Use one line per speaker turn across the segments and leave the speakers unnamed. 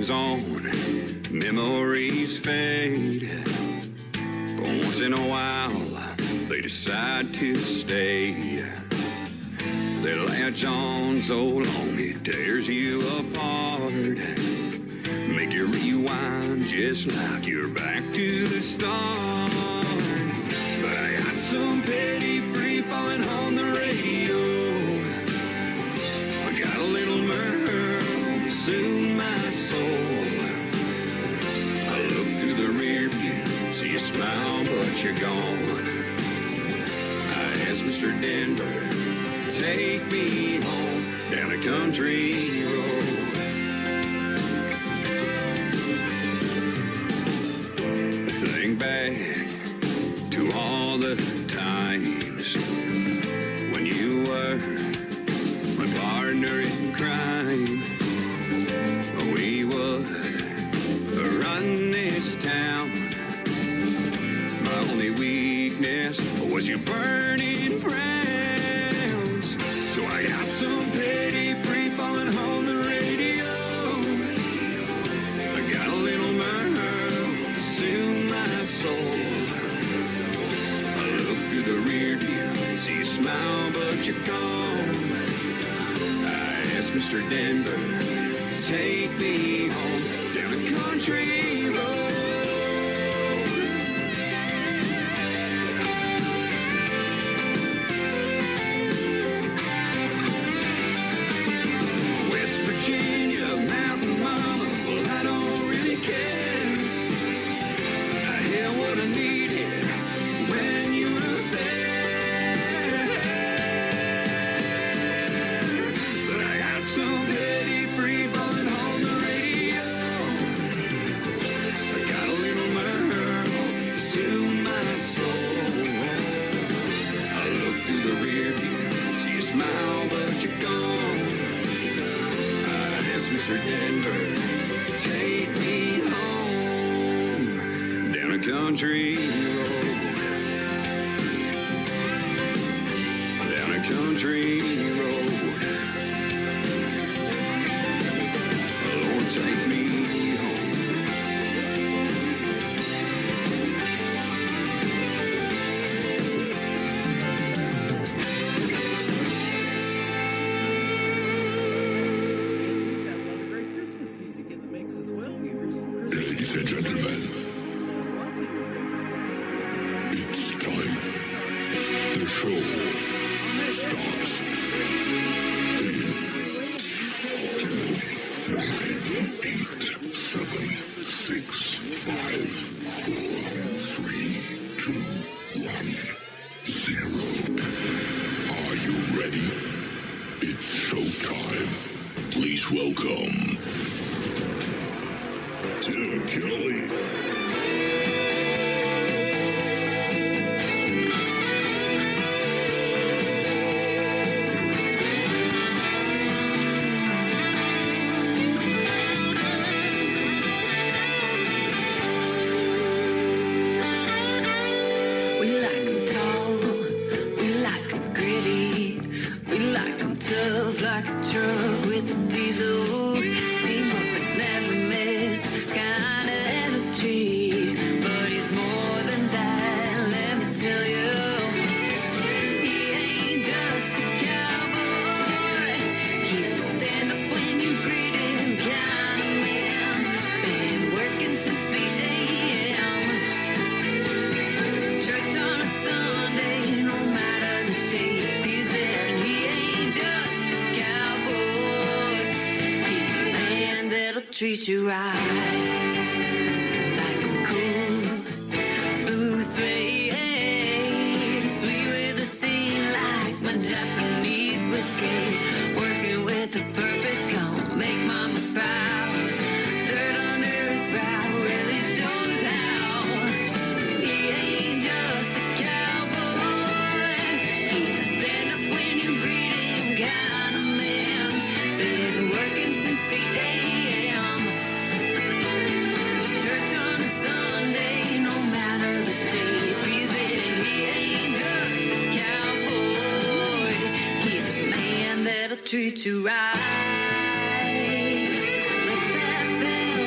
moves on, memories fade. But once in a while, they decide to stay. They latch on so long it tears you apart. Make you rewind just like you're back to the start. But I got some petty free falling on the radio. I got a little Merle to soothe my soul. I look through the rear view, see you smile, but you're gone. I asked Mr. Denver, take me home down a country road. Think back to all the times when you were my partner in crime. We would run this town. My only weakness was your burning frowns. So I got some petty free falling on the radio. I got a little Merle to soothe my soul. I look through the rear view, see you smile, but you're gone. I asked Mr. Denver, take me home down a country road. West Virginia, mountain mama, well, I don't really care. I had what I needed when you were there. But I got some petty free falling on the radio. I got a little Merle to soothe my soul. I look through the rear view, see you smile, but you're gone. I asked Mr. Denver, take me home down a country road. Down a country road. Lord, take me home.
We've got a lot of great Christmas music in the mix as well. You hear some Christmas
Ladies and gentlemen,
lots of your favorite classic Christmas songs.
it's time. The show starts in 10, 9, 8, 7, 6, 5, 4, 3, 2, 1, 0. Are you ready? It's showtime. Please welcome Tim Kelly.
We like 'em tall, we like 'em gritty, we like 'em tough like a truck with a diesel. Team up and never miss, kind of energy. But he's more than that, let me tell you. He ain't just a cowboy, he's a stand up when you greet him kind of man. Been working since the AM. Church on a Sunday, no matter the shape he's in. He ain't just a cowboy, he's the man that'll treat you right. Like a cool blue suede, sweet with a scene like my Japanese whiskey. Working with a purpose, gonna make mama proud. Dirt under his brow really shows how. He ain't just a cowboy, he's a stand up when you greet him kind of man. Been working since the AM. Church on a Sunday, no matter the shape he's in. He ain't just a cowboy, he's a man that'll treat you right. Let that bell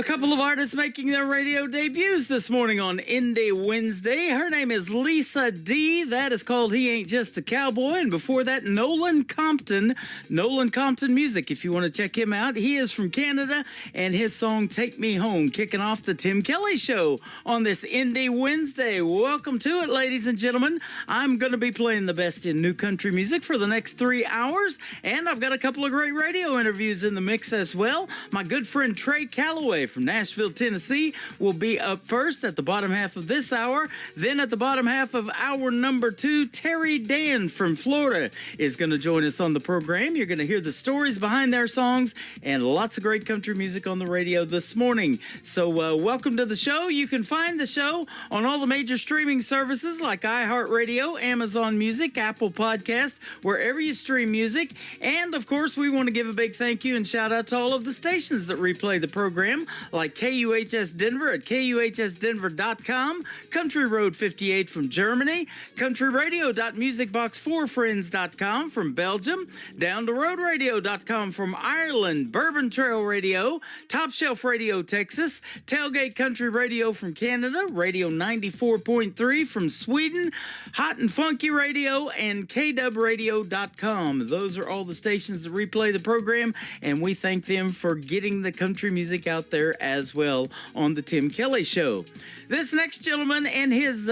A couple of artists making their radio debuts this morning on Indie Wednesday. Her name is Lisa D. That is called He Ain't Just a Cowboy. And before that, Nolan Compton Music. If you want to check him out, he is from Canada, and his song Take Me Home, kicking off the Tim Kelly Show on this Indie Wednesday. Welcome to it, ladies and gentlemen. I'm going to be playing the best in new country music for the next 3 hours, and I've got a couple of great radio interviews in the mix as well. My good friend Trey Calloway from Nashville, Tennessee will be up first at the bottom half of this hour. Then at the bottom half of hour number 2, Terry Dan from Florida is going to join us on the program. You're going to hear the stories behind their songs and lots of great country music on the radio this morning. So welcome to the show. You can find the show on all the major streaming services like iHeartRadio, Amazon Music, Apple Podcast, wherever you stream music. And of course, we want to give a big thank you and shout out to all of the stations that replay the program, like KUHS Denver at KUHSdenver.com, Country Road 58 from Germany, countryradio.musicbox4friends.com from Belgium, downtheroadradio.com from Ireland, Bourbon Trail Radio, Top Shelf Radio Texas, Tailgate Country Radio from Canada, Radio 94.3 from Sweden, Hot and Funky Radio, and KWradio.com. Those are all the stations that replay the program, and we thank them for getting the country music out there as well on the Tim Kelly Show. This next gentleman and his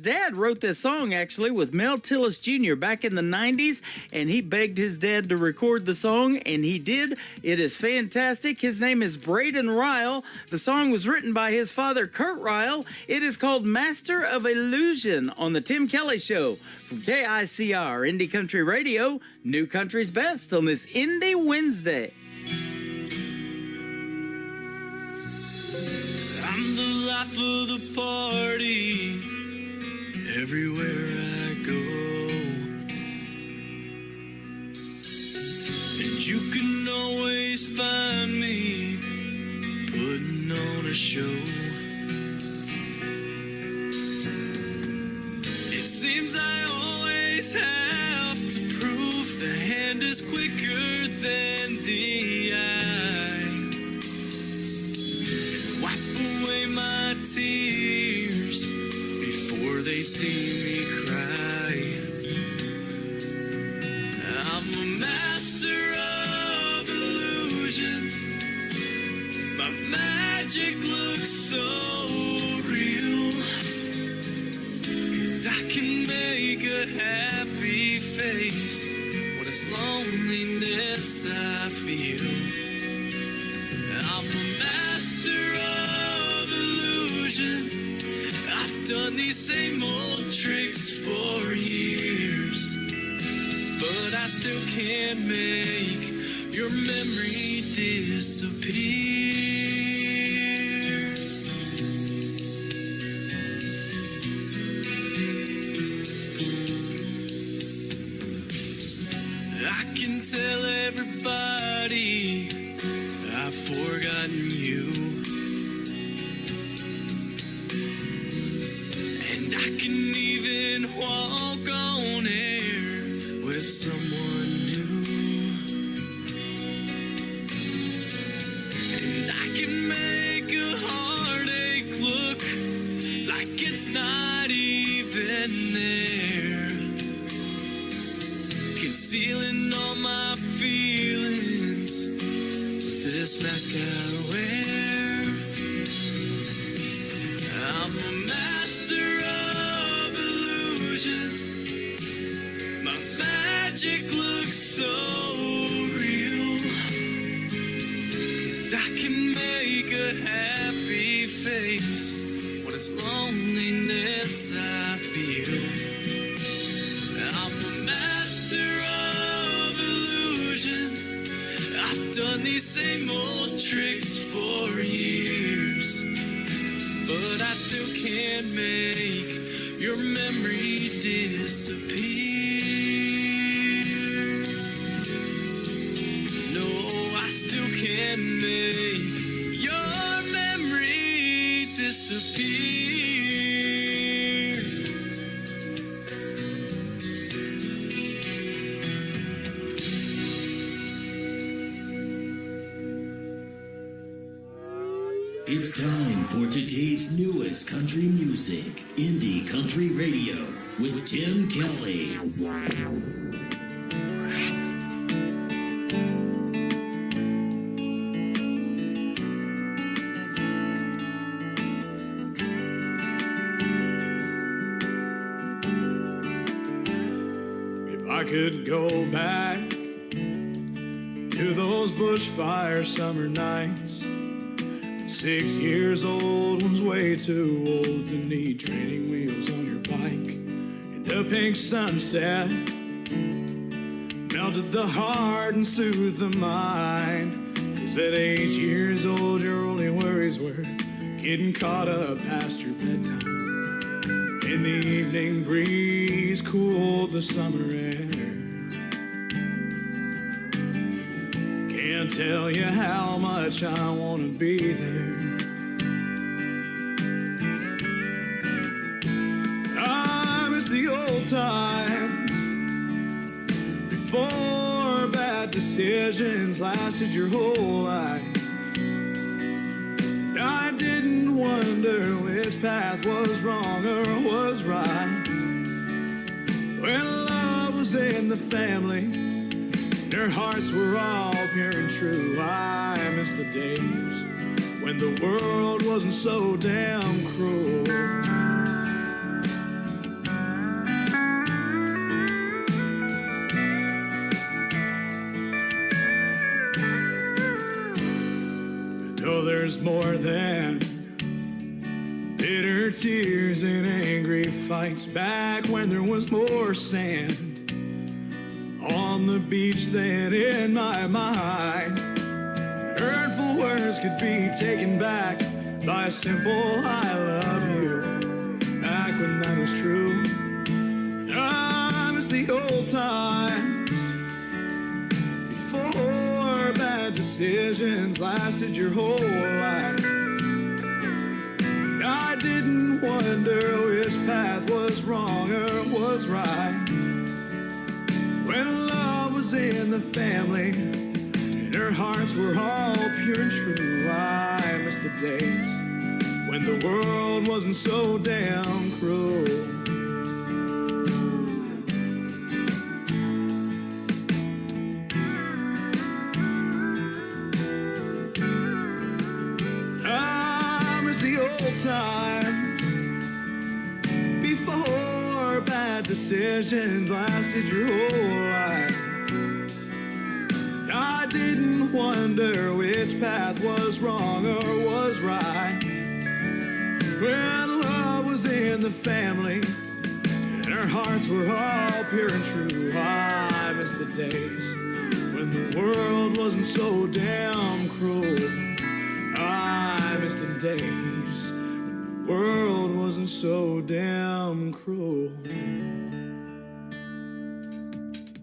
dad wrote this song actually with Mel Tillis Jr. back in the 90s, and he begged his dad to record the song, and he did. It is fantastic. His name is Braden Ryle. The song was written by his father, Kurt Ryle. It is called Master of Illusion on the Tim Kelly Show from KICR, Indie Country Radio, New Country's Best on this Indie Wednesday.
I'm the life of the party everywhere I go, and you can always find me putting on a show. It seems I always have to prove the hand is quicker than the eye. My tears before they see me cry. I'm a master of illusion. My magic looks so real, 'cause I can make a happy face when it's loneliness I feel. I'm a master of illusion. I've done these same old tricks for years, but I still can't make your memory disappear. I can tell everybody I've forgotten you, and I can even walk on air with someone new, and I can make a heartache look like it's not even there, concealing all my feelings with this mask I wear. I'm a master of illusion. My magic looks so real, 'cause I can make a happy face when it's loneliness I feel. I'm a master of illusion. I've done these same old tricks for years, but I still can't make your memory disappear. No, I still can't make your memory disappear.
It's time for today's newest country music, Indie Country Radio, with Tim Kelly.
If I could go back to those bushfire summer nights, 6 years old was way too old to need training wheels on your bike. And the pink sunset melted the heart and soothed the mind. 'Cause at 8 years old your only worries were getting caught up past your bedtime. And the evening breeze cooled the summer air. Can't tell you how much I want to be there. I miss the old times before bad decisions lasted your whole life. I didn't wonder which path was wrong or was right. When love was in the family, their hearts were all pure and true. I miss the days when the world wasn't so damn cruel. I know there's more than bitter tears and angry fights back when there was more sand on the beach than in my mind. Hurtful words could be taken back by a simple I love you, back when that was true. I miss the old times before bad decisions lasted your whole life. I didn't wonder which path was wrong or was right. When love was in the family and our hearts were all pure and true. I miss the days when the world wasn't so damn cruel. I miss the old times before bad decisions lasted your whole life. I didn't wonder which path was wrong or was right. When love was in the family and our hearts were all pure and true. I miss the days when the world wasn't so damn cruel. I miss the days when the world wasn't so damn cruel.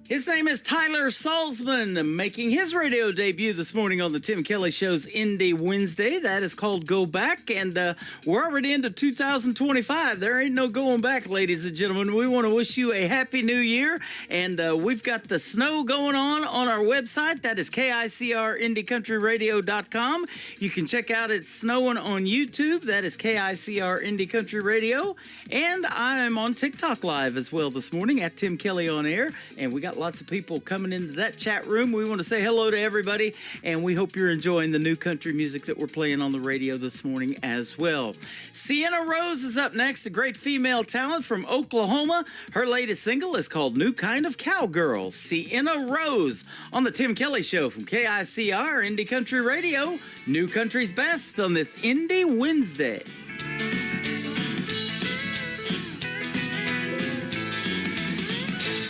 His name is Tyler Salzman, making his radio debut this morning on the Tim Kelly Show's Indie Wednesday. That is called Go Back, and we're already into 2025. There ain't no going back, ladies and gentlemen. We want to wish you a happy new year, and we've got the snow going on our website. That is KICRIndieCountryRadio.com. You can check out It's Snowing on YouTube. That is KICR Indie Country Radio, and I'm on TikTok Live as well this morning at Tim Kelly on Air, and we got lots of people coming into that chat room. We want to say hello to everybody, and we hope you're enjoying the new country music that we're playing on the radio this morning as well. Sienna Rose is up next, a great female talent from Oklahoma. Her latest single is called New Kind of Cowgirl. Sienna Rose on the Tim Kelly Show from KICR Indie Country Radio. New country's best on this Indie Wednesday.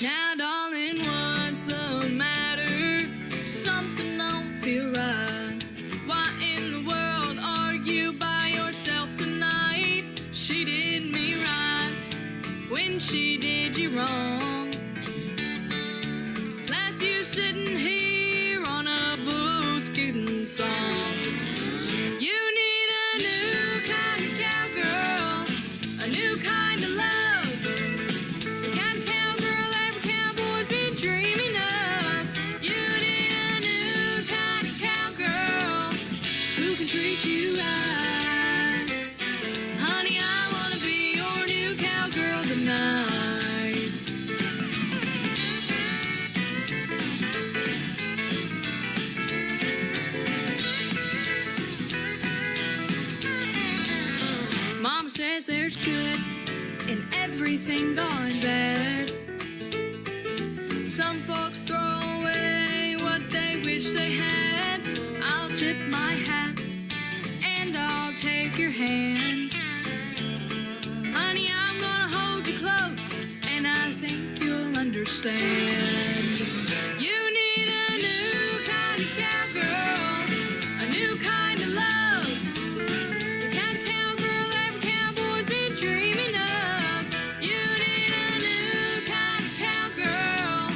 Now, darling, what's the matter? Something don't feel right. Why in the world are you by yourself tonight? She did me right when she did you wrong. Left you sitting here on a boot scooting song. You need a new kind of Sometimes there's good in everything gone bad. Some folks throw away what they wish they had. I'll tip my hat and I'll take your hand. Honey, I'm gonna hold you close and I think you'll understand. You need a new kind of cowgirl, a new kind of love. The kind of cowgirl every cowboy's been dreaming of. You need a new kind of cowgirl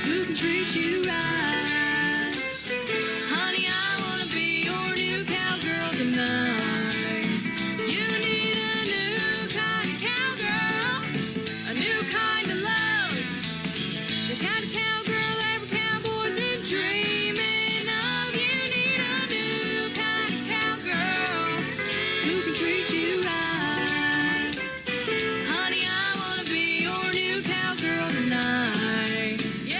who can treat you right. Honey, I wanna be your new cowgirl tonight. You need a new kind of cowgirl, a new kind of love. The kind of cowgirl every cowboy's been dreaming of. You need a new kind of cowgirl who can treat you right. Honey, I wanna be your new cowgirl tonight. Yeah,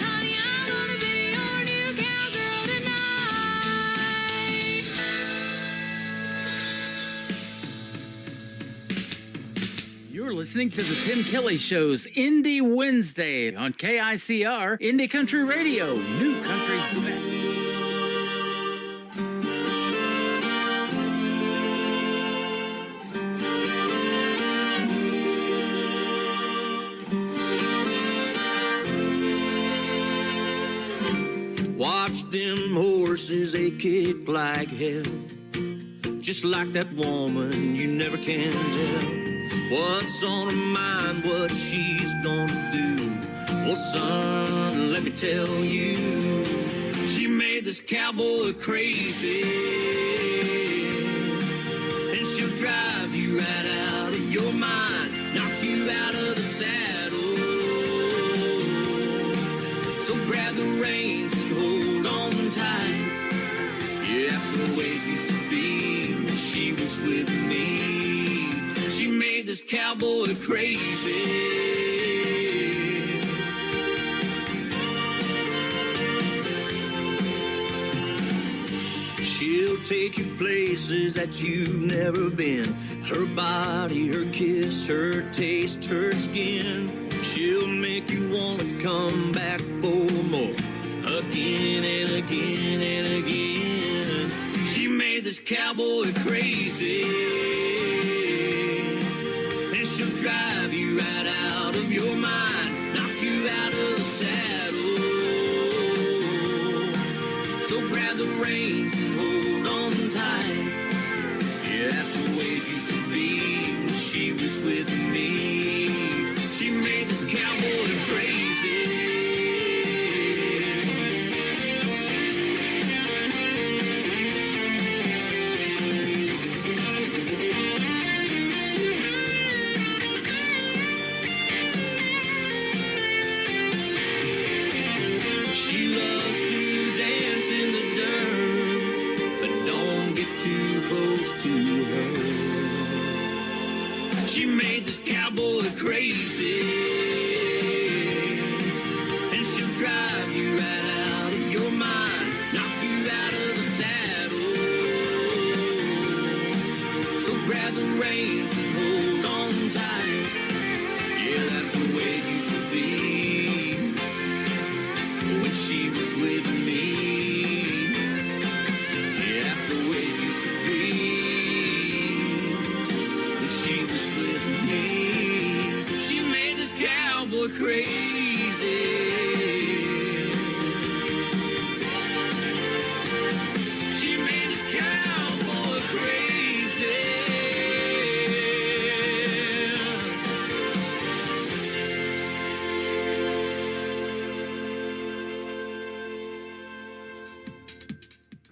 honey, I wanna be your new cowgirl tonight.
You're listening to the Tim Kelly Show's Indie Wednesday on KICR Indie Country Radio. New country's the best.
Watch them horses, they kick like hell. Just like that woman, you never can tell what's on her mind, what she's gonna do. Well, son, let me tell you, she made this cowboy crazy, and she'll drive you right out of your mind, knock you out of the saddle. So grab the reins and hold on tight. Yeah, that's the way it used to be when she was with me. She made this cowboy crazy. She'll take you places that you've never been. Her body, her kiss, her taste, her skin. She'll make you want to come back for more, again and again and again. She made this cowboy crazy, and she'll drive you right out of your mind, knock you out of the saddle. So grab the reins and hold on tight. Yeah, that's the way it used to be when she was with me. She made this cowboy crazy. She loves to dance in the dirt, but don't get too close to her. She made this cowboy crazy, and she'll drive you right out of your mind, knock you out of the saddle. So grab the reins and hold on tight. Yeah, that's the way it used to be when she was with me. Yeah, that's the way it used to be when she was with me. She made this cowboy crazy. She made this cowboy crazy.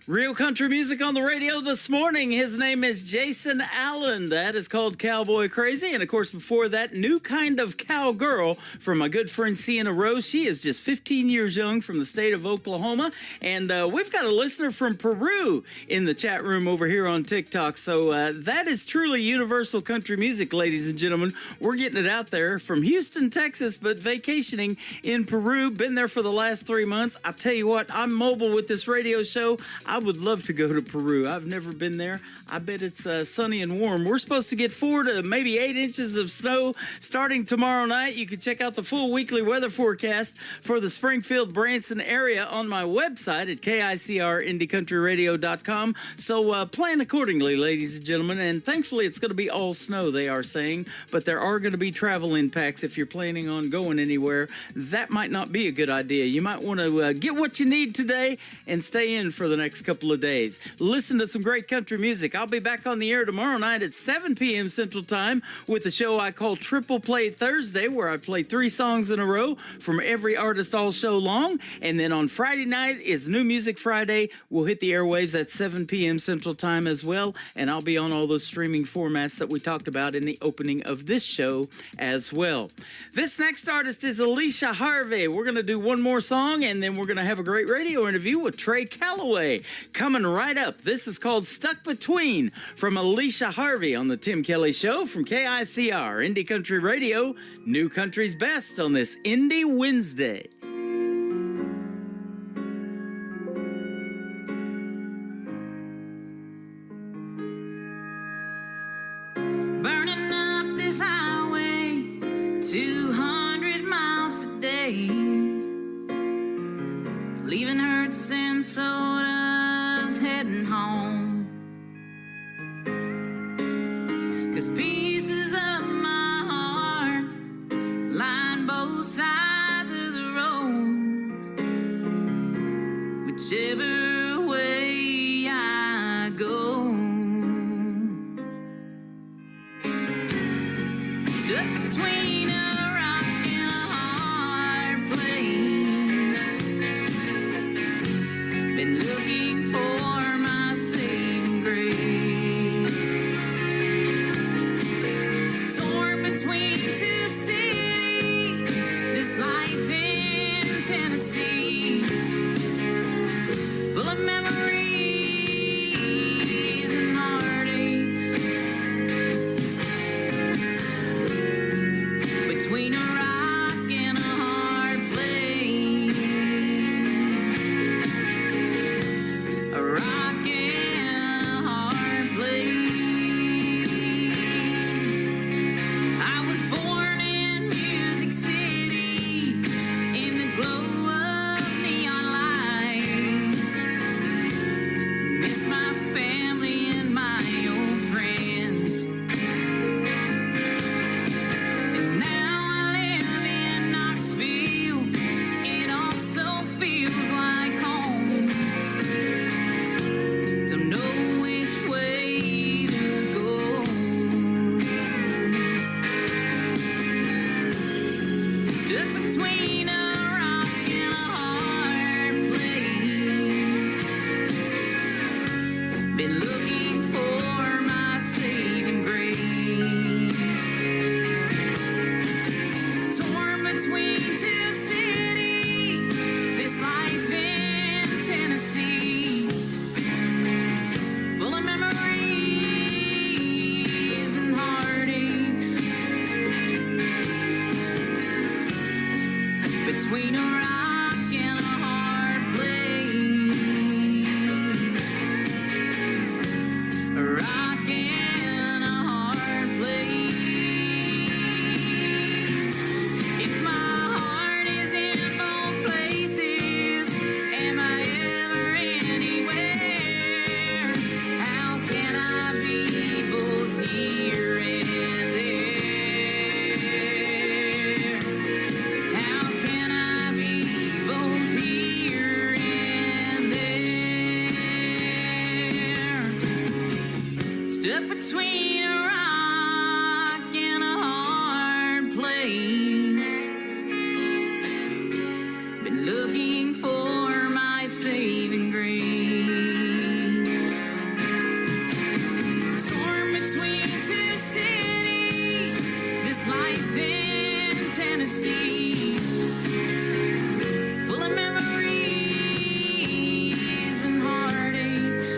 Real country music on the radio this morning. His name is Jason Allen. That is called Cowboy Crazy. And of course, before that, New Kind of Cowgirl from my good friend Sienna Rose. She is just 15 years young from the state of Oklahoma. And we've got a listener from Peru in the chat room over here on TikTok. So that is truly universal country music, ladies and gentlemen. We're getting it out there from Houston, Texas, but vacationing in Peru. Been there for the last 3 months. I tell you what, I'm mobile with this radio show. I would love to go to Peru. I've never been there. I bet it's sunny and warm. We're supposed to get 4 to maybe 8 inches of snow starting tomorrow night. You can check out the full weekly weather forecast for the Springfield-Branson area on my website at KICRIndieCountryRadio.com. So plan accordingly, ladies and gentlemen. And thankfully, it's going to be all snow, they are saying. But there are going to be travel impacts if you're planning on going anywhere. That might not be a good idea. You might want to get what you need today and stay in for the next couple of days. Listen to some great country music. I'll be back on the air tomorrow night at 7 p.m. Central Time with a show I call Triple Play Thursday, where I play 3 songs in a row from every artist all show long. And then on Friday night is New Music Friday. We'll hit the airwaves at 7 p.m. Central Time as well. And I'll be on all those streaming formats that we talked about in the opening of this show as well. This next artist is Alicia Harvey. We're going to do one more song, and then we're going to have a great radio interview with Trey Calloway coming right up. This is called Stuck Between from Alicia Harvey on the Tim Kelly Show from KICR, Indie Country Radio, New Country's Best on this Indie Wednesday.
Burning up this highway 200 miles today, leaving Hertz and sodas, heading home. 'Cause pieces of my heart line both sides of the road. Whichever way I go, stuck between a rock and a hard place. Been looking for my saving grace. Torn between 2 cities, this life in Tennessee, full of memories and heartaches. Between a rock and a hard place, a rock and a hard place. I was born in Music City, in the glow of neon lights. Miss my family and my old friends. And now I live in Knoxville. It also feels like home. Don't know which way to go. Stuck between a rock and a hard place. Been looking for my saving grace. Torn between 2 cities, this life in Tennessee, full of memories and heartaches. Between a rock and a hard place, a rock and a hard place. If my heart is in both places, am I ever anywhere? How can I be both here and there? How can I be both here and there? Stuck between a rock and a hard place. Been looking for my saving grace. Torn between 2 cities, this life in Tennessee, full of memories and heartaches.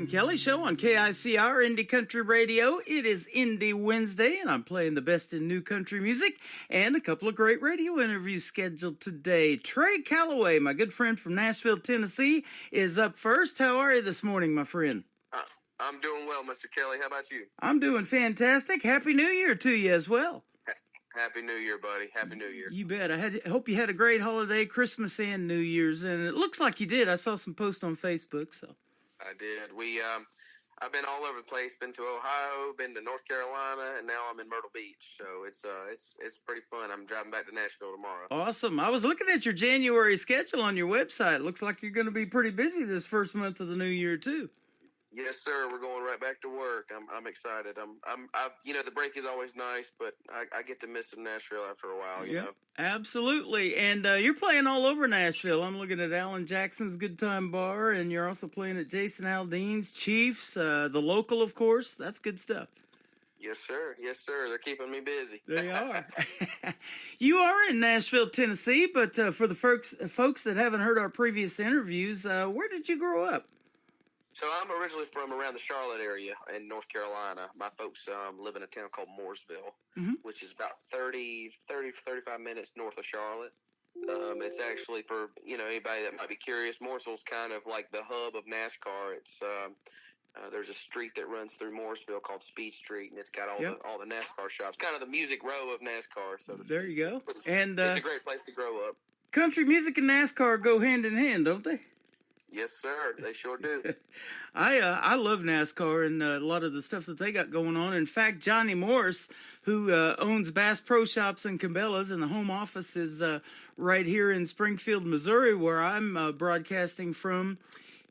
Tim Kelly Show on KICR Indie Country Radio. It is Indie Wednesday, and I'm playing the best in new country music and a couple of great radio interviews scheduled today. Trey Calloway, my good friend from Nashville, Tennessee, is up first. How are you this morning, my friend?
I'm doing well, Mr. Kelly. How about you?
I'm doing fantastic. Happy New Year to you as well.
Happy New Year, buddy. Happy New Year.
You bet. I hope you had a great holiday, Christmas and New Year's, and it looks like you did. I saw some posts on Facebook, so.
I did. I've been all over the place. Been to Ohio, been to North Carolina, and now I'm in Myrtle Beach. So it's pretty fun. I'm driving back to Nashville tomorrow.
Awesome. I was looking at your January schedule on your website. It looks like you're going to be pretty busy this first month of the new year too.
Yes, sir. We're going right back to work. I'm excited. The break is always nice, but I get to miss Nashville after a while. You know.
Absolutely. And you're playing all over Nashville. I'm looking at Alan Jackson's Good Time Bar, and you're also playing at Jason Aldean's, Chiefs, the Local, of course. That's good stuff.
Yes, sir. Yes, sir. They're keeping me busy.
They are. You are in Nashville, Tennessee, but for the folks that haven't heard our previous interviews, where did you grow up?
So I'm originally from around the Charlotte area in North Carolina. My folks live in a town called Mooresville, which is about 35 minutes north of Charlotte. It's actually, for anybody that might be curious, Mooresville's kind of like the hub of NASCAR. It's there's a street that runs through Mooresville called Speed Street, and it's got all the NASCAR shops, kind of the music row of NASCAR. So
there you go. And
it's a great place to grow up.
Country music and NASCAR go hand in hand, don't they?
Yes, sir. They sure do.
I love NASCAR and a lot of the stuff that they got going on. In fact, Johnny Morris, who owns Bass Pro Shops and Cabela's, and the home office is right here in Springfield, Missouri, where I'm broadcasting from.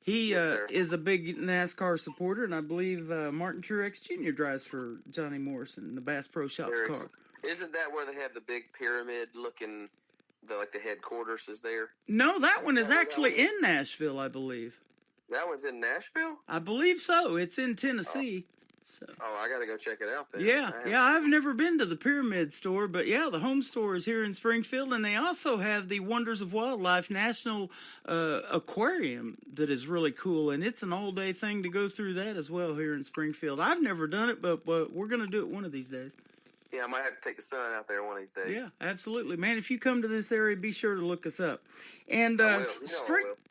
He is a big NASCAR supporter, and I believe Martin Truex Jr. drives for Johnny Morris in the Bass Pro Shops car.
Isn't that where they have the big pyramid-looking... the headquarters is there?
No, that one is actually in Nashville, I believe.
That one's in Nashville?
I believe so. It's in Tennessee. So.
Oh, I got to go check it out then.
Yeah, I've never been to the Pyramid store, but yeah, the home store is here in Springfield, and they also have the Wonders of Wildlife National Aquarium that is really cool, and it's an all-day thing to go through that as well here in Springfield. I've never done it, but we're going to do it one of these days.
Yeah, I might have to take the son out there one of these days.
Yeah, absolutely. Man, if you come to this area, be sure to look us up. And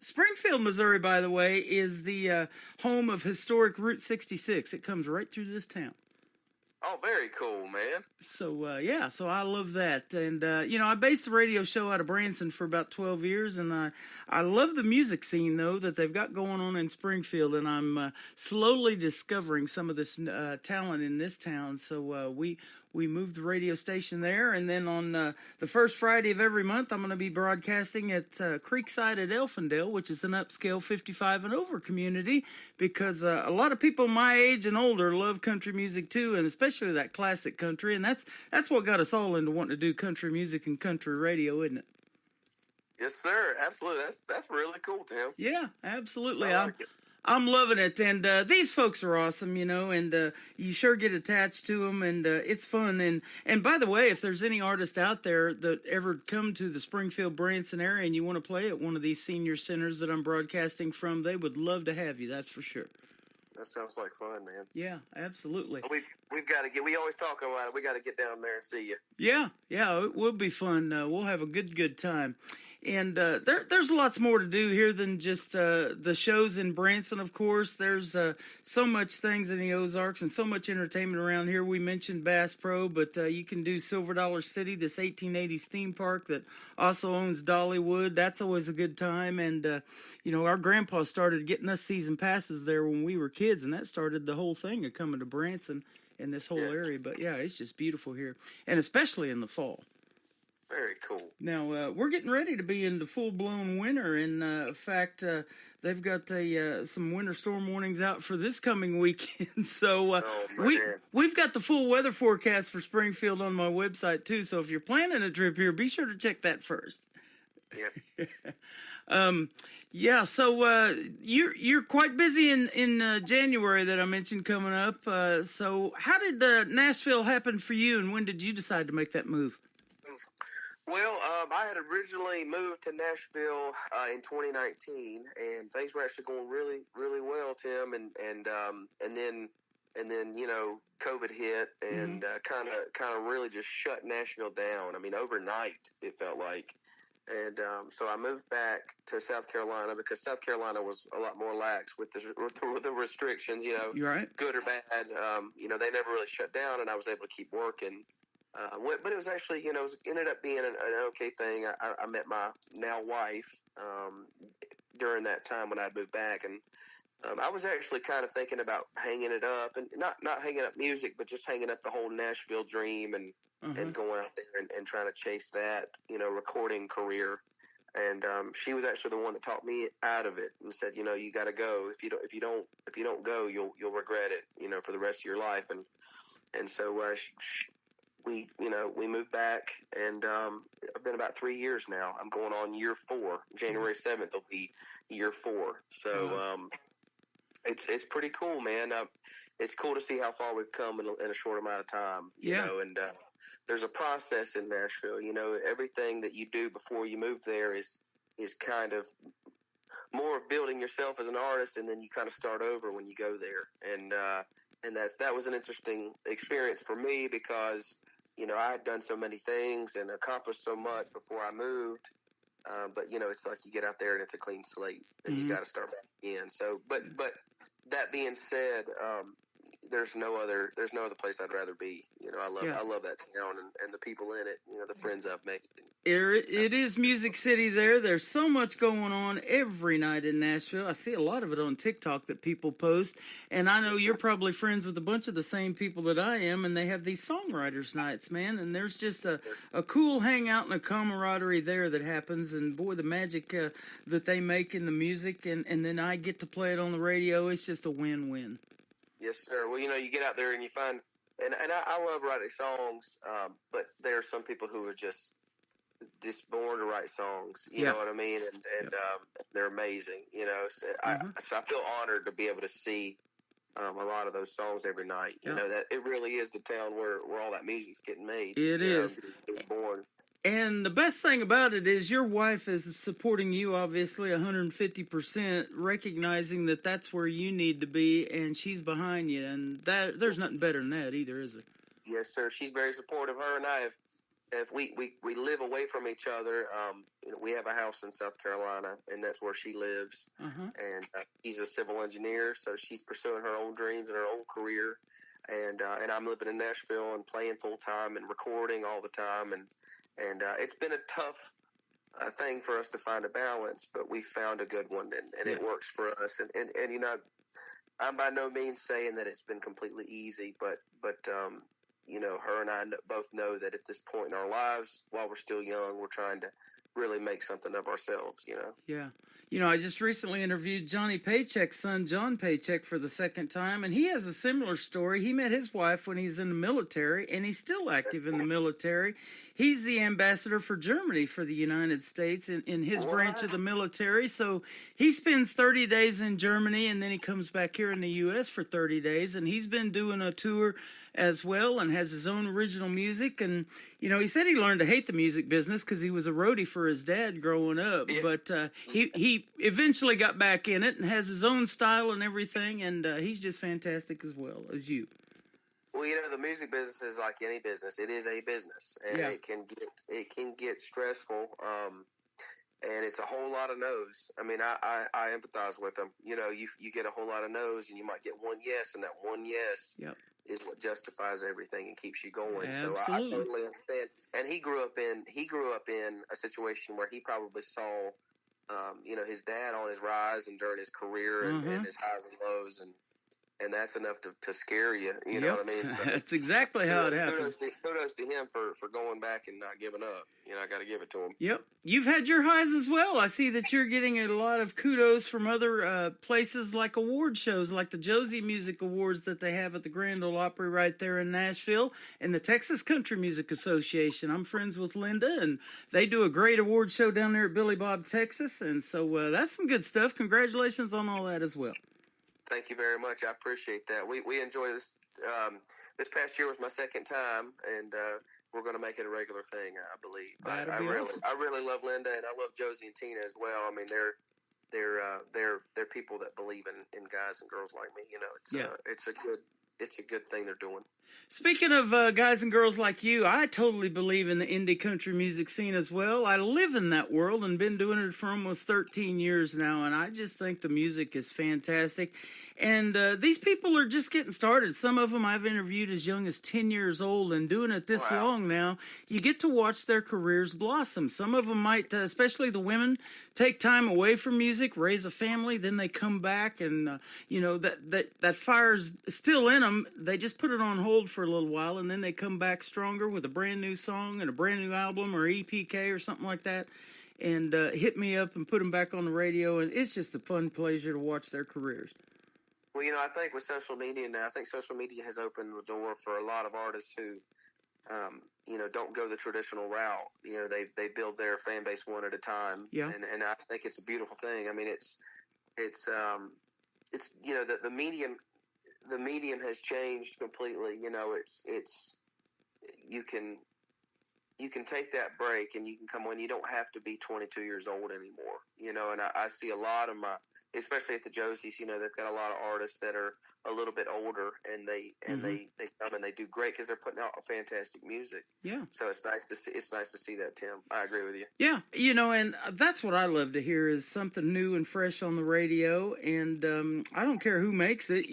Springfield, Missouri, by the way, is the home of historic Route 66. It comes right through this town.
Oh, very cool, man.
So, so I love that. And, I based the radio show out of Branson for about 12 years, and I love the music scene, though, that they've got going on in Springfield, and I'm slowly discovering some of this talent in this town. So we moved the radio station there, and then on the first Friday of every month, I'm going to be broadcasting at Creekside at Elfindale, which is an upscale 55 and over community, because a lot of people my age and older love country music too, and especially that classic country, and that's what got us all into wanting to do country music and country radio, isn't it?
Yes, sir. Absolutely. That's really cool, Tim.
Yeah, absolutely.
I like it.
I'm loving it, and these folks are awesome, and you sure get attached to them, and it's fun. And by the way, if there's any artist out there that ever come to the Springfield, Branson area and you want to play at one of these senior centers that I'm broadcasting from, they would love to have you, that's for sure.
That sounds like fun, man.
Yeah, absolutely.
We've got to we always talk about it. We got to get down there and see you.
Yeah, it will be fun. We'll have a good time. And there's lots more to do here than just the shows in Branson, of course. There's so much things in the Ozarks and so much entertainment around here. We mentioned Bass Pro, but you can do Silver Dollar City, this 1880s theme park that also owns Dollywood. That's always a good time. And, our grandpa started getting us season passes there when we were kids, and that started the whole thing of coming to Branson and this whole area. But, yeah, it's just beautiful here, and especially in the fall.
Very cool.
Now, we're getting ready to be into full-blown winter, and in fact, they've got some winter storm warnings out for this coming weekend. So we've got the full weather forecast for Springfield on my website, too. So if you're planning a trip here, be sure to check that first.
Yep.
So you're quite busy in January that I mentioned coming up. So how did Nashville happen for you, and when did you decide to make that move?
Well, I had originally moved to Nashville in 2019, and things were actually going really, really well, Tim. And then COVID hit and kind of really just shut Nashville down. I mean, overnight it felt like. And so I moved back to South Carolina because South Carolina was a lot more lax with the restrictions.
You're right.
Good or bad. They never really shut down, and I was able to keep working. But it was actually, ended up being an okay thing. I met my now wife during that time when I moved back, and I was actually kind of thinking about hanging it up, and not hanging up music, but just hanging up the whole Nashville dream and going out there and trying to chase that, recording career. And she was actually the one that talked me out of it and said, you got to go. If you don't go, you'll regret it, for the rest of your life. And so we moved back, and I've been about 3 years now. I'm going on year 4. January 7th will be year 4. So it's pretty cool, man. It's cool to see how far we've come in a short amount of time. You know, and there's a process in Nashville. Everything that you do before you move there is kind of more of building yourself as an artist, and then you kind of start over when you go there. And that was an interesting experience for me because I had done so many things and accomplished so much before I moved. But it's like you get out there and it's a clean slate, and you got to start back again. So, but that being said, there's no other place I'd rather be. I love that town and the people in it. The friends I've made.
It is Music City there. There's so much going on every night in Nashville. I see a lot of it on TikTok that people post. And I know you're probably friends with a bunch of the same people that I am, and they have these songwriters nights, man. And there's just a cool hangout and a camaraderie there that happens. And boy, the magic that they make in the music, and then I get to play it on the radio. It's just a win-win.
Yes, sir. Well, you get out there and you find, and I love writing songs, but there are some people who are just born to write songs. You know what I mean? And they're amazing. So I feel honored to be able to see a lot of those songs every night. That it really is the town where all that music's getting made.
It is.
Born.
And the best thing about it is your wife is supporting you, obviously, 150%, recognizing that that's where you need to be, and she's behind you. And there's nothing better than that either, is there?
Yes, sir. She's very supportive. Her and I we live away from each other. We have a house in South Carolina, and that's where she lives. And she's a civil engineer, so she's pursuing her own dreams and her own career. And I'm living in Nashville and playing full time and recording all the time. And it's been a tough thing for us to find a balance, but we found a good one, and it works for us. And I'm by no means saying that it's been completely easy, but her and I both know that at this point in our lives, while we're still young, we're trying to really make something of ourselves,
Yeah. I just recently interviewed Johnny Paycheck's son, John Paycheck, for the second time, and he has a similar story. He met his wife when he's in the military, and he's still active in the military. He's the ambassador for Germany for the United States in his branch of the military. So he spends 30 days in Germany, and then he comes back here in the U.S. for 30 days, and he's been doing a tour as well and has his own original music. And, he said he learned to hate the music business because he was a roadie for his dad growing up. Yeah. But he eventually got back in it and has his own style and everything, and he's just fantastic as well as you.
Well, the music business is like any business. It is a business, and it can get stressful. And it's a whole lot of no's. I mean, I empathize with them. You get a whole lot of no's, and you might get one yes, and that one yes is what justifies everything and keeps you going.
Absolutely.
So I totally understand. And he grew up in a situation where he probably saw, his dad on his rise and during his career and his highs and lows, and that's enough to scare you. You know what I mean? So,
that's exactly how it happened.
Kudos to him for going back and not giving up. I got to give it to him.
Yep. You've had your highs as well. I see that you're getting a lot of kudos from other places like award shows, like the Josie Music Awards that they have at the Grand Ole Opry right there in Nashville, and the Texas Country Music Association. I'm friends with Linda, and they do a great award show down there at Billy Bob, Texas. And so that's some good stuff. Congratulations on all that as well.
Thank you very much. I appreciate that. We enjoy this. This past year was my second time, and we're going to make it a regular thing, I believe.
That'd
I
be
really,
awesome.
I really love Linda, and I love Josie and Tina as well. I mean, they're people that believe in guys and girls like me. You know, it's a good thing they're doing.
Speaking of guys and girls like you, I totally believe in the indie country music scene as well. I live in that world and been doing it for almost 13 years now, and I just think the music is fantastic. And these people are just getting started. Some of them I've interviewed as young as 10 years old, and doing it this long now, you get to watch their careers blossom. Some of them might, especially the women, take time away from music, raise a family, then they come back, and that fire's still in them. They just put it on hold for a little while, and then they come back stronger with a brand new song and a brand new album or EPK or something like that, and hit me up and put them back on the radio. And it's just a fun pleasure to watch their careers.
Well, I think with social media now, I think social media has opened the door for a lot of artists who, don't go the traditional route. They build their fan base one at a time.
Yeah.
And I think it's a beautiful thing. I mean, it's the medium has changed completely. You can take that break and you can come on. You don't have to be 22 years old anymore. And I see a lot of especially at the Josies, they've got a lot of artists that are a little bit older, and they come and they do great because they're putting out fantastic music.
Yeah.
So it's nice to see that, Tim. I agree with you.
Yeah, and that's what I love to hear is something new and fresh on the radio. And I don't care who makes it,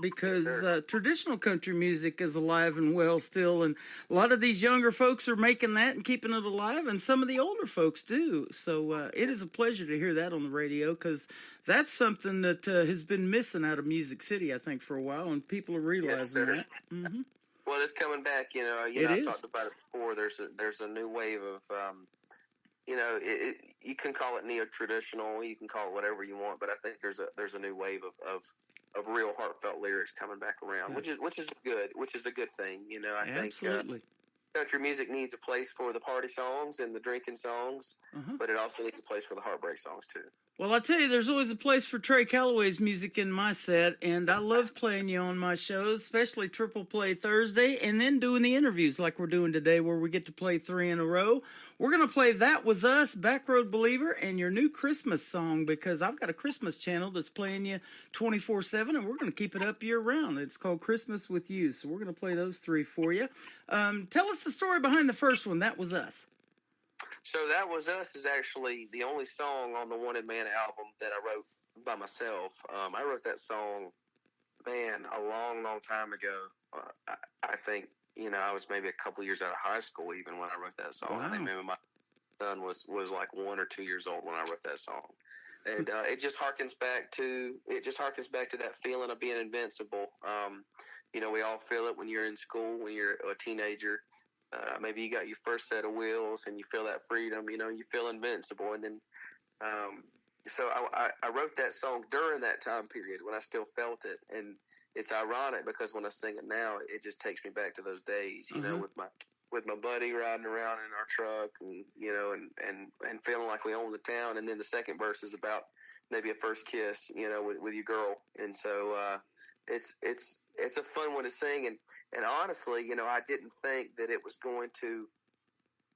because traditional country music is alive and well still, and a lot of these younger folks are making that and keeping it alive, and some of the older folks do. So it is a pleasure to hear that on the radio, because that's something that has been missing out of Music City, I think, for a while, and people are realizing that. Mm-hmm.
Well, it's coming back. I've talked about it before. There's a new wave of, you can call it neo-traditional, you can call it whatever you want, but I think there's a new wave of real heartfelt lyrics coming back around, which is a good thing. I
Absolutely.
think country music needs a place for the party songs and the drinking songs, but it also needs a place for the heartbreak songs too.
Well, I tell you, there's always a place for Trey Calloway's music in my set, and I love playing you on my shows, especially Triple Play Thursday, and then doing the interviews like we're doing today, where we get to play 3 in a row. We're going to play That Was Us, Backroad Believer, and your new Christmas song, because I've got a Christmas channel that's playing you 24/7, and we're going to keep it up year-round. It's called Christmas With You, so we're going to play those 3 for you. Tell us the story behind the first one, That Was Us.
So That Was Us is actually the only song on the Wanted Man album that I wrote by myself. I wrote that song, a long, long time ago. I think, I was maybe a couple years out of high school even when I wrote that song.
Wow.
I think maybe my son was like 1 or 2 years old when I wrote that song. And it just harkens back to that feeling of being invincible. We all feel it when you're in school, when you're a teenager. Maybe you got your first set of wheels and you feel that freedom, you feel invincible. And then, so I wrote that song during that time period when I still felt it. And it's ironic because when I sing it now, it just takes me back to those days, with my buddy riding around in our truck and, and feeling like we own the town. And then the second verse is about maybe a first kiss, with your girl. And so, it's a fun one to sing, and honestly, I didn't think that it was going to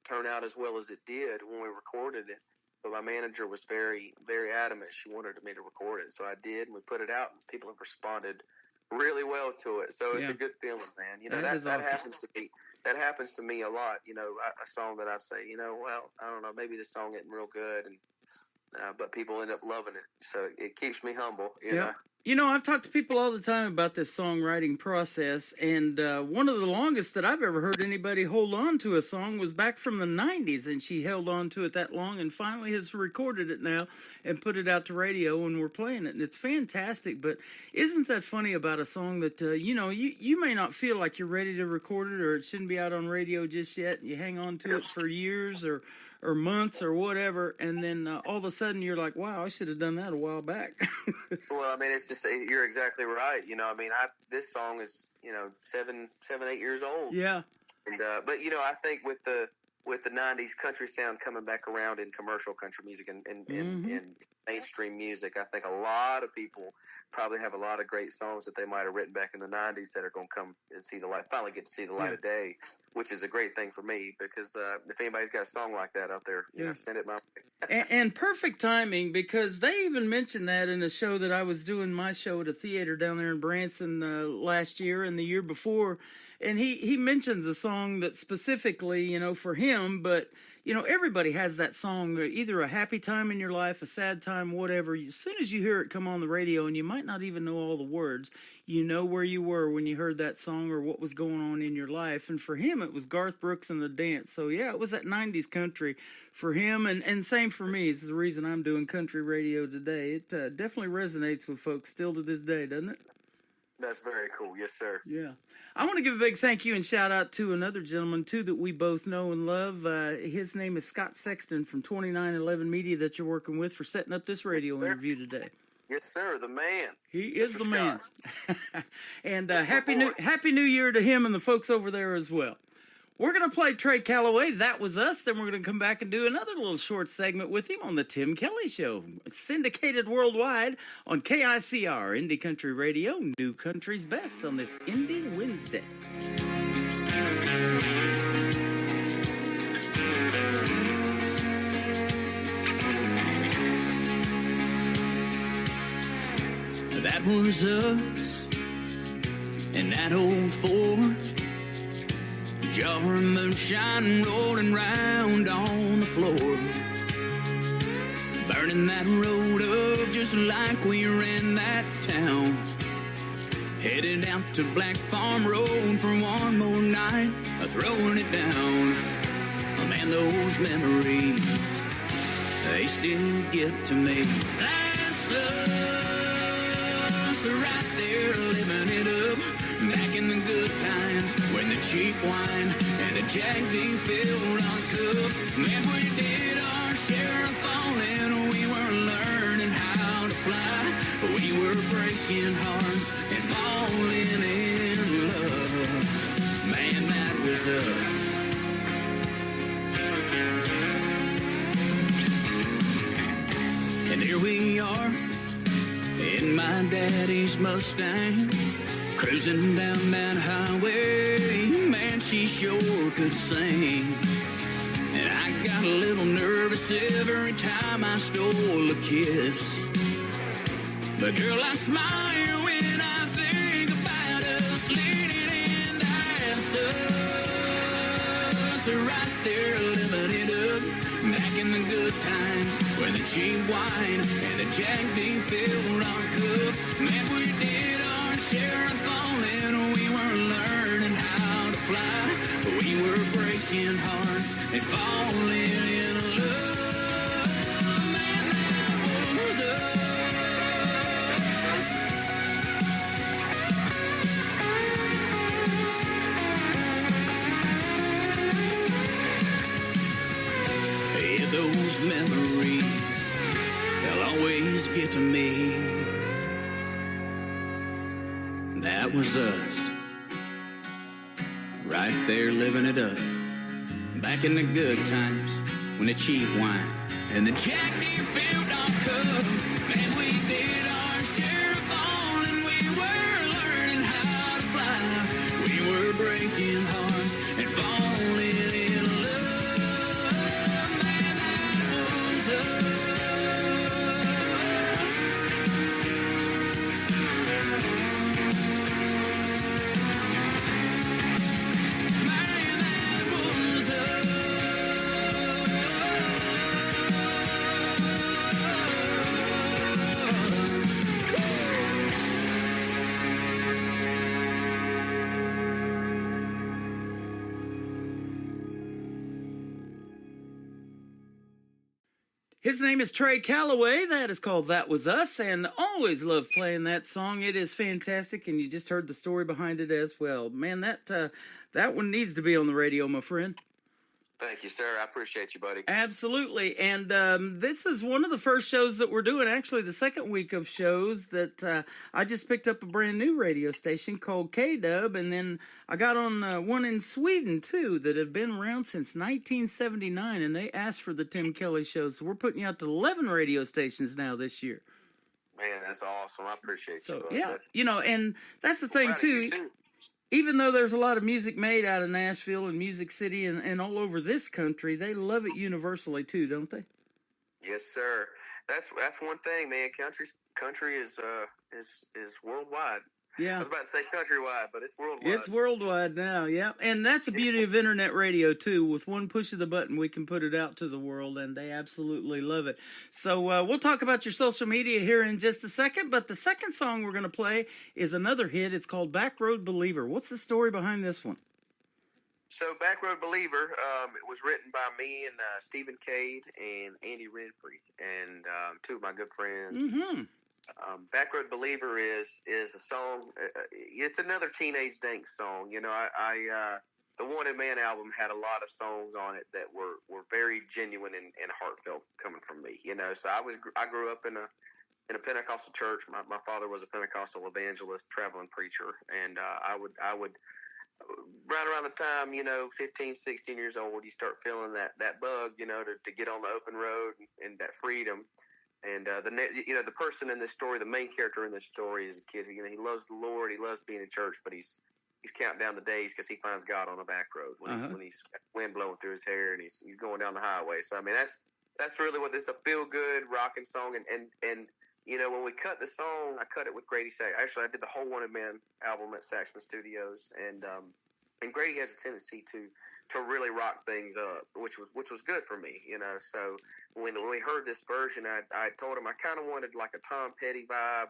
turn out as well as it did when we recorded it. But my manager was very, very adamant. She wanted me to record it, so I did, and we put it out, and people have responded really well to it. So it's a good feeling, man. That
awesome.
happens to me. That happens to me a lot. A song that I say, well, I don't know, maybe this song isn't real good, and but people end up loving it. So it keeps me humble. You know?
I've talked to people all the time about this songwriting process, and one of the longest that I've ever heard anybody hold on to a song was back from the 90s, and she held on to it that long and finally has recorded it now and put it out to radio, and we're playing it, and it's fantastic. But isn't that funny about a song that, you may not feel like you're ready to record it or it shouldn't be out on radio just yet, and you hang on to it for years or months or whatever, and then all of a sudden you're like, wow, I should have done that a while back.
Well, I mean, it's just, you're exactly right. This song is, 7, 8 years old.
Yeah.
And, but, I think with the with the '90s country sound coming back around in commercial country music and in mainstream music. I think a lot of people probably have a lot of great songs that they might have written back in the '90s that are going to come and see the light, finally get to see the light of day, which is a great thing for me because if anybody's got a song like that out there, you know, send it my way.
and perfect timing, because they even mentioned that in a show that I was doing, my show at a theater down there in Branson last year and the year before. And he mentions a song that specifically, you know, for him, but, you know, everybody has that song, either a happy time in your life, a sad time, whatever. As soon as you hear it come on the radio, and you might not even know all the words, you know where you were when you heard that song or what was going on in your life. And for him, it was Garth Brooks and the Dance. So, yeah, it was that 90s country for him. And same for me. It's the reason I'm doing country radio today. It definitely resonates with folks still to this day, doesn't it?
That's very cool. Yes, sir.
Yeah. I want to give a big thank you and shout out to another gentleman, too, that we both know and love. His name is Scott Sexton from 2911 Media that you're working with for setting up this radio interview today.
Yes, sir. The man.
He is
Mr.
the man. And
Mr.
Happy New Year to him and the folks over there as well. We're going to play Trey Calloway, That Was Us. Then we're going to come back and do another little short segment with him on the Tim Kelly Show. Syndicated worldwide on KICR, Indie Country Radio, New Country's Best on this Indie Wednesday.
That was us in that old Ford. Jar of moonshine rolling round on the floor. Burning that road up just like we ran that town. Headed out to Black Farm Road for one more night of throwing it down. Oh man, those memories, they still get to me. That's us right there living it up. Back in the good times when the cheap wine and the Jack D filled our cup. Man, we did our share of falling. We were learning how to fly. We were breaking hearts and falling in love. Man, that was us. And here we are in my daddy's Mustang, cruising down that highway. Man, she sure could sing. And I got a little nervous every time I stole a kiss. But girl, I smile when I think about us leaning in. That's us right there living it up. Back in the good times when the cheap wine and the Jack D filled our cup. Man, we did our share of falling. We were learning how to fly. We were breaking hearts and falling in love. Man, that was us. Yeah, those memories, they'll always get to me. That was us, right there living it up. Back in the good times when the cheap wine and the Jack D filled our cup. Man, we did our share of falling. We were learning how to fly. We were breaking hearts and falling in love. Man, that was us.
His name is Trey Calloway. That is called That Was Us, and always love playing that song. It is fantastic, and you just heard the story behind it as well. Man, that one needs to be on the radio, my friend.
Thank you, sir. I appreciate you, buddy.
Absolutely. And this is one of the first shows that we're doing, actually the second week of shows that I just picked up a brand new radio station called K-Dub, and then I got on one in Sweden, too, that have been around since 1979, and they asked for the Tim Kelly Show. So we're putting you out to 11 radio stations now this year.
Man, that's awesome. I appreciate
So,
you.
yeah, you know, and that's the thing,
Proud of
too.
you, too.
Even though there's a lot of music made out of Nashville and Music City and all over this country, they love it universally too, don't they?
Yes, sir. That's one thing, man. Country is worldwide. I
Yeah.
was about to say countrywide, but it's worldwide.
It's worldwide now, yeah. And that's the beauty of internet radio, too. With one push of the button, we can put it out to the world, and they absolutely love it. So we'll talk about your social media here in just a second, but the second song we're going to play is another hit. It's called Backroad Believer. What's the story behind this one?
So, Backroad Believer, it was written by me and Stephen Cade and Andy Renfrey, and two of my good friends.
Mm-hmm.
Backroad Believer is a song. It's another teenage dance song. You know, the Wanted Man album had a lot of songs on it that were very genuine and heartfelt coming from me. You know, so I grew up in a Pentecostal church. My father was a Pentecostal evangelist, traveling preacher, and I would right around the time, you know, 15, 16 years old, you start feeling that bug, you know, to get on the open road and that freedom. And the person in this story, the main character in this story, is a kid who, you know, he loves the Lord, he loves being in church, but he's counting down the days because he finds God on a back road when he's wind blowing through his hair and he's going down the highway. So I mean that's really what this is, a feel good rocking song. And you know, when we cut the song, I cut it with Grady Sax. Actually, I did the whole Wanted Man album at Saxman Studios, and Grady has a tendency to really rock things up, which was good for me, you know. So when we heard this version, I told him I kind of wanted like a Tom Petty vibe,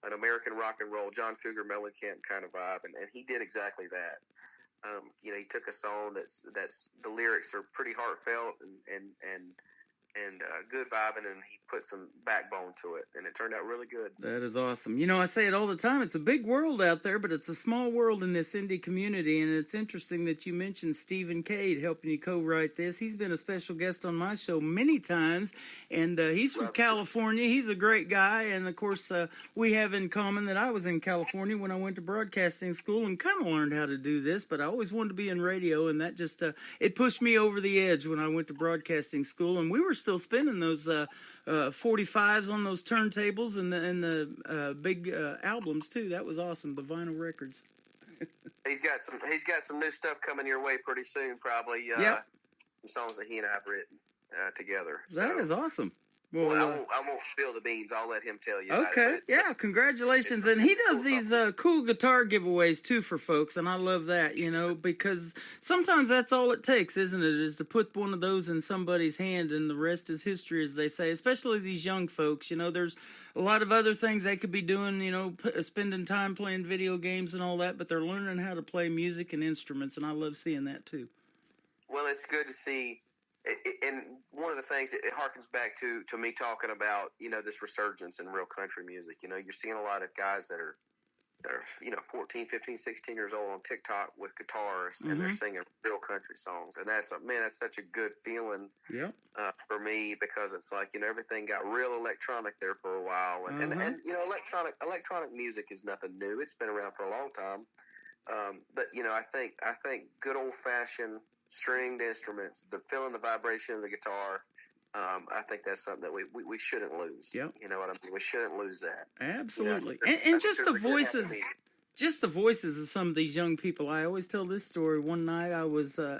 an American rock and roll, John Cougar Mellencamp kind of vibe, and he did exactly that. You know, he took a song that's the lyrics are pretty heartfelt and good vibing, and he put some backbone to it, and it turned out really good.
That is awesome. You know, I say it all the time. It's a big world out there, but it's a small world in this indie community, and it's interesting that you mentioned Stephen Cade helping you co-write this. He's been a special guest on my show many times, and he's from California. He's a great guy, and, of course, we have in common that I was in California when I went to broadcasting school and kind of learned how to do this, but I always wanted to be in radio, and that just it pushed me over the edge when I went to broadcasting school, and we were still spinning those 45s on those turntables and the big albums too. That was awesome. The vinyl records.
He's got some new stuff coming your way pretty soon, probably.
Yep.
Some songs that he and I have written together.
That is awesome.
Well, I won't spill the beans. I'll let him tell you.
Okay, yeah, congratulations. And he does these cool guitar giveaways, too, for folks, and I love that, you know, because sometimes that's all it takes, isn't it, is to put one of those in somebody's hand, and the rest is history, as they say, especially these young folks. You know, there's a lot of other things they could be doing, you know, spending time playing video games and all that, but they're learning how to play music and instruments, and I love seeing that, too.
Well, it's good to see. And one of the things, it harkens back to me talking about, you know, this resurgence in real country music. You know, you're seeing a lot of guys that are you know, 14, 15, 16 years old on TikTok with guitars, and they're singing real country songs. And that's such a good feeling for me, because it's like, you know, everything got real electronic there for a while. And you know, electronic music is nothing new. It's been around for a long time. But, you know, I think good old-fashioned stringed instruments, feeling the vibration of the guitar, I think that's something that we shouldn't lose. Yep. You know what I mean? We shouldn't lose that.
Absolutely. You know, and just the voices. Just the voices of some of these young people. I always tell this story. One night I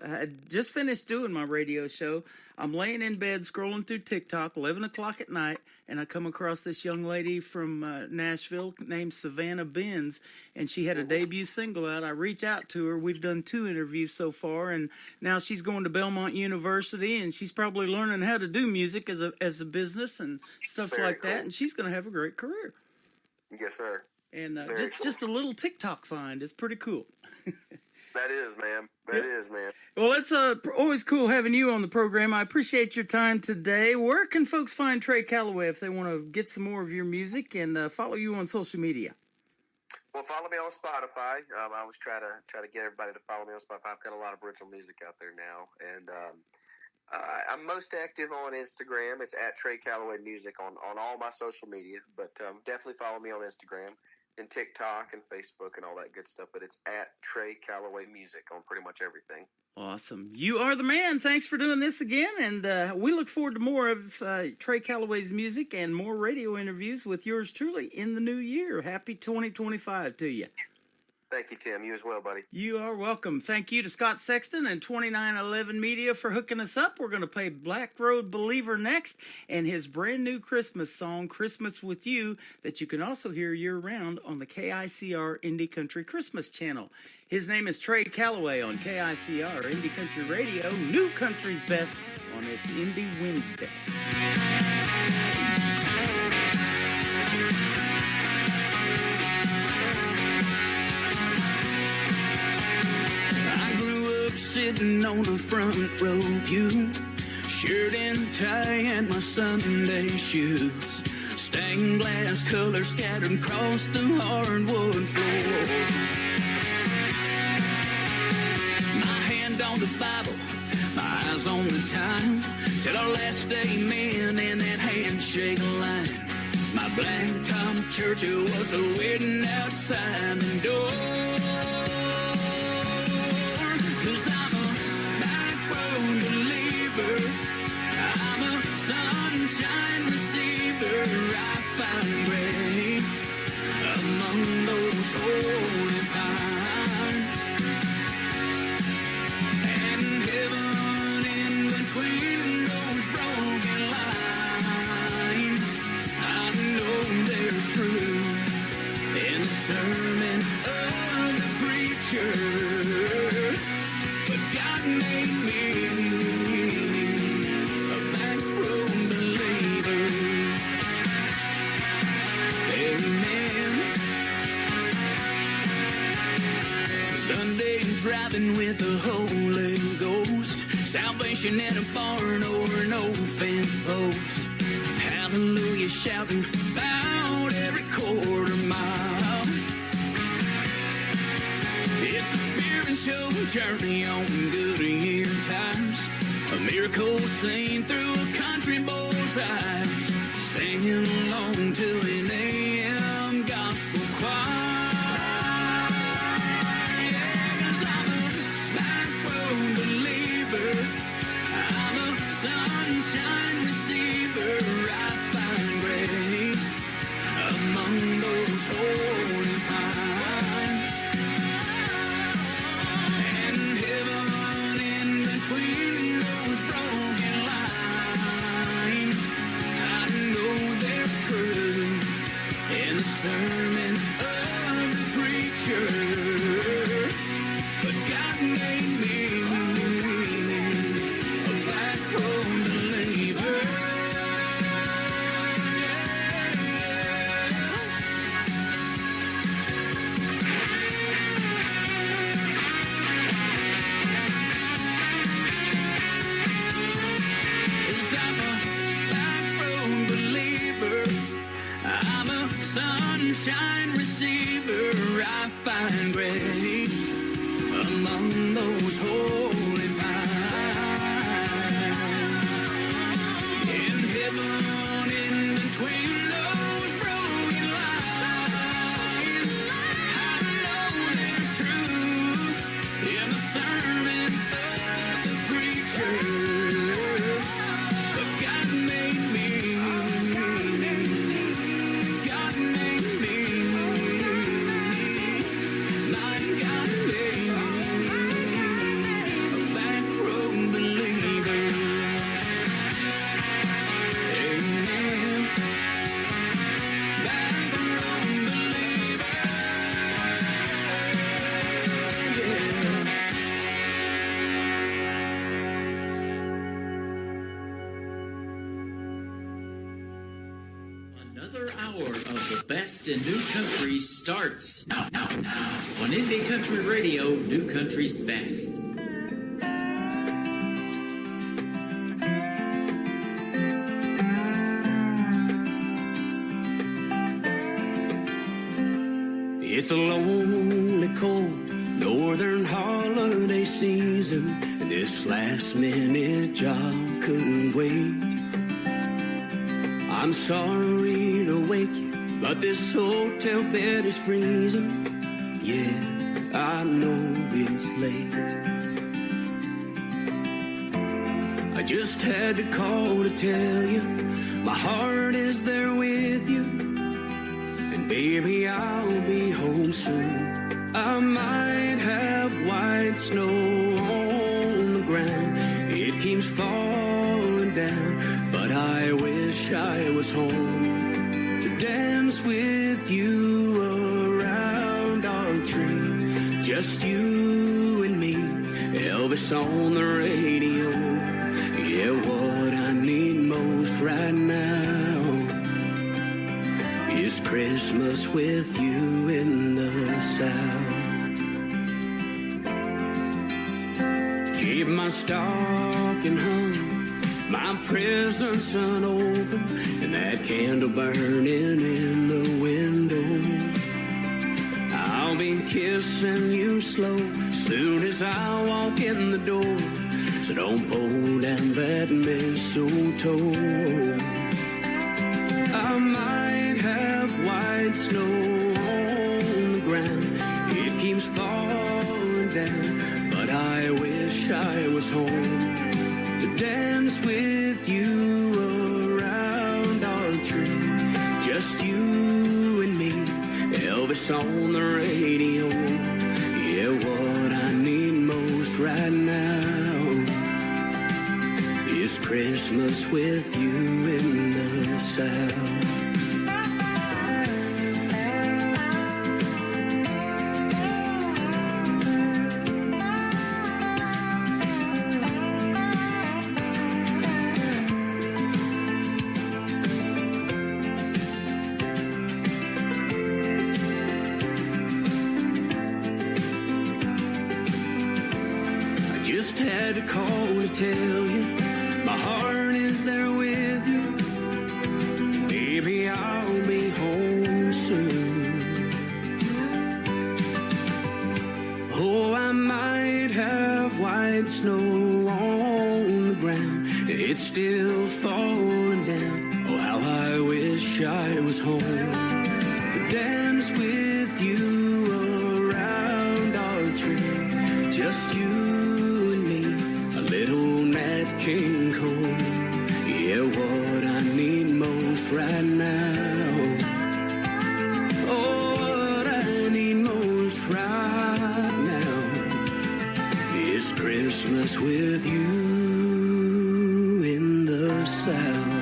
had just finished doing my radio show. I'm laying in bed scrolling through TikTok, 11 o'clock at night, and I come across this young lady from Nashville named Savannah Benz, and she had a debut single out. I reach out to her. We've done 2 interviews so far, and now she's going to Belmont University, and she's probably learning how to do music as a business and stuff like that, and she's going to have a great career.
Yes, sir.
And just a little TikTok find. It's pretty cool.
That is, man. That is, man.
Well, it's always cool having you on the program. I appreciate your time today. Where can folks find Trey Calloway if they want to get some more of your music and follow you on social media?
Well, Well, follow me on Spotify. I always try to get everybody to follow me on Spotify. I've got a lot of original music out there now, and I'm most active on Instagram. It's at Trey Calloway Music on all my social media, but definitely follow me on Instagram and TikTok and Facebook and all that good stuff. But it's at Trey Calloway Music on pretty much everything.
Awesome. You are the man. Thanks for doing this again. And we look forward to more of Trey Calloway's music and more radio interviews with yours truly in the new year. Happy 2025 to you.
Thank you, Tim. You as well, buddy.
You are welcome. Thank you to Scott Sexton and 2911 Media for hooking us up. We're going to play Black Road Believer next and his brand new Christmas song, Christmas With You, that you can also hear year-round on the KICR Indie Country Christmas channel. His name is Trey Calloway on KICR Indie Country Radio, New Country's Best on this Indie Wednesday.
Sitting on the front row pew, shirt and tie and my Sunday shoes, stained glass color scattered across the hardwood floor. My hand on the Bible, my eyes on the time, till our last amen in that handshake line. My blacktop church was waiting outside the door. 'Cause I'm a back road believer, I'm a sunshine receiver. I find grace among those holy pines, and heaven in between those broken lines. I know there's truth in the sermon of the preacher. God made me a back road believer. Amen. Sunday driving with the Holy Ghost, salvation in a barn or an old fence post. Hallelujah shouting about every quarter mile. It's a spiritual journey on good year times, a miracle seen through a country boy's eyes, singing along to an AM gospel choir. Yeah, 'cause I'm a back road believer, I'm a sunshine receiver. I find grace among those holy pines, and heaven in between those broken lines. I know there's truth in the sermon of the preacher, but God made me a back road believer. Sunshine receiver, I find grace among those holy pines, in heaven in between those broken lines. I know there's truth in the sermon of the preacher, but God made me.
Another hour of the best in New Country starts now on Indie Country Radio, New Country's Best.
It's a lonely, cold northern holiday season, and this last-minute job couldn't wait. I'm sorry to wake you, but this hotel bed is freezing. Yeah, I know it's late. I just had to call to tell you my heart is there with you, and baby, I'll be home soon. I might have white snow on the ground, it keeps falling down, but I wish I was home to dance with you around our tree. Just you and me, Elvis on the radio. Yeah, what I need most right now is Christmas with you in the South. Keep my stocking hung, my presents unopened, and that candle burning in the window. I'll be kissing you slow soon as I walk in the door, so don't pull down that mistletoe. I might have white snow on the ground, it keeps falling down, but I wish I was home to dance with you around our tree. Just you and me, Elvis on the radio. Yeah, what I need most right now is Christmas with you in the South. Just had to call to tell you my heart is there with you. Baby, I'll be home soon. Oh, I might have white snow on the ground, it's still falling down. Oh, how I wish I was home to dance with you around our tree. Just you, little Nat King Cole. Yeah, what I need most right now. Oh, what I need most right now is Christmas with you in the South.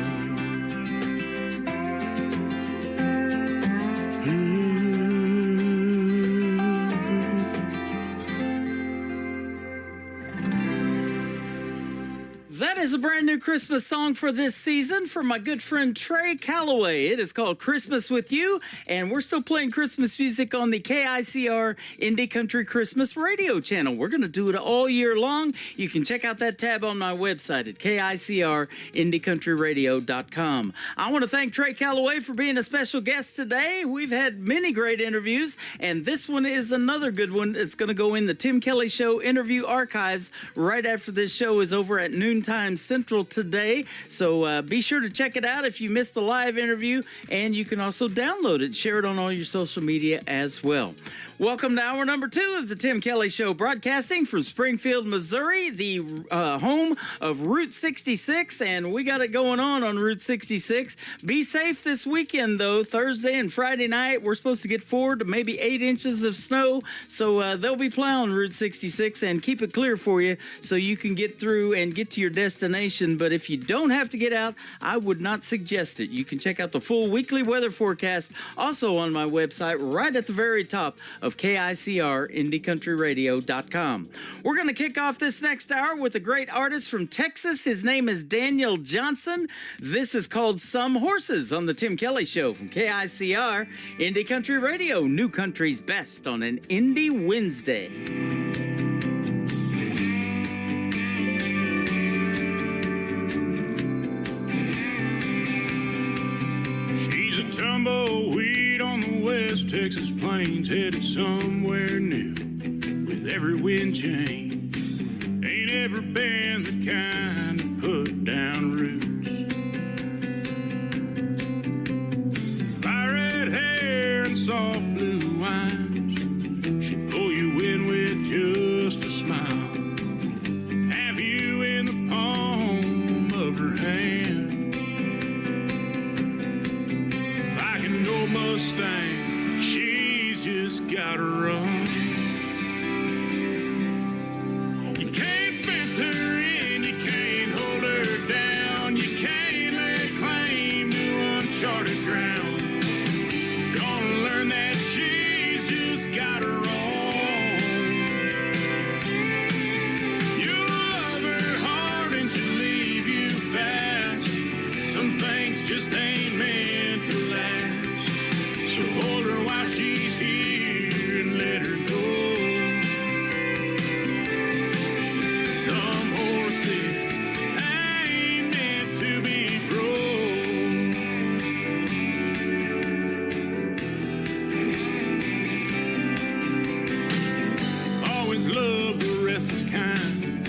That is a brand new Christmas song for this season from my good friend Trey Calloway. It is called Christmas With You, and we're still playing Christmas music on the KICR Indie Country Christmas radio channel. We're going to do it all year long. You can check out that tab on my website at KICRIndieCountryRadio.com. I want to thank Trey Calloway for being a special guest today. We've had many great interviews, and this one is another good one. It's going to go in the Tim Kelly Show interview archives right after this show is over at noontime Central today. So be sure to check it out if you missed the live interview, and you can also download it, share it on all your social media as well. Welcome to hour number 2 of the Tim Kelly Show, broadcasting from Springfield, Missouri, the home of Route 66, and we got it going on Route 66. Be safe this weekend, though. Thursday and Friday night, we're supposed to get 4 to maybe 8 inches of snow, so they'll be plowing Route 66 and keep it clear for you so you can get through and get to your destination. But if you don't have to get out, I would not suggest it. You can check out the full weekly weather forecast also on my website right at the very top of KICRIndieCountryRadio.com. We're going to kick off this next hour with a great artist from Texas. His name is Daniel Johnson. This is called Some Horses on the Tim Kelly Show from KICR Indie Country Radio, New Country's best on an Indie Wednesday.
She's a tumbleweed on the west
West Texas plains headed somewhere new with every wind change. Ain't ever been the kind to put down roots. Fire red hair and soft blue eyes, she'd pull you in with just a smile. Have you in the palm of her hand. Like an old Mustang, she's just got to run. You can't fence her in, you can't hold her down, you can't lay claim to uncharted ground. Gonna learn that she's just got her own. You'll love her hard and she'll leave you fast. Some things just ain't meant to last. So hold her while she's here and let her go. Some horses ain't meant to be broke. Always love the restless kind,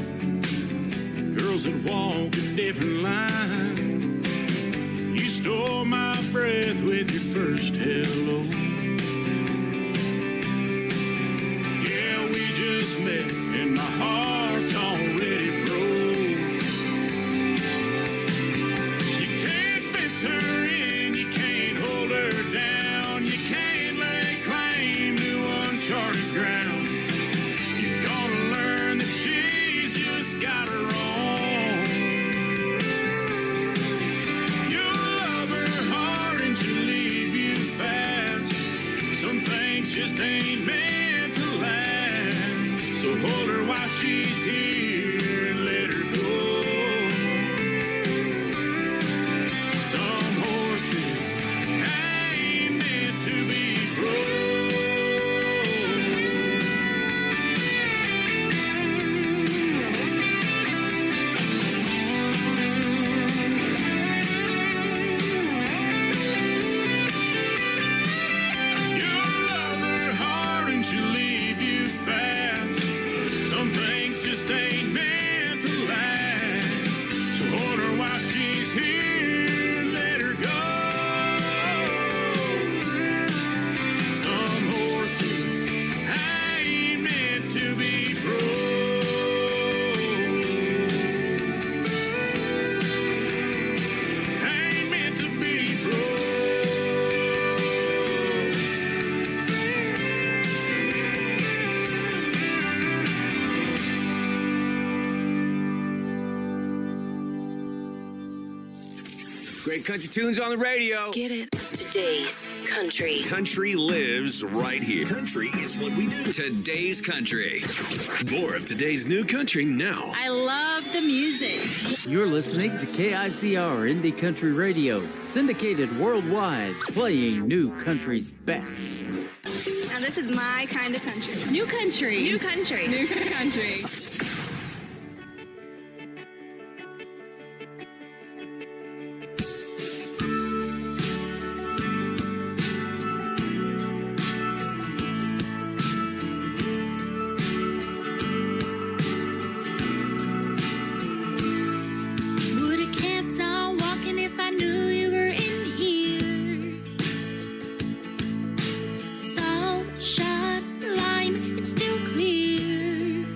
the girls that walk a different line. You stole my breath with your first hello. Yeah, we just met and my heart's already broke. You can't fence her in, you can't hold her down, you can't lay claim to uncharted ground. You're gonna learn that she's just got her own. You'll love her hard and she'll leave you fast. Some things just ain't meant to last. So hold her while she's here and let her go. Some horses ain't meant to be broke. You'll love her hard and she'll leave you fast. Some things just ain't meant to last. So hold her while she's here and let her go. Some horses ain't meant to be broke. Ain't meant to be broke.
Great country tunes on the radio.
Get it? Today's country.
Country lives right here. Country is what we do.
Today's country. More of today's new country now.
I love the music.
You're listening to KICR Indie Country Radio, syndicated worldwide, playing new country's best.
Now this is my kind of country. New country. New country. New country.
Would have kept on walking if I knew you were in here. Salt, shot, lime, it's still clear.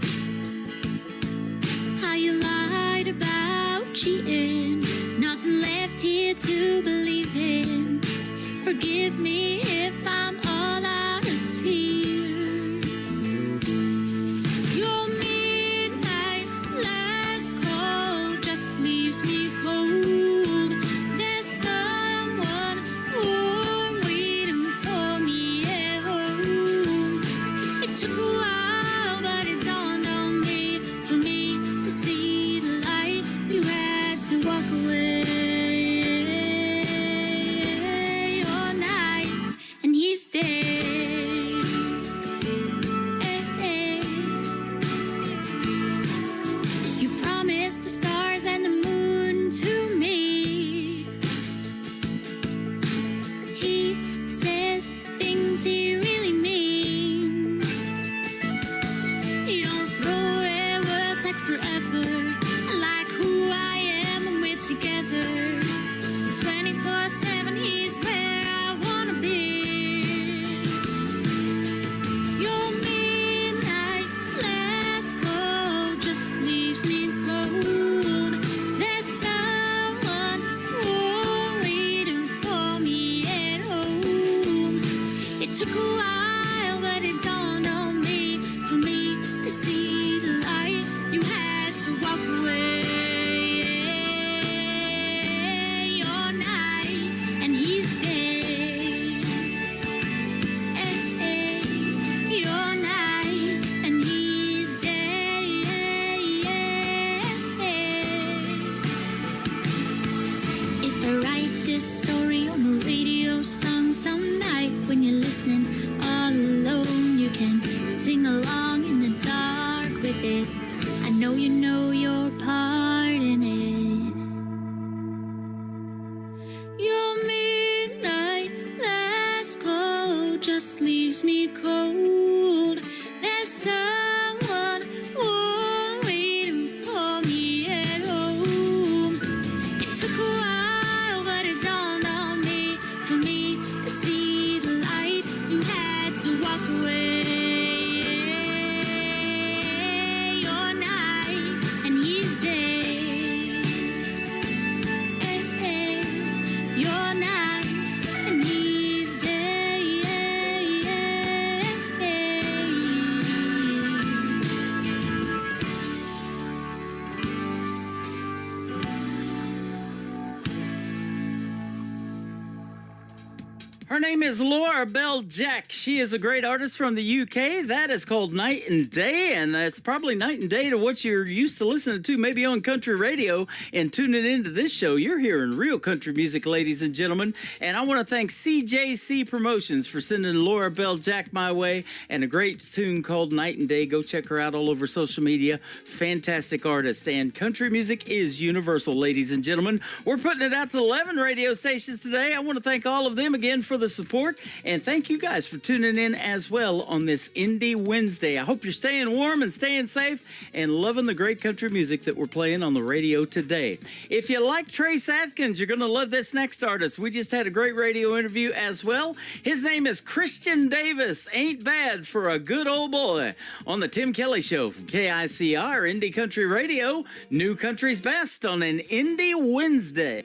Her name is Laura Bell Jack. She is a great artist from the UK. That is called Night and Day, and it's probably night and day to what you're used to listening to, maybe on country radio, and tuning into this show. You're hearing real country music, ladies and gentlemen, and I want to thank CJC Promotions for sending Laura Bell Jack my way, and a great tune called Night and Day. Go check her out all over social media. Fantastic artist, and country music is universal, ladies and gentlemen. We're putting it out to 11 radio stations today. I want to thank all of them again for the support, and thank you guys for tuning in as well on this Indie Wednesday. I hope you're staying warm and staying safe and loving the great country music that we're playing on the radio today. If you like Trace Atkins, you're going to love this next artist. We just had a great radio interview as well. His name is Christian Davis. Ain't bad for a good old boy on the Tim Kelly Show from KICR Indie Country Radio. New country's best on an Indie Wednesday.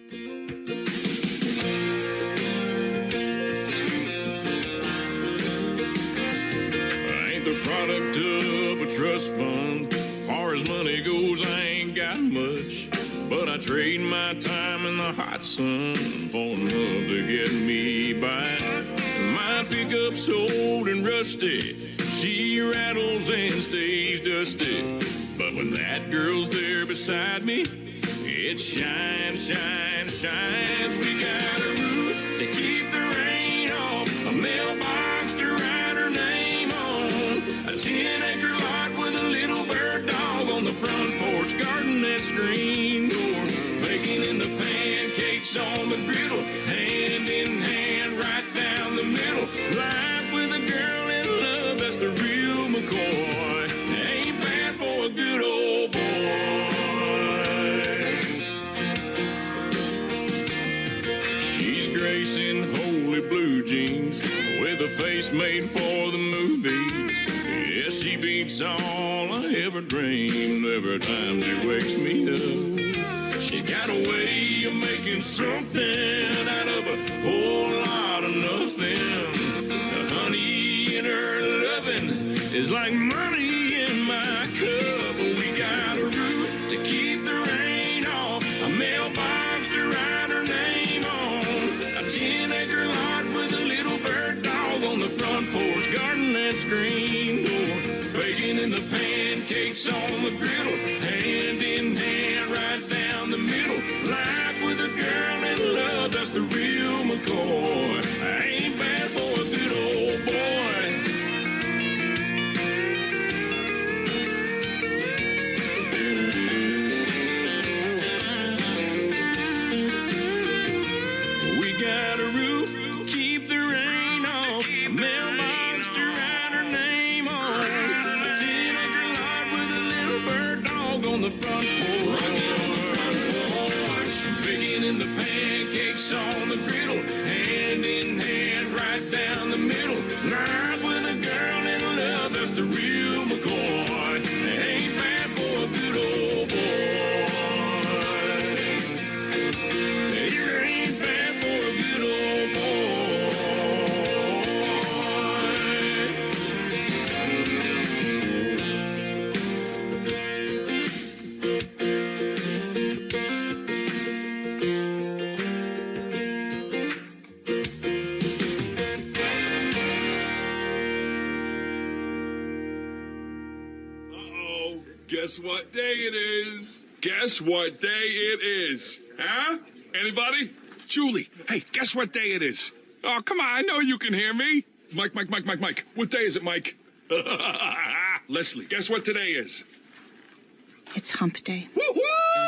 The product of a trust fund. Far as money goes, I ain't got much, but I trade my time in the hot sun for love to get me by. My pickup's old and rusty, she rattles and stays dusty, but when that girl's there beside me, it shines, shines, shines. We got a roof to keep the rain off, a mailbox to write her name on, a 10-acre lot with a little bird dog on the front porch, garden that screen door, baking in the pancakes on the griddle, hand in hand right down the middle. Life with a girl in love, that's the real McCoy. Ain't bad for a good old boy. She's gracing holy blue jeans with a face made for the movies. Yeah, she beats all I ever dreamed every time she wakes me up. She got a way of making something out of a whole lot of nothing. The honey in her loving is like money in my cup. We got a roof to keep the rain off, a mailbox to write her name on, a 10-acre lot with a little bird dog on the front porch, garden that screen door, baking in the pancakes on the griddle, hand in hand right down the middle. Life with a girl in love, that's the real McCoy. I ain't bad for a good old boy. We got a roof, keep the rain off, a mailbox to write her name on, a 10-acre lot with a little bird dog on the front porch, baking in the pancakes on the griddle, hand in hand right down the middle. Life with a girl in love, that's the real McCoy. Ain't bad for a good old boy. It ain't bad for a good old
Guess what day it is? Guess what day it is? Huh? Anybody? Julie, hey, guess what day it is? Oh, come on, I know you can hear me. Mike. What day is it, Mike? Leslie, guess what today is?
It's hump day.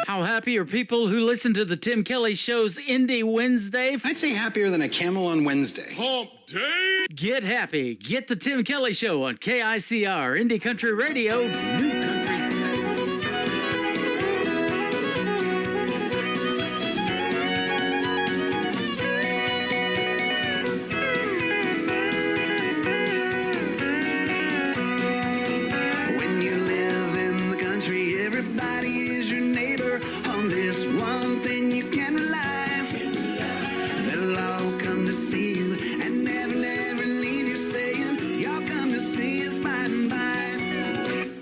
How happy are people who listen to the Tim Kelly Show's Indie Wednesday?
I'd say happier than a camel on Wednesday.
Hump day?
Get happy. Get the Tim Kelly Show on KICR Indie Country Radio. New country's
When you live in the country, everybody is your neighbor. On this one thing you can rely. They'll all come to see you and never leave you, saying, y'all come to see us by and by.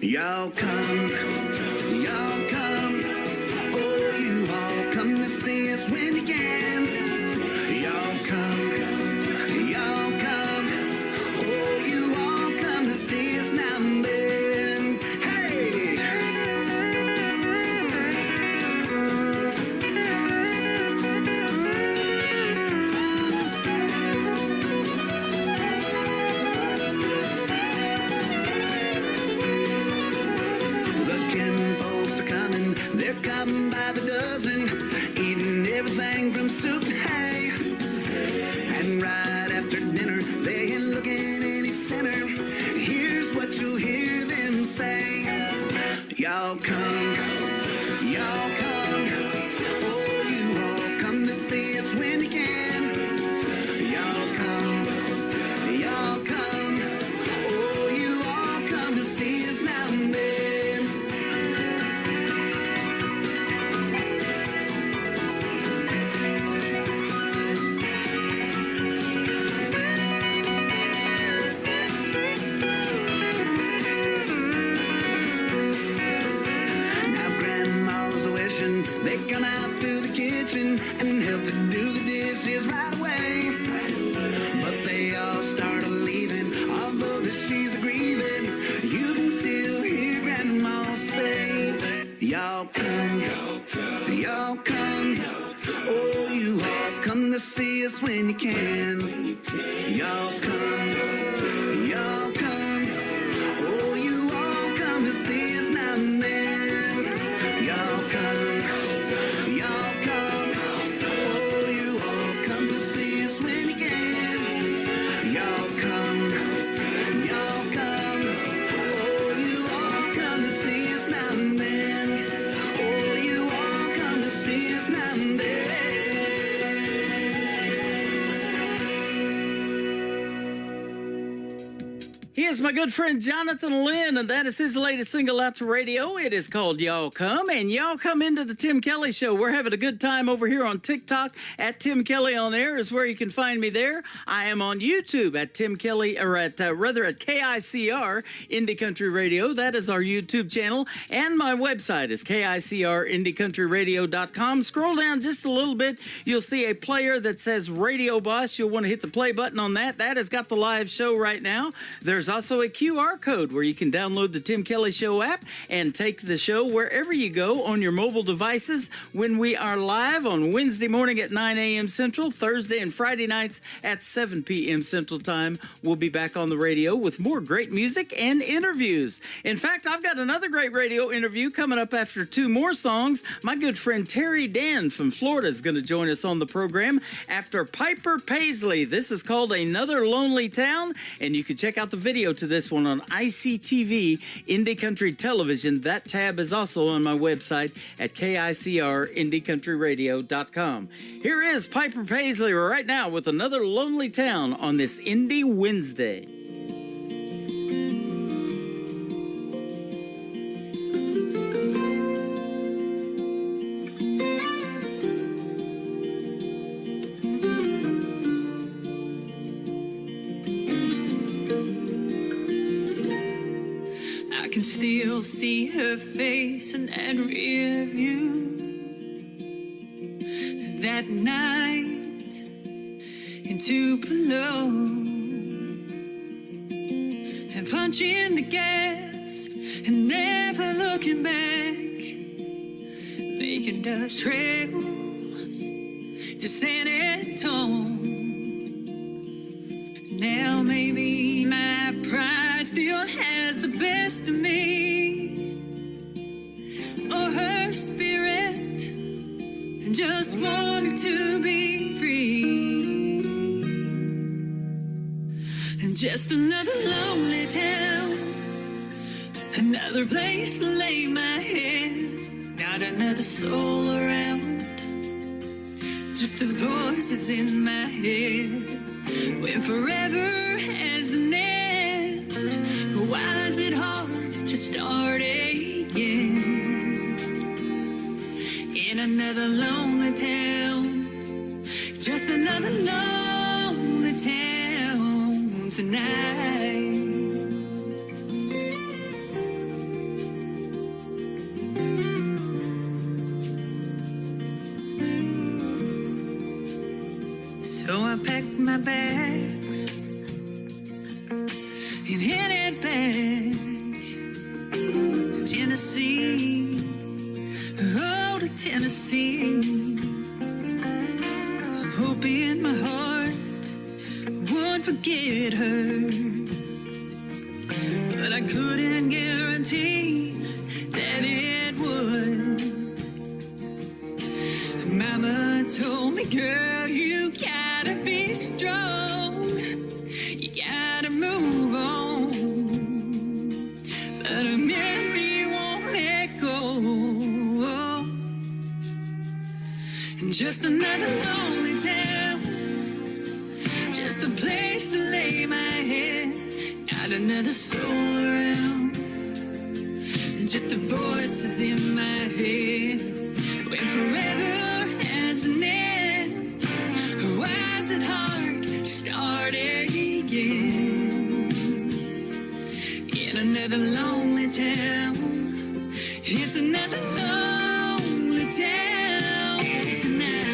Y'all come, oh, you all come to see us when you can. Y'all come, by the dozen, eating everything from soup to hay. And right after dinner, they ain't looking any thinner. Here's what you'll hear them say. Y'all come, y'all come. Oh, you all come to see us when you can. Y'all come, y'all come. Oh, you all come to see us now and then. They come out to the kitchen and help to do the dishes right away. But they all started leaving, although the she's a grieving. You can still hear Grandma say, y'all come, y'all come. Oh, you all come to see us when you can. Y'all come, y'all come. Oh, you all come to see us now and then. Y'all come.
He is my good friend Jonathan Lynn, and that is his latest single out to radio. It is called Y'all Come, and y'all come into the Tim Kelly Show. We're having a good time over here on TikTok at Tim Kelly On Air is where you can find me there. I am on YouTube at Tim Kelly, or at KICR Indie Country Radio. That is our YouTube channel, and my website is KICRIndieCountryRadio.com. Scroll down just a little bit. You'll see a player that says Radio Boss. You'll want to hit the play button on that. That has got the live show right now. There's also a QR code where you can download the Tim Kelly Show app and take the show wherever you go on your mobile devices when we are live on Wednesday morning at 9 a.m. Central, Thursday and Friday nights at 7 p.m. Central Time. We'll be back on the radio with more great music and interviews. In fact, I've got another great radio interview coming up after two more songs. My good friend Terry Dan from Florida is going to join us on the program after Piper Paisley. This is called Another Lonely Town, and you can check out the video to this one on ICTV Indie Country Television. That tab is also on my website at KICRIndieCountryRadio.com. Here is Piper Paisley right now with Another Lonely Town on this Indie Wednesday.
I can still see her face in that rear view. That night in Tupelo, and punching the gas and never looking back, making dust trails to San Antonio. Now maybe my pride still has the best of me, or her spirit just wanted to be free. And just another lonely town, another place to lay my head, not another soul around, just the voices in my head. When forever has an end, why is it hard to start again? In another lonely town, just another lonely town tonight. So I packed my bags and headed back to Tennessee. Oh, to Tennessee. I'm hoping my heart won't forget her, but I couldn't guarantee that it would. Mama told me, girl, you gotta be strong. You gotta move on. But a memory won't let go. Just another lonely town. Just a place to lay my head. Not another soul around. Just the voices in my head. When forever has an end. Why is it hard to start again? In another lonely town. It's another lonely town tonight.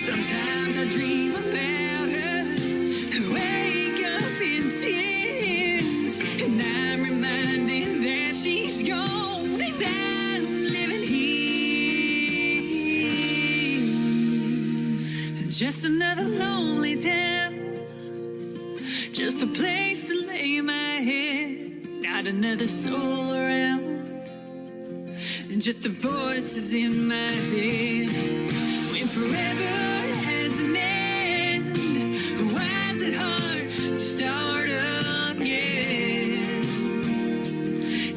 Sometimes I dream about her, wake up in tears, and I'm reminded that she's gone and I'm living here. Just another lonely town, just a place to lay my head, not another soul around, just the voices in my head. When forever has an end, why is it hard to start again?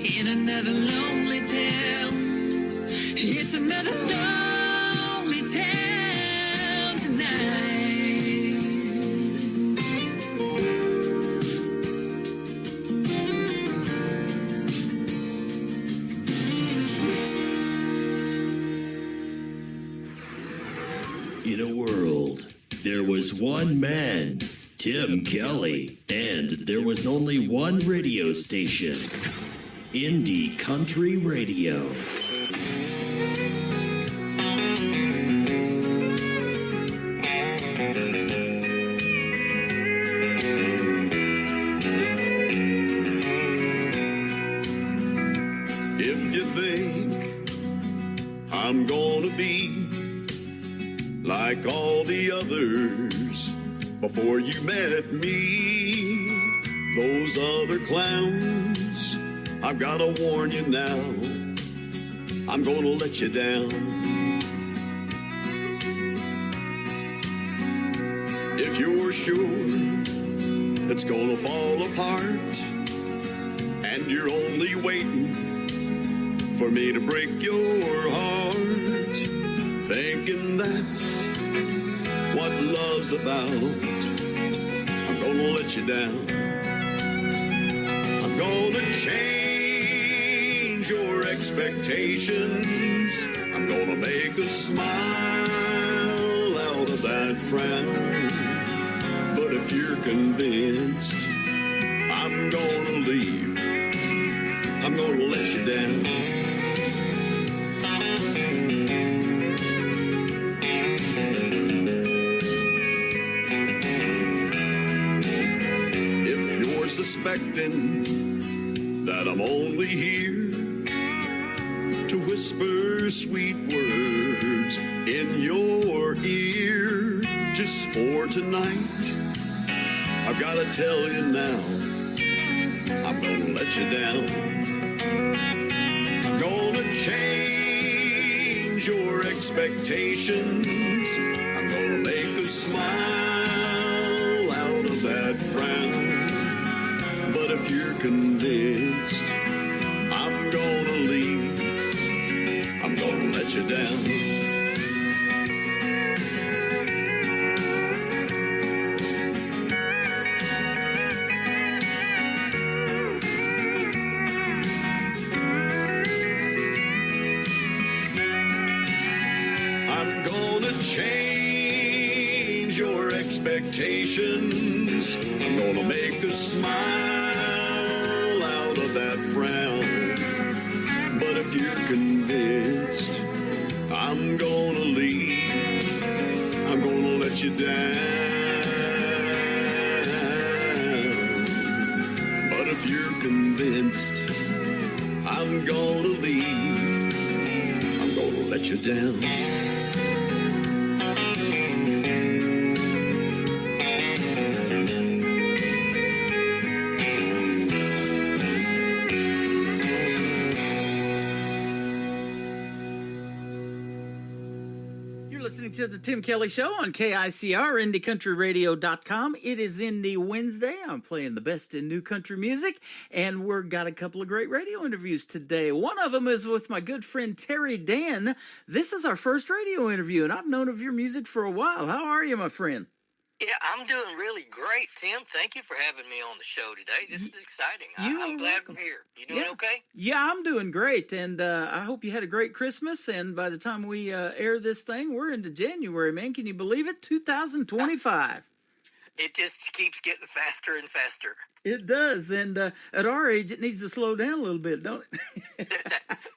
In another lonely town, it's another lonely town tonight.
In a world, there was one man, Tim Kelly, and there was only one radio station, Indie Country Radio.
If you think I'm gonna be like all the others before you met me, those other clowns, I've gotta warn you now, I'm gonna let you down. If you're sure it's gonna fall apart and you're only waiting for me to break your heart, thinking that's what love's about, I'm gonna let you down. I'm gonna change your expectations. I'm gonna make a smile out of that frown. But if you're convinced I'm gonna leave, I'm gonna let you down. Suspecting that I'm only here to whisper sweet words in your ear just for tonight, I've got to tell you now, I'm gonna let you down. I'm gonna change your expectations. I'm gonna make a smile out of that frown. But if you're convinced I'm gonna leave, I'm gonna let you down. I'm gonna change your expectations. I'm gonna make a smile out of that frown. But if you're convinced I'm gonna leave, I'm gonna let you down. But if you're convinced I'm gonna leave, I'm gonna let you down.
to the Tim Kelly Show on KICR, IndieCountryRadio.com. It is Indie Wednesday. I'm playing the best in new country music, and we've got a couple of great radio interviews today. One of them is with my good friend Terry Dan. This is our first radio interview, and I've known of your music for a while. How are you, my friend?
Yeah, I'm doing really great, Tim. Thank you for having me on the show today. This is exciting. I'm glad we're here. You doing okay?
Yeah, I'm doing great, and I hope you had a great Christmas, and by the time we air this thing, we're into January, man. Can you believe it? 2025.
It just keeps getting faster and faster.
It does, and at our age, it needs to slow down a little bit, don't it?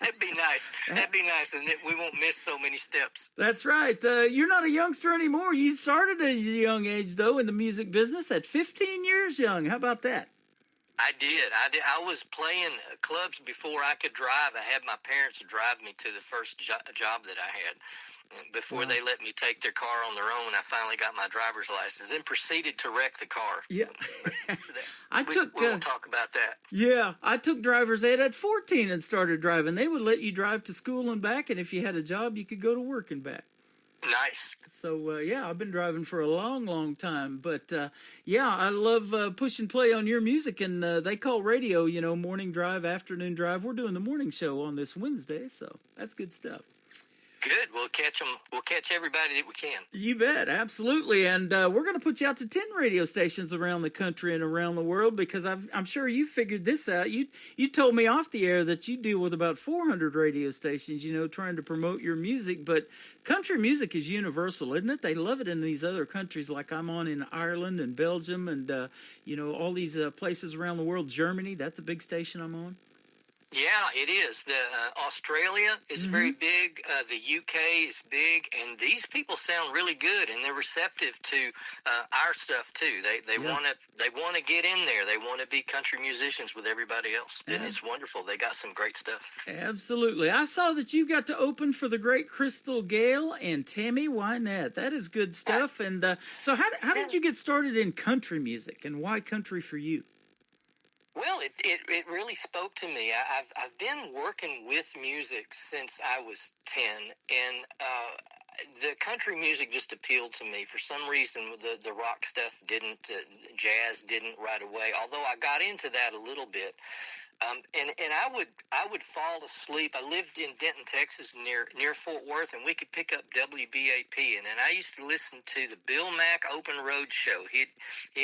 That'd be nice. That'd be nice, and we won't miss so many steps.
That's right. You're not a youngster anymore. You started at a young age, though, in the music business at 15 years young. How about that?
I did. I was playing clubs before I could drive. I had my parents drive me to the first job that I had. Before they let me take their car on their own, I finally got my driver's license and proceeded to wreck the car.
Yeah.
We won't talk about that.
Yeah, I took driver's ed at 14 and started driving. They would let you drive to school and back, and if you had a job, you could go to work and back.
Nice.
So, yeah, I've been driving for a long, long time. But, yeah, I love push and play on your music. And they call radio, morning drive, afternoon drive. We're doing the morning show on this Wednesday, so that's good stuff.
Good. We'll catch them. We'll catch everybody that we can.
You bet. Absolutely. And we're going to put you out to 10 radio stations around the country and around the world because I'm sure you figured this out. You told me off the air that you deal with about 400 radio stations, trying to promote your music. But country music is universal, isn't it? They love it in these other countries like I'm on in Ireland and Belgium and, all these places around the world. Germany, that's a big station I'm on.
Yeah, it is. Australia is very big. The UK is big, and these people sound really good, and they're receptive to our stuff too. They want to get in there. They want to be country musicians with everybody else, and it's wonderful. They got some great stuff.
Absolutely. I saw that you got to open for the great Crystal Gale and Tammy Wynette. That is good stuff. And so, how did you get started in country music, and why country for you?
Well, it really spoke to me. I've been working with music since I was 10, and the country music just appealed to me. For some reason, the rock stuff didn't, jazz didn't right away, although I got into that a little bit. And I would fall asleep. I lived in Denton, Texas, near Fort Worth, and we could pick up WBAP. And I used to listen to the Bill Mack Open Road Show. He'd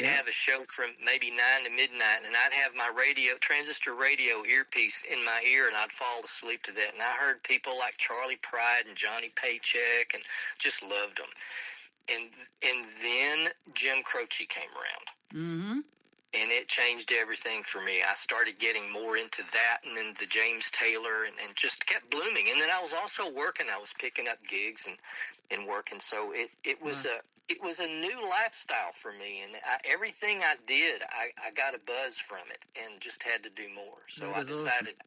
have a show from maybe 9 to midnight, and I'd have my transistor radio earpiece in my ear, and I'd fall asleep to that. And I heard people like Charlie Pride and Johnny Paycheck, and just loved them. And then Jim Croce came around. Mm-hmm. And it changed everything for me. I started getting more into that and then the James Taylor and just kept blooming. And then I was also working. I was picking up gigs and working. So it was a new lifestyle for me. And everything I did, I got a buzz from it and just had to do more. So I decided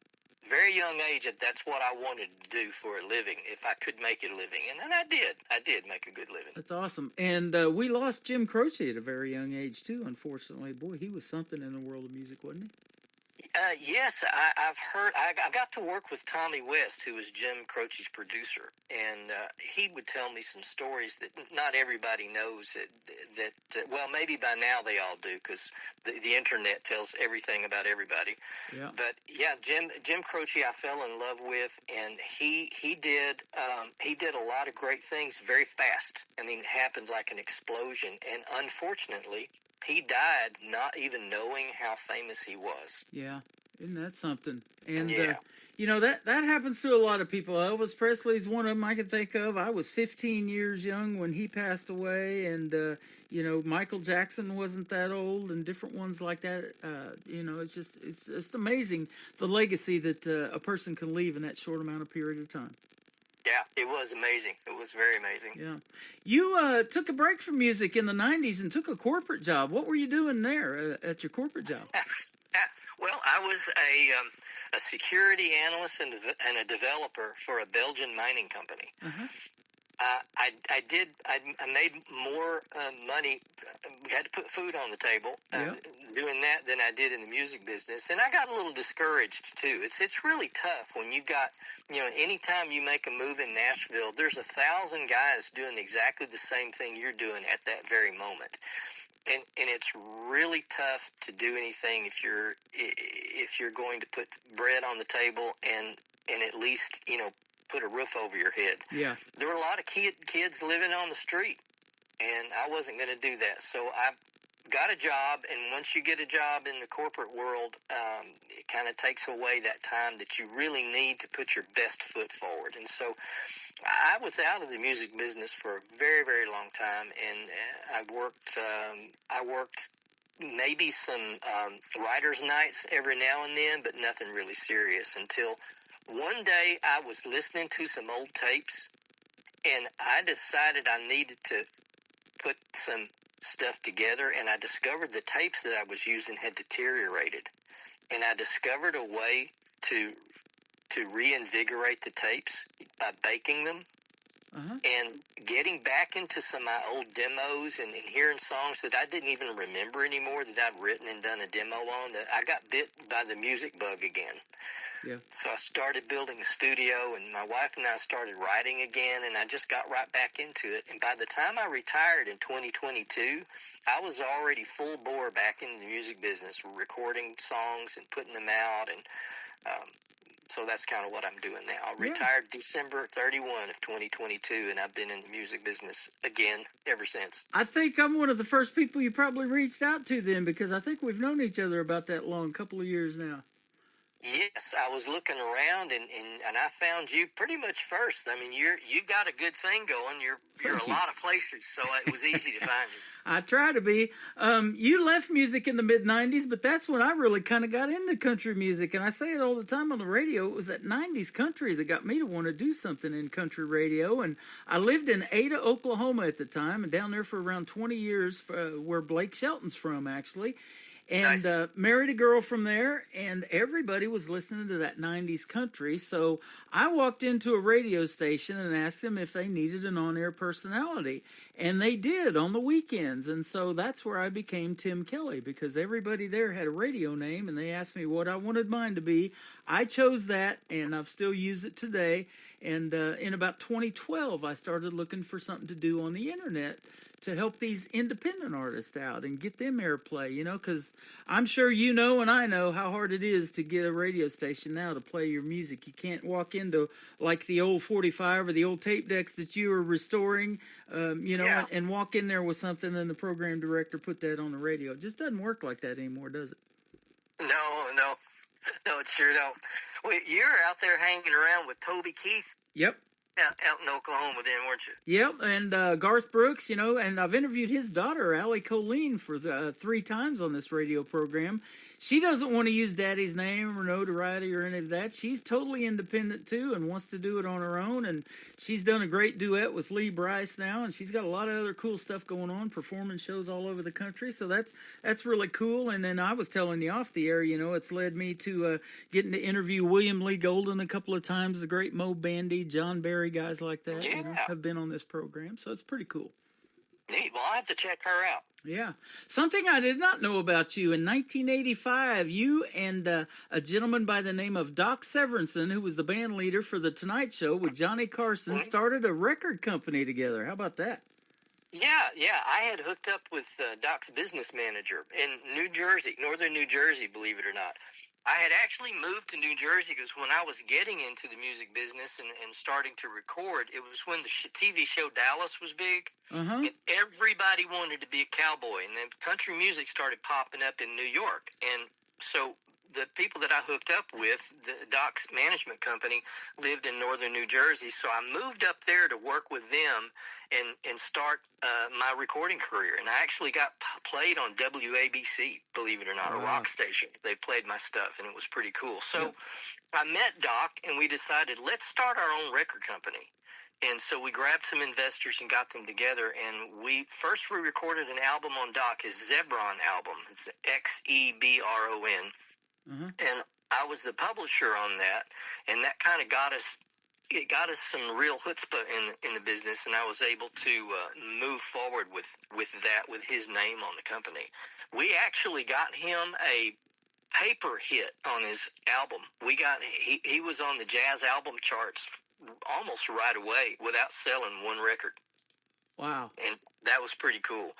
very young age that's what I wanted to do for a living, if I could make it a living. And then I did make a good living.
That's awesome. And we lost Jim Croce at a very young age too, unfortunately. Boy, he was something in the world of music, wasn't he?
Yes, I've heard. I got to work with Tommy West, who was Jim Croce's producer, and he would tell me some stories that not everybody knows. Well, maybe by now they all do, because the internet tells everything about everybody. Yeah. But yeah, Jim Croce, I fell in love with, and he did a lot of great things very fast. I mean, it happened like an explosion, and unfortunately, he died not even knowing how famous he was.
Yeah, isn't that something? And, that happens to a lot of people. Elvis Presley's one of them I can think of. I was 15 years young when he passed away, and, Michael Jackson wasn't that old, and different ones like that. It's just amazing the legacy that a person can leave in that short amount of period of time.
Yeah, it was amazing. It was very amazing.
Yeah. You took a break from music in the 90s and took a corporate job. What were you doing there at your corporate job?
Well, I was a security analyst and a developer for a Belgian mining company. Uh-huh. I made more money. We had to put food on the table doing that than I did in the music business, and I got a little discouraged too. It's really tough when you got, anytime you make a move in Nashville, there's 1,000 guys doing exactly the same thing you're doing at that very moment. And it's really tough to do anything if you're going to put bread on the table and at least put a roof over your head.
Yeah.
There were a lot of kids living on the street, and I wasn't going to do that. So I got a job, and once you get a job in the corporate world, it kind of takes away that time that you really need to put your best foot forward. And so I was out of the music business for a very, very long time, and I worked maybe some writers' nights every now and then, but nothing really serious until one day I was listening to some old tapes, and I decided I needed to put some stuff together, and I discovered the tapes that I was using had deteriorated, and I discovered a way to reinvigorate the tapes by baking them. And getting back into some of my old demos and hearing songs that I didn't even remember anymore that I'd written and done a demo on, that I got bit by the music bug again.
Yeah.
So I started building a studio, and my wife and I started writing again, and I just got right back into it. And by the time I retired in 2022, I was already full bore back in the music business, recording songs and putting them out, and so that's kind of what I'm doing now. I retired December 31 of 2022, and I've been in the music business again ever since.
I think I'm one of the first people you probably reached out to then, because I think we've known each other about that long, couple of years now.
Yes, I was looking around, and I found you pretty much first. I mean, you got a good thing going. You're a lot of places, so it was easy to find you.
I try to be. You left music in the mid-'90s, but that's when I really kind of got into country music. And I say it all the time on the radio. It was that 90s country that got me to want to do something in country radio. And I lived in Ada, Oklahoma at the time, and down there for around 20 years, where Blake Shelton's from, actually. And married a girl from there, and everybody was listening to that 90s country. So I walked into a radio station and asked them if they needed an on-air personality. And they did on the weekends. And so that's where I became Tim Kelly, because everybody there had a radio name, and they asked me what I wanted mine to be. I chose that, and I've still used it today. And in about 2012, I started looking for something to do on the internet to help these independent artists out and get them airplay, because I'm sure you know and I know how hard it is to get a radio station now to play your music. You can't walk into like the old 45 or the old tape decks that you were restoring, and walk in there with something and the program director put that on the radio. It just doesn't work like that anymore, does it?
No, it sure don't. Well, you're out there hanging around with Toby Keith.
Yep.
Out in Oklahoma then, weren't you?
Yep, and Garth Brooks, and I've interviewed his daughter, Allie Colleen, for 3 times on this radio program. She doesn't want to use Daddy's name or notoriety or any of that. She's totally independent, too, and wants to do it on her own, and she's done a great duet with Lee Brice now, and she's got a lot of other cool stuff going on, performing shows all over the country, so that's really cool. And then I was telling you off the air, it's led me to getting to interview William Lee Golden a couple of times, the great Mo Bandy, John Barry, guys like that, have been on this program, so it's pretty cool.
Neat. Well, I'll have to check her out.
Yeah. Something I did not know about you. In 1985, you and a gentleman by the name of Doc Severinsen, who was the band leader for The Tonight Show with Johnny Carson, started a record company together. How about that?
Yeah. I had hooked up with Doc's business manager in New Jersey, northern New Jersey, believe it or not. I had actually moved to New Jersey because when I was getting into the music business and starting to record, it was when the TV show Dallas was big. And everybody wanted to be a cowboy, and then country music started popping up in New York. And so the people that I hooked up with, the Doc's management company, lived in northern New Jersey. So I moved up there to work with them and start my recording career. And I actually got played on WABC, believe it or not, a rock station. They played my stuff, and it was pretty cool. So I met Doc, and we decided, let's start our own record company. And so we grabbed some investors and got them together, and we recorded an album on Doc, his Zebron album. It's Xebron. And I was the publisher on that, and that kind of got us it got us some real chutzpah in the business, and I was able to move forward with his name on the company. We actually got him a paper hit on his album. He was on the jazz album charts almost right away without selling one record.
Wow.
And that was pretty cool.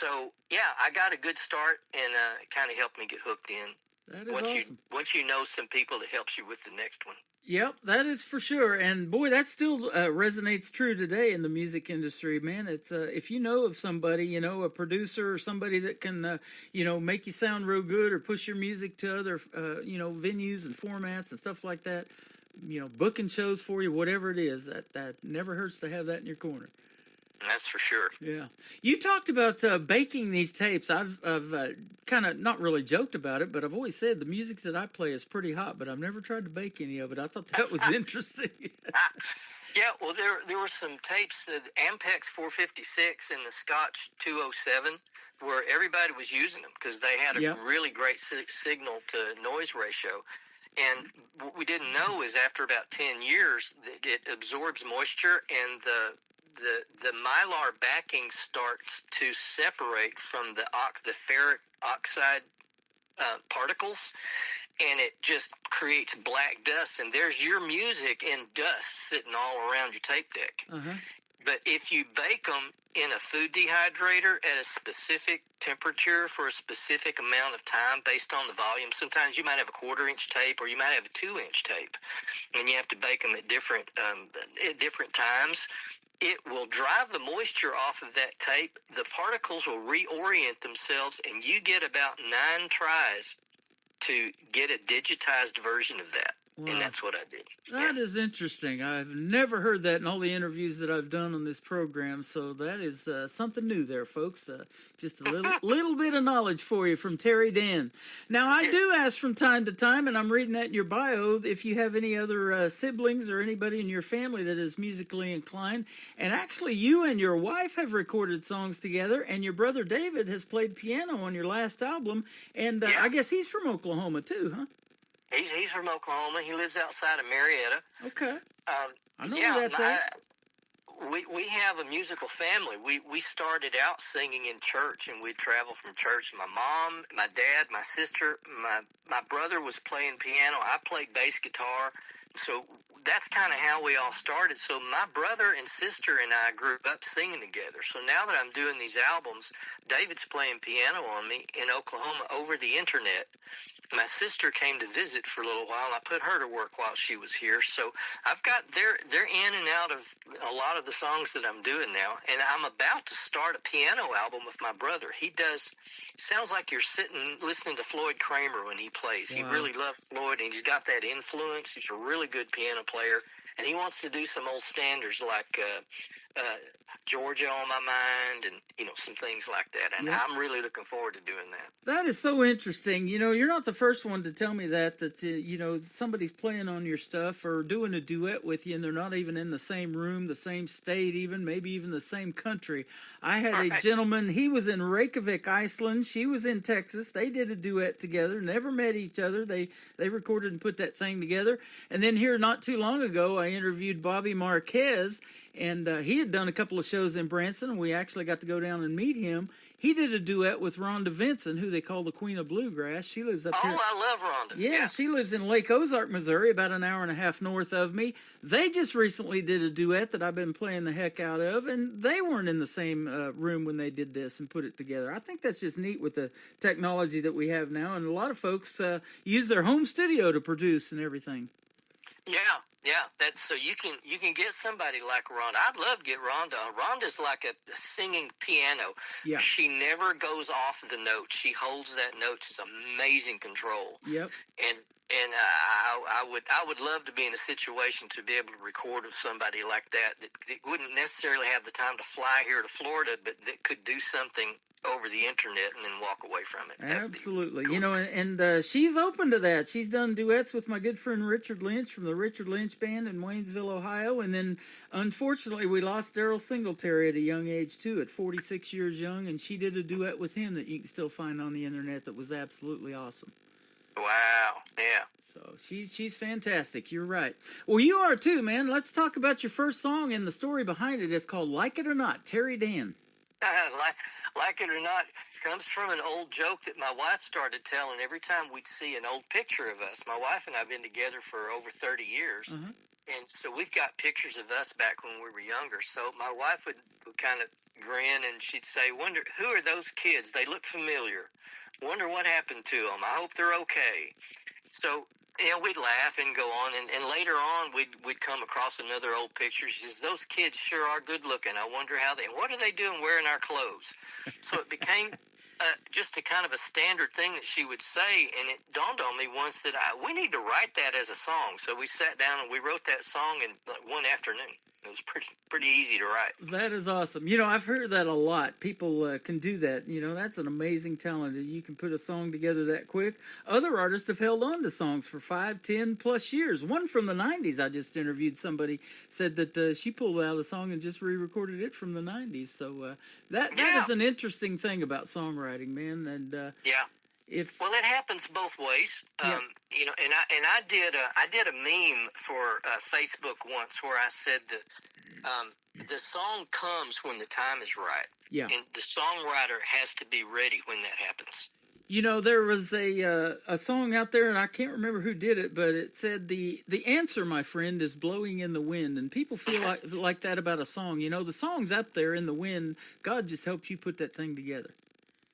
So, yeah, I got a good start, and it kind of helped me get hooked in.
That is awesome.
Once you know some people, it helps you with the next one.
Yep, that is for sure. And boy, that still resonates true today in the music industry, man. It's if you know of somebody, you know, a producer or somebody that can, you know, make you sound real good or push your music to other, you know, venues and formats and stuff like that, you know, booking shows for you, whatever it is, that never hurts to have that in your corner.
That's for sure.
Yeah. You talked about baking these tapes. I've kind of not really joked about it, but I've always said the music that I play is pretty hot, but I've never tried to bake any of it. I thought that was interesting.
Yeah, well, there were some tapes, the Ampex 456 and the Scotch 207, where everybody was using them because they had a really great signal to noise ratio. And what we didn't know is after about 10 years, it absorbs moisture, and the mylar backing starts to separate from the ferric oxide particles, and it just creates black dust, and there's your music in dust sitting all around your tape deck. But if you bake them in a food dehydrator at a specific temperature for a specific amount of time based on the volume, sometimes you might have a 1/4-inch tape or you might have a 2-inch tape, and you have to bake them at different times. It will drive the moisture off of that tape. The particles will reorient themselves, and you get about 9 tries to get a digitized version of that.
Wow.
And that's what I did.
That is interesting. I've never heard that in all the interviews that I've done on this program, so that is something new there, folks. Just a little bit of knowledge for you from Terry Dan. Now, I do ask from time to time, and I'm reading that in your bio, if you have any other siblings or anybody in your family that is musically inclined. And actually, you and your wife have recorded songs together, and your brother David has played piano on your last album, and I guess he's from Oklahoma, too, huh?
He's from Oklahoma. He lives outside of Marietta.
Okay. I know
yeah,
where that's at.
We have a musical family. We started out singing in church, and we'd travel from church. My mom, my dad, my sister, my brother was playing piano. I played bass guitar. So that's kind of how we all started. So my brother and sister and I grew up singing together. So now that I'm doing these albums, David's playing piano on me in Oklahoma over the internet. My sister came to visit for a little while, and I put her to work while she was here. So I've got they're in and out of a lot of the songs that I'm doing now, and I'm about to start a piano album with my brother. He sounds like you're sitting listening to Floyd Kramer when he plays. Wow. He really loves Floyd, and he's got that influence. He's a really good piano player, and he wants to do some old standards like Georgia on My Mind, and some things like that. And I'm really looking forward to doing that.
That is so interesting. You're not the first one to tell me that somebody's playing on your stuff or doing a duet with you, and they're not even in the same room, the same state, maybe even the same country. I had a gentleman, he was in Reykjavik, Iceland. She was in Texas. They did a duet together, never met each other. They recorded and put that thing together. And then here not too long ago, I interviewed Bobby Marquez, and he had done a couple of shows in Branson, and we actually got to go down and meet him. He did a duet with Rhonda Vincent, who they call the Queen of Bluegrass. She lives up here.
Oh, I love Rhonda.
Yeah, she lives in Lake Ozark, Missouri, about an hour and a half north of me. They just recently did a duet that I've been playing the heck out of, and they weren't in the same room when they did this and put it together. I think that's just neat with the technology that we have now, and a lot of folks use their home studio to produce and everything.
Yeah, that's so you can get somebody like Rhonda. I'd love to get Rhonda. Rhonda's like a singing piano.
Yeah.
She never goes off the note. She holds that note. She's amazing control.
Yep.
And I would love to be in a situation to be able to record with somebody like that wouldn't necessarily have the time to fly here to Florida, but that could do something over the internet and then walk away from it.
Absolutely. Cool. And she's open to that. She's done duets with my good friend Richard Lynch from the Richard Lynch Band in Waynesville, Ohio. And then, unfortunately, we lost Daryl Singletary at a young age, too, at 46 years young. And she did a duet with him that you can still find on the internet that was absolutely awesome.
Wow. Yeah.
So she's fantastic. You're right. Well, you are too, man. Let's talk about your first song and the story behind it. It's called "Like It or Not." Terry Dan.
Like it or not, comes from an old joke that my wife started telling every time we'd see an old picture of us. My wife and I have been together for over 30 years. And so we've got pictures of us back when we were younger. So my wife would kind of grin and she'd say, "Wonder, who are those kids? They look familiar. Wonder what happened to them. I hope they're okay." So, we'd laugh and go on. And later on, we'd come across another old picture. She says, "Those kids sure are good looking. I wonder what are they doing wearing our clothes?" So it became just a kind of a standard thing that she would say, and it dawned on me once that we need to write that as a song. So we sat down and we wrote that song in one afternoon. It was pretty easy to write.
That is awesome. I've heard that a lot. People can do that. That's an amazing talent. You can put a song together that quick. Other artists have held on to songs for 5, 10 plus years. One from the 90s, I just interviewed somebody, said that she pulled out a song and just re-recorded it from the 90s. So that is an interesting thing about songwriting, man. And well, it happens both ways. I did a meme for Facebook once where I said that the song comes when the time is right. Yeah. And the songwriter has to be ready when that happens. There was a song out there, and I can't remember who did it, but it said the answer, my friend, is blowing in the wind. And people feel like that about a song. The song's up there in the wind. God just helps you put that thing together.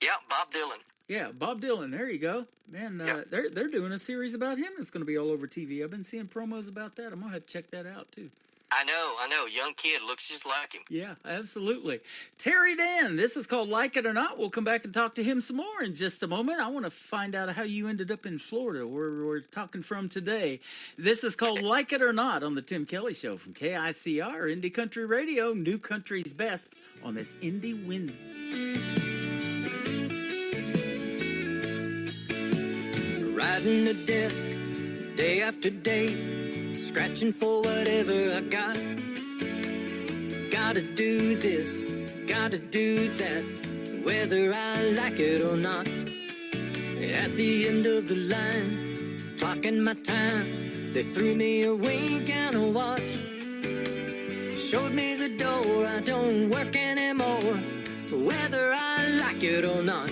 Yeah, Bob Dylan.
Yeah, Bob Dylan. There you go, man. They're doing a series about him. It's going to be all over TV. I've been seeing promos about that. I'm gonna have to check that out too.
I know. Young kid looks just like him.
Yeah, absolutely. Terry Dan. This is called "Like It or Not." We'll come back and talk to him some more in just a moment. I want to find out how you ended up in Florida, where we're talking from today. This is called "Like It or Not" on the Tim Kelly Show from KICR Indie Country Radio, New Country's Best, on this Indie Wednesday.
Riding the desk day after day, scratching for whatever I got. Gotta do this, gotta do that, whether I like it or not. At the end of the line, clocking my time, they threw me a wink and a watch. Showed me the door, I don't work anymore, whether I like it or not.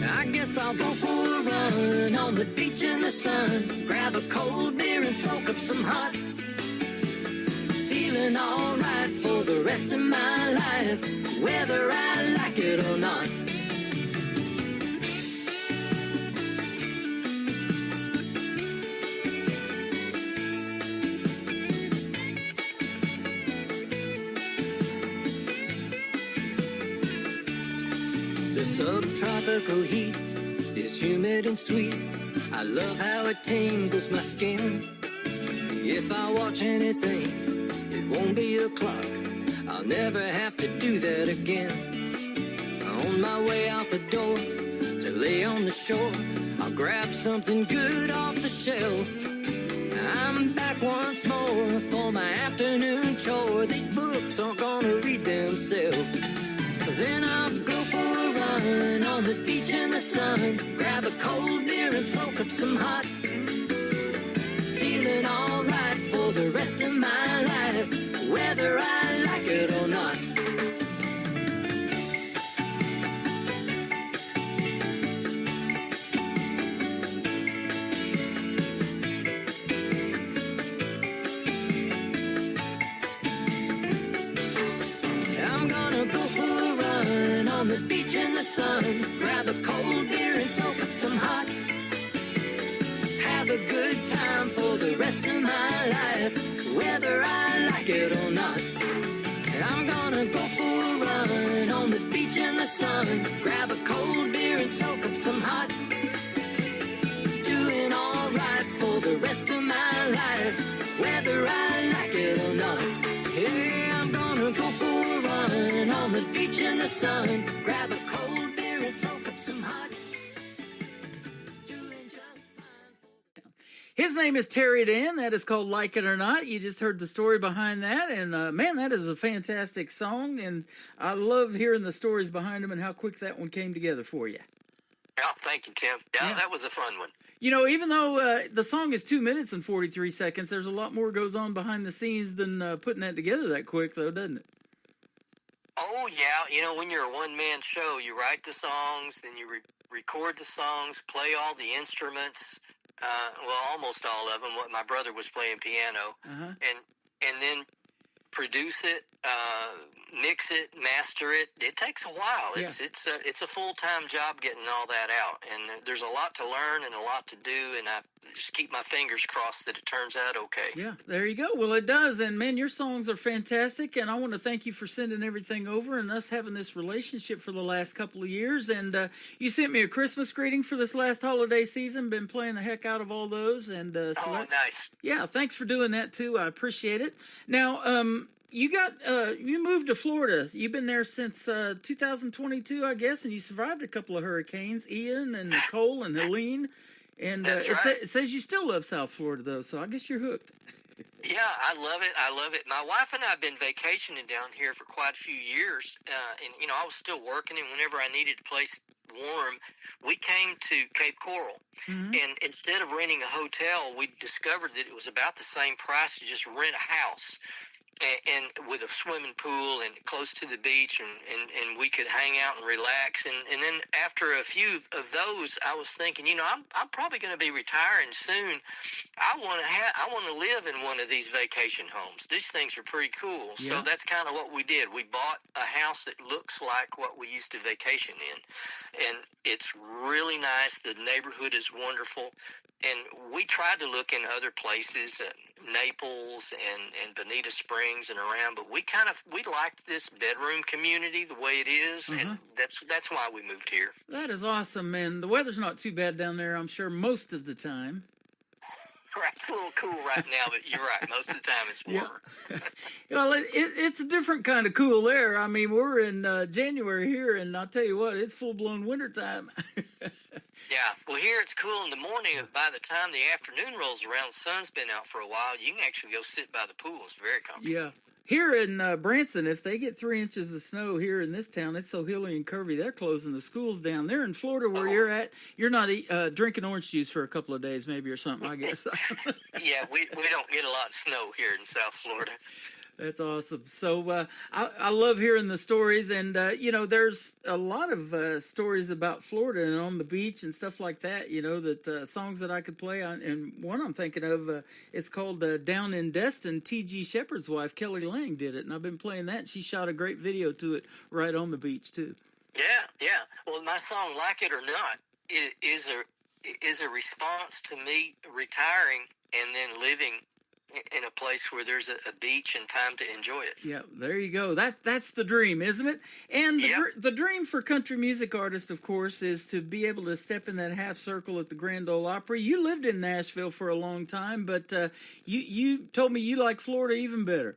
I guess I'll go for a run on the beach in the sun, grab a cold beer and soak up some hot. Feeling alright for the rest of my life, whether I like it or not. The subtropical heat is humid and sweet. I love how it tingles my skin. If I watch anything, it won't be a clock. I'll never have to do that again. On my way out the door to lay on the shore, I'll grab something good off the shelf. I'm back once more for my afternoon chore. These books aren't gonna read themselves. Then I'll go for a run on the beach in the sun, grab a cold beer and soak up some hot. Feeling alright for the rest of my life, whether I like it or not. I'm gonna go for a run on the beach in the sun, grab a cold beer and soak up some hot. Have a good time for the rest of my life, whether I like it or not. I'm gonna go for a run on the beach in the sun, grab a cold beer and soak up some hot. Doing alright for the rest of my life, whether I like it or not. Hey, I'm gonna go for a run on the beach in the sun, grab a cold beer and soak up some hot.
His name is Terry Dan. That is called "Like It or Not." You just heard the story behind that, and man, that is a fantastic song, and I love hearing the stories behind them and how quick that one came together for you.
Oh, thank you, Tim. Yeah, that was a fun one.
You know, even though the song is 2 minutes and 43 seconds, there's a lot more goes on behind the scenes than putting that together that quick, though, doesn't it?
Oh, yeah. You know, when you're a one-man show, you write the songs, then you record the songs, play all the instruments, well, almost all of them. My brother was playing piano, and then produce it, mix it, master it. It takes a while.
Yeah.
It's a full-time job getting all that out, and there's a lot to learn and a lot to do, and I just keep my fingers crossed that it turns out okay.
Yeah, there you go. Well, it does, and man, your songs are fantastic, and I want to thank you for sending everything over and us having this relationship for the last couple of years. And you sent me a Christmas greeting for this last holiday season. Been playing the heck out of all those, and
nice.
Yeah, thanks for doing that too. I appreciate it. Now, you moved to Florida. You've been there since 2022, I guess, and you survived a couple of hurricanes, Ian and Nicole and Helene. And it says you still love South Florida, though, so I guess you're hooked.
Yeah, I love it. I love it. My wife and I have been vacationing down here for quite a few years, and, you know, I was still working, and whenever I needed a place warm, we came to Cape Coral. And instead of renting a hotel, we discovered that it was about the same price to just rent a house. And with a swimming pool and close to the beach, and we could hang out and relax. And then after a few of those, I was thinking, you know, I'm probably going to be retiring soon. I want to live in one of these vacation homes. These things are pretty cool.
Yeah.
So that's kind of what we did. We bought a house that looks like what we used to vacation in, and it's really nice. The neighborhood is wonderful. And we tried to look in other places, Naples and Bonita Springs and around, but we liked this bedroom community the way it is, and that's why we moved here.
That is awesome, man. The weather's not too bad down there, I'm sure, most of the time.
Right, it's a little cool right now, but you're right. Most of the time it's warmer.
Well, it's a different kind of cool there. I mean, we're in January here, and I'll tell you what, it's full-blown wintertime.
Yeah, well, here it's cool in the morning. By the time the afternoon rolls around, the sun's been out for a while. You can actually go sit by the pool. It's very comfortable.
Yeah. Here in Branson, if they get 3 inches of snow here in this town, it's so hilly and curvy, they're closing the schools down. There in Florida where you're at, you're not drinking orange juice for a couple of days maybe or something, I guess.
Yeah, we don't get a lot of snow here in South Florida.
That's awesome. So I love hearing the stories, and you know, there's a lot of stories about Florida and on the beach and stuff like that. You know, that songs that I could play on, and one I'm thinking of, it's called "Down in Destin." T.G. Shepherd's wife, Kelly Lang, did it, and I've been playing that. And she shot a great video to it right on the beach too.
Yeah. Well, my song "Like It or Not" is a response to me retiring and then living in a place where there's a beach and time to enjoy it.
Yeah, there you go. That's the dream, isn't it? And the dream for country music artists, of course, is to be able to step in that half circle at the Grand Ole Opry. You lived in Nashville for a long time, but you told me you like Florida even better.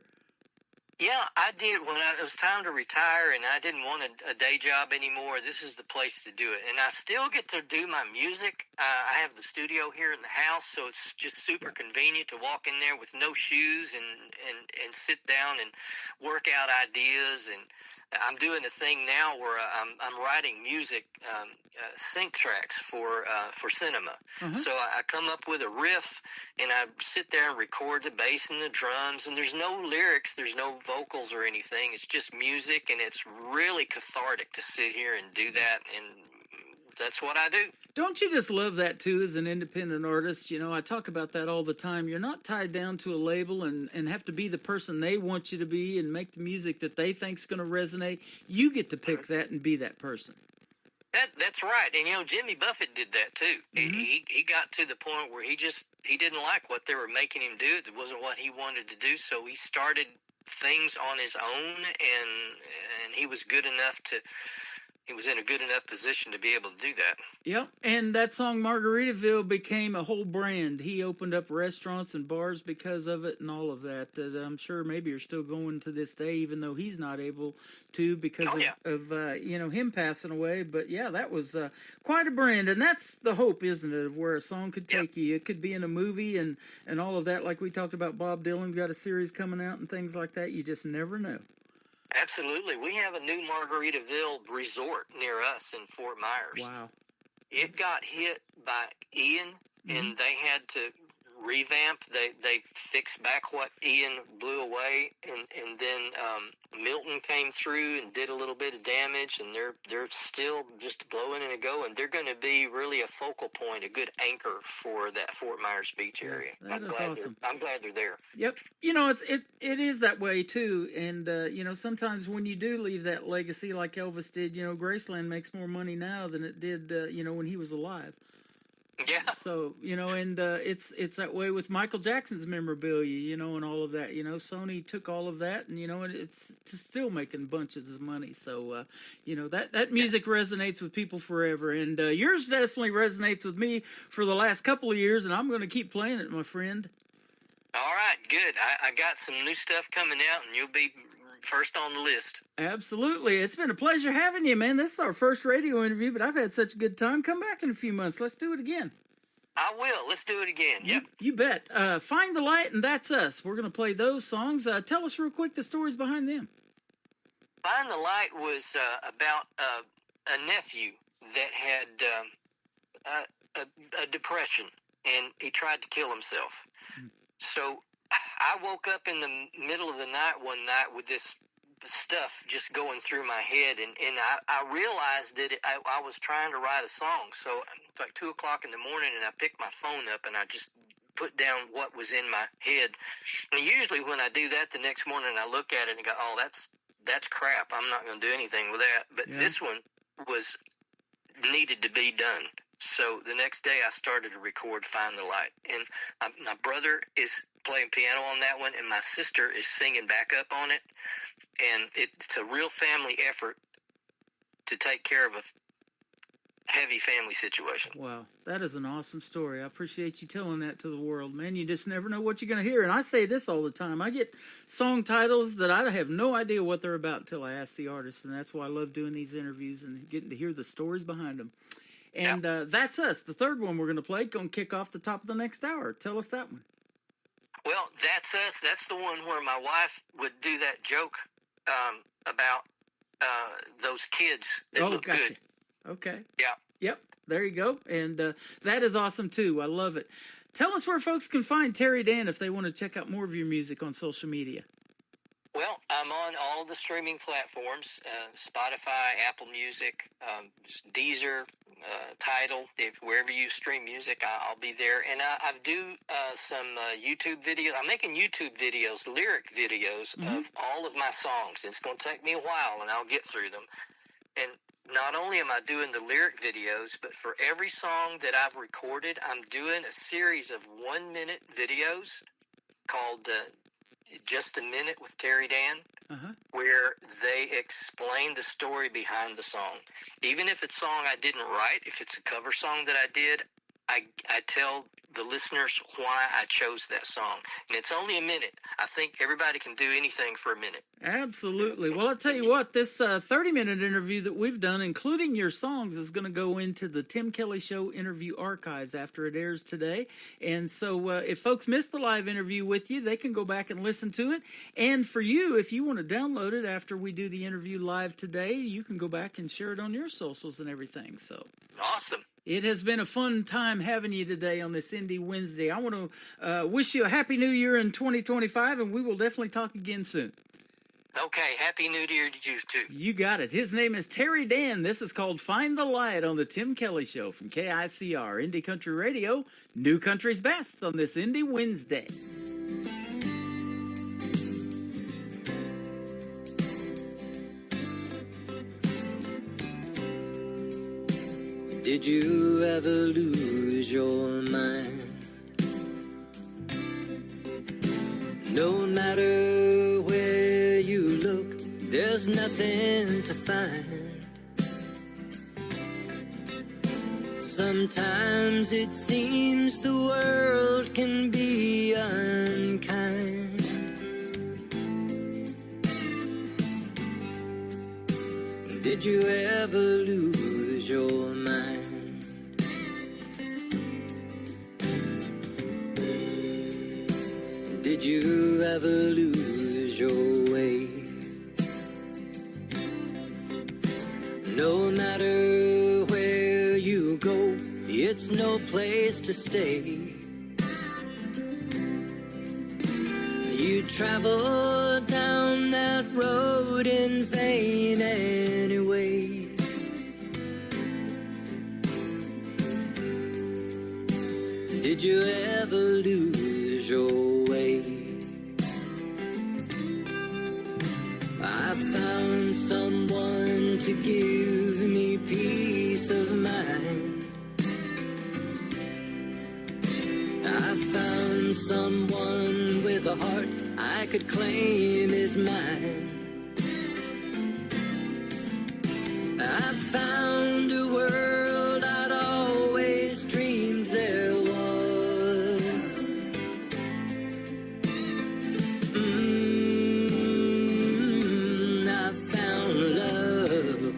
Yeah, I did. When it was time to retire and I didn't want a day job anymore, this is the place to do it. And I still get to do my music. I have the studio here in the house, so it's just super convenient to walk in there with no shoes and sit down and work out ideas. And I'm doing a thing now where I'm writing music, sync tracks for cinema. So I come up with a riff and I sit there and record the bass and the drums, and there's no lyrics, there's no vocals or anything. It's just music, and it's really cathartic to sit here and do that, and that's what I do.
Don't you just love that too as an independent artist? You know, I talk about that all the time. You're not tied down to a label and have to be the person they want you to be and make the music that they think's going to resonate. You get to pick that and be that person.
That's right. And, you know, Jimmy Buffett did that too. He got to the point where he didn't like what they were making him do. It wasn't what he wanted to do, so he started things on his own, and he was good enough to... He was in a good enough position to be able to do that.
Yep, and that song Margaritaville became a whole brand. He opened up restaurants and bars because of it and all of that. I'm sure maybe you're still going to this day, even though he's not able to because of you know, him passing away. But yeah, that was quite a brand, and that's the hope, isn't it, of where a song could take you. It could be in a movie and all of that, like we talked about. Bob Dylan got a series coming out and things like that. You just never know.
Absolutely. We have a new Margaritaville resort near us in Fort Myers.
Wow.
it got hit by Ian, and they had to revamp. They fixed back what Ian blew away, and then Milton came through and did a little bit of damage, and they're still just blowing and going. They're going to be really a focal point, a good anchor for that Fort Myers Beach area.
That is awesome.
I'm glad they're there.
Yep. You know, it is that way too. And you know, sometimes when you do leave that legacy like Elvis did, you know, Graceland makes more money now than it did you know, when he was alive.
Yeah.
So, you know, and it's that way with Michael Jackson's memorabilia, you know, and all of that. You know, Sony took all of that, and you know, and it's still making bunches of money. So, you know, that music resonates with people forever, and yours definitely resonates with me for the last couple of years, and I'm going to keep playing it, my friend.
All right, good. I got some new stuff coming out, and you'll be first on the list.
Absolutely. It's been a pleasure having you, man. This is our first radio interview, but I've had such a good time. Come back in a few months. Let's do it again.
I will. Let's do it again. Yep.
You bet. Find the Light, and That's Us. We're going to play those songs. Tell us real quick the stories behind them.
Find the Light was about a nephew that had a depression, and he tried to kill himself. So I woke up in the middle of the night one night with this stuff just going through my head, and I realized that I was trying to write a song. So it's like 2 o'clock in the morning, and I picked my phone up, and I just put down what was in my head. And usually when I do that the next morning, I look at it and go, oh, that's crap. I'm not going to do anything with that. But this one needed to be done. So the next day I started to record Find the Light. And my brother is playing piano on that one, and my sister is singing backup on it. And it's a real family effort to take care of a heavy family situation.
Wow, that is an awesome story. I appreciate you telling that to the world, man. You just never know what you're going to hear. And I say this all the time. I get song titles that I have no idea what they're about until I ask the artist, and that's why I love doing these interviews and getting to hear the stories behind them. And That's Us, the third one we're going to play, going to kick off the top of the next hour. Tell us that one.
Well, That's Us. That's the one where my wife would do that joke about those kids that look good.
Okay.
Yeah.
Yep. There you go. And that is awesome, too. I love it. Tell us where folks can find Terry Dan if they want to check out more of your music on social media.
Well, I'm on all the streaming platforms, Spotify, Apple Music, Deezer, Tidal. Wherever you stream music, I'll be there. And I do some YouTube videos. I'm making YouTube videos, lyric videos of all of my songs. It's going to take me a while, and I'll get through them. And not only am I doing the lyric videos, but for every song that I've recorded, I'm doing a series of 1-minute videos called Just a Minute with Terry Dan, where they explain the story behind the song. Even if it's a song I didn't write, if it's a cover song that I did, I tell the listeners why I chose that song. And it's only a minute. I think everybody can do anything for a minute.
Absolutely. Well, I'll tell you what, this 30-minute interview that we've done, including your songs, is going to go into the Tim Kelly Show interview archives after it airs today. And so if folks missed the live interview with you, they can go back and listen to it. And for you, if you want to download it after we do the interview live today, you can go back and share it on your socials and everything. So
awesome.
It has been a fun time having you today on this Indie Wednesday. I want to wish you a Happy New Year in 2025, and we will definitely talk again soon.
Okay, Happy New Year to you, too.
You got it. His name is Terry Dan. This is called Find the Light on the Tim Kelly Show from KICR, Indie Country Radio, New Country's Best on this Indie Wednesday.
Did you ever lose your mind? No matter where you look, there's nothing to find. Sometimes it seems the world can be unkind. Did you ever lose your mind? Did you ever lose your way? No matter where you go, it's no place to stay. You travel down that road in vain anyway. Did you ever lose your way? I found someone to give me peace of mind. I found someone with a heart I could claim is mine. I found a world I'd always dreamed there was. I found love.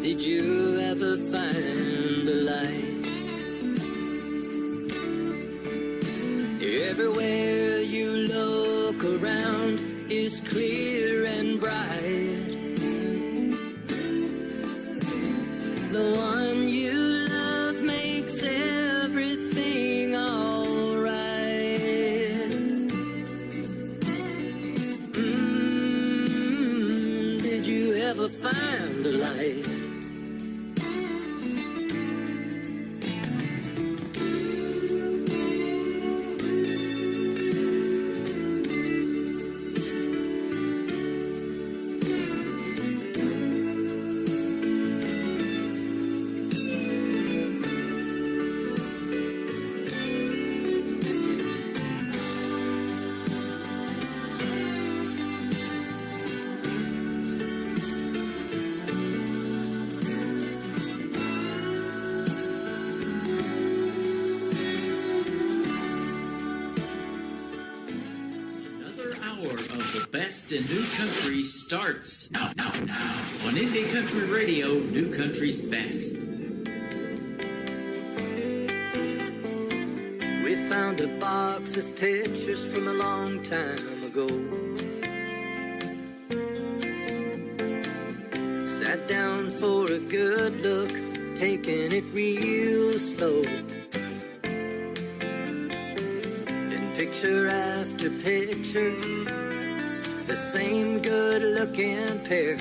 Did you ever find the light? Everywhere you look around is clear and bright. The one you love makes everything alright. Did you ever find the light?
Best in New Country starts now on Indie Country Radio, New Country's Best.
We found a box of pictures from a long time ago. Sat down for a good look, taking it real slow. And picture after picture, the same good-looking pair.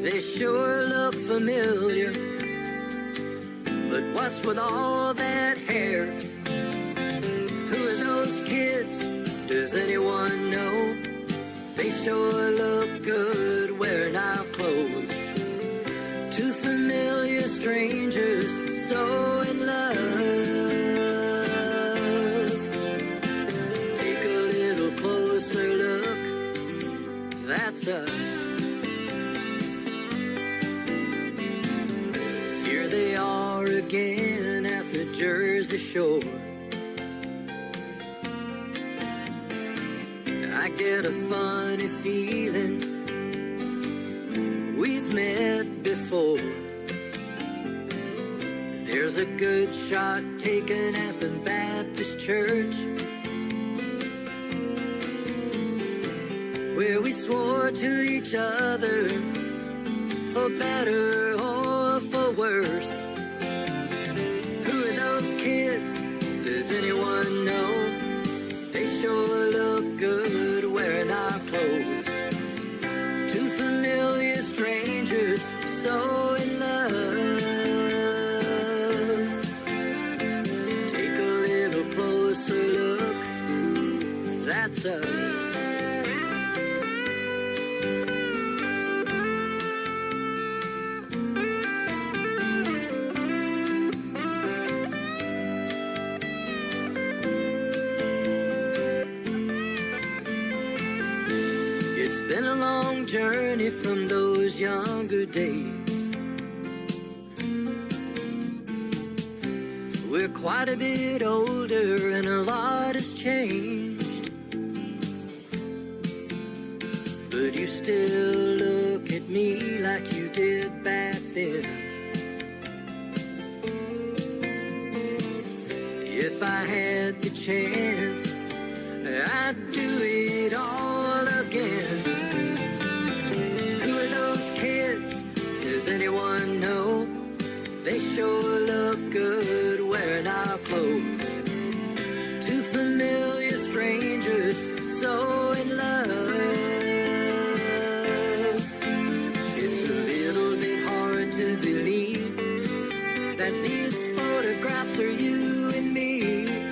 They sure look familiar, but what's with all that hair? Who are those kids? Does anyone know? They sure look good wearing our clothes. Two familiar strangers, so in love. Closer look, that's us. Here they are again at the Jersey Shore. I get a funny feeling we've met before. There's a good shot taken at the Baptist church, where we swore to each other, for better or for worse. Who are those kids? Does anyone know? They sure look good wearing our clothes. Two familiar strangers, so in love. Take a little closer look, that's us. journey from those younger days. We're quite a bit older and a lot has changed, but you still look at me like you did back then. If I had the chance, I'd do it all again. Who are those kids? Does anyone know? They sure look good wearing our clothes. Two familiar strangers, so in love. It's a little bit hard to believe that these photographs are you and me.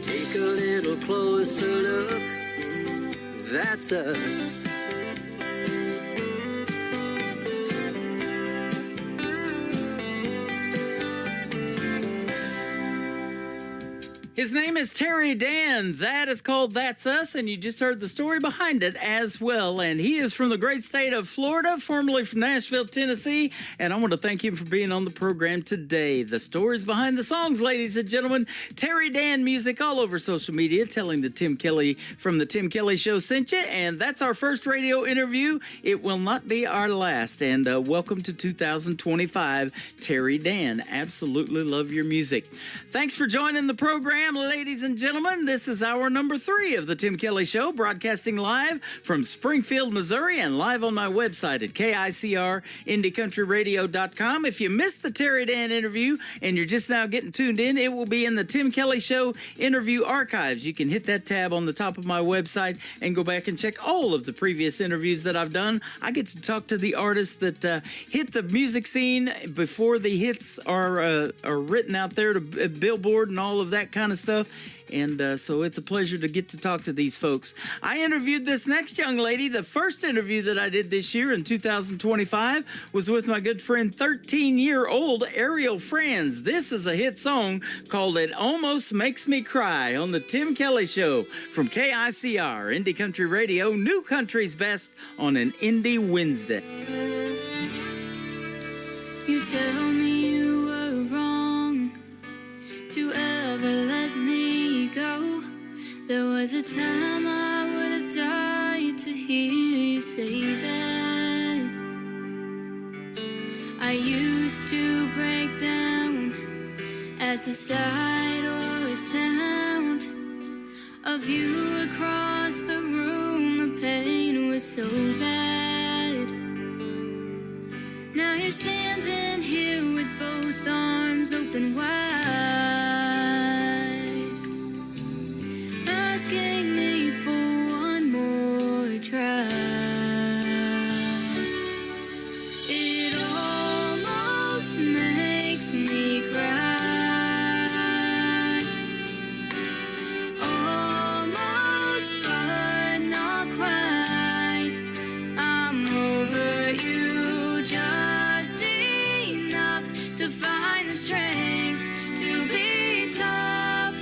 Take a little closer look, that's us.
His name is Terry Dan. That is called That's Us, and you just heard the story behind it as well. And he is from the great state of Florida, formerly from Nashville, Tennessee. And I want to thank him for being on the program today. The stories behind the songs, ladies and gentlemen. Terry Dan music all over social media, telling the Tim Kelly from the Tim Kelly Show sent you. And that's our first radio interview. It will not be our last. And welcome to 2025, Terry Dan. Absolutely love your music. Thanks for joining the program. Ladies and gentlemen, this is hour number 3 of the Tim Kelly Show, broadcasting live from Springfield, Missouri, and live on my website at KICR-IndieCountryRadio.com. If you missed the Terry Dan interview and you're just now getting tuned in, it will be in the Tim Kelly Show interview archives. You can hit that tab on the top of my website and go back and check all of the previous interviews that I've done. I get to talk to the artists that hit the music scene before the hits are written out there to Billboard and all of that kind of stuff. And so it's a pleasure to get to talk to these folks. I interviewed this next young lady. The first interview that I did this year in 2025 was with my good friend, 13-year-old Ariel Franz. This is a hit song called It Almost Makes Me Cry on the Tim Kelly Show from KICR, Indie Country Radio, New Country's Best on an Indie Wednesday.
You tell me you were wrong to ever let me go. There was a time I would have died to hear you say that. I used to break down at the sight or a sound of you across the room. The pain was so bad. Now you're standing here with both arms open wide, asking me for one more try. It almost makes me cry, almost but not quite. I'm over you just enough to find the strength to be tough.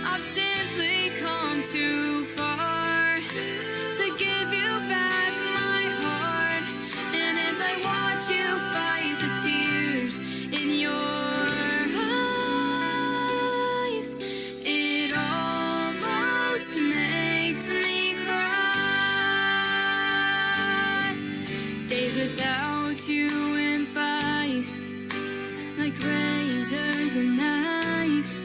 I've simply come too far to give you back my heart. And as I watch you fight the tears in your eyes, it almost makes me cry. Days without you went by like razors and knives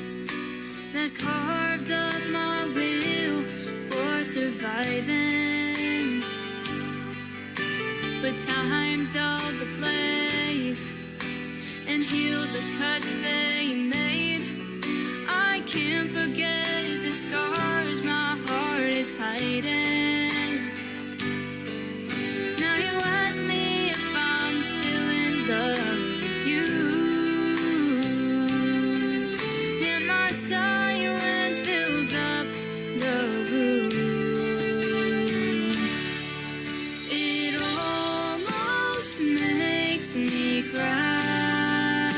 that carved up my will for surviving. But time dulled the blades and healed the cuts they made. I can't forget the scars my heart is hiding. Now you ask me if I'm still in love with you, and my silence fills up the room. It almost makes me cry,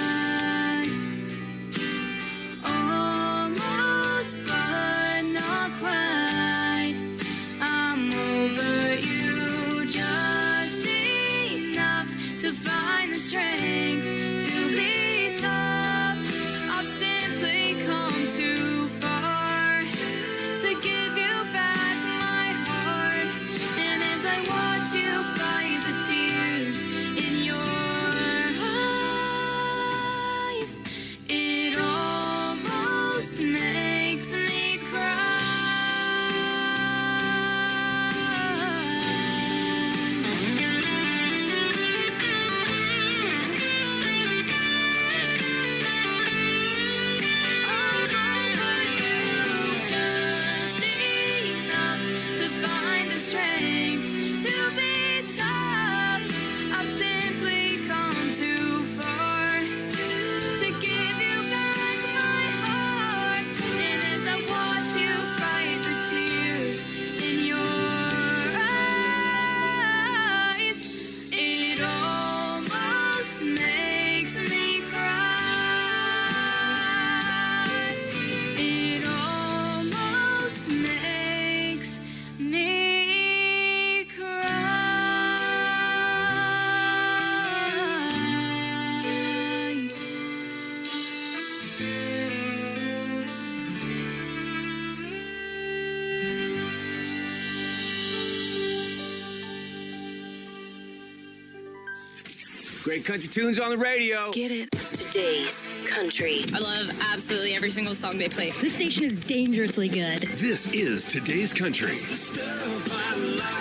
Great country tunes on the radio.
Get it. Today's country.
I love absolutely every single song they play. This station is dangerously good.
This is Today's Country.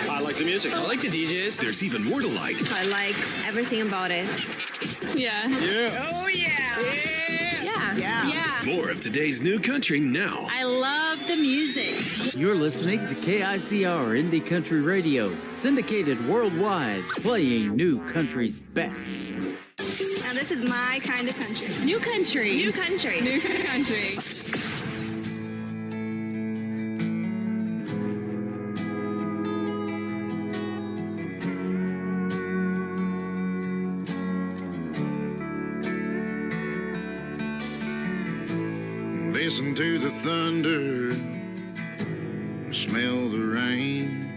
I like the music.
I like the DJs.
There's even more to like.
I like everything about it. Yeah.
Yeah.
Oh, yeah. Yeah.
More of today's new country now.
I love the music.
You're listening to KICR Indie Country Radio, syndicated worldwide, playing new country's best.
Now this is my kind of country. New country. New country. New country.
Listen to the thunder, smell the rain.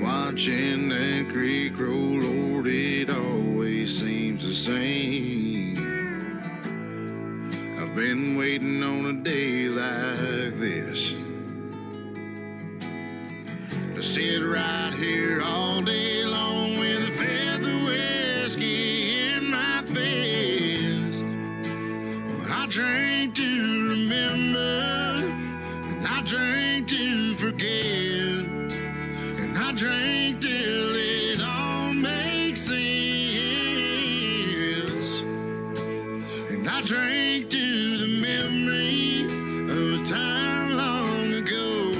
Watching that creek roll, Lord, it always seems the same. I've been waiting on a day like this, to sit right here all day long with a fifth of whiskey in my fist. I drank to remember, and I drank to forget, and I drank till it all makes sense, and I drank to the memory of a time long ago,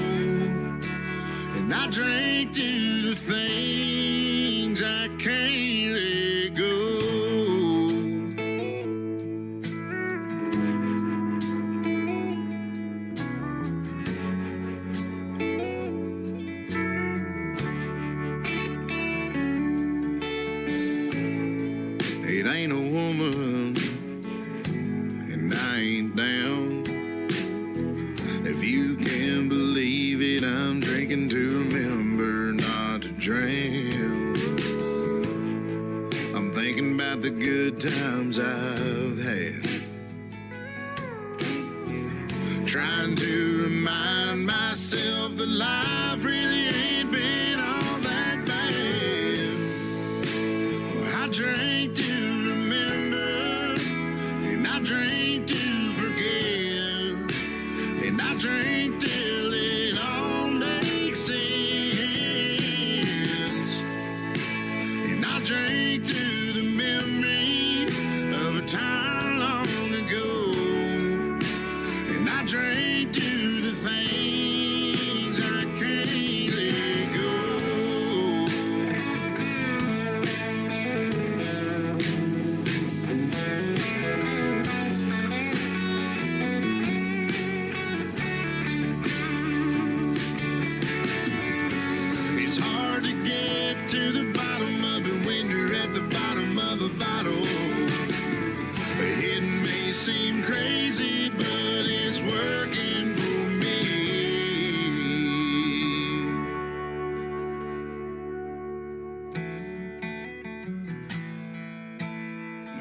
and I drank to the things I can't let go. It ain't a woman, and I ain't down. If you can believe it, I'm drinking to remember not to drown. I'm thinking about the good times I've had, trying to remind myself that life really ain't been all that bad. I drank to remember, and I drank to forget, and I drank till it all makes sense, and I drank to the memory of a time long ago, and I drank to the things I can't let go. It's hard to get to the bottom of it when you're at the bottom of a bottle. It may seem crazy, but it's working for me.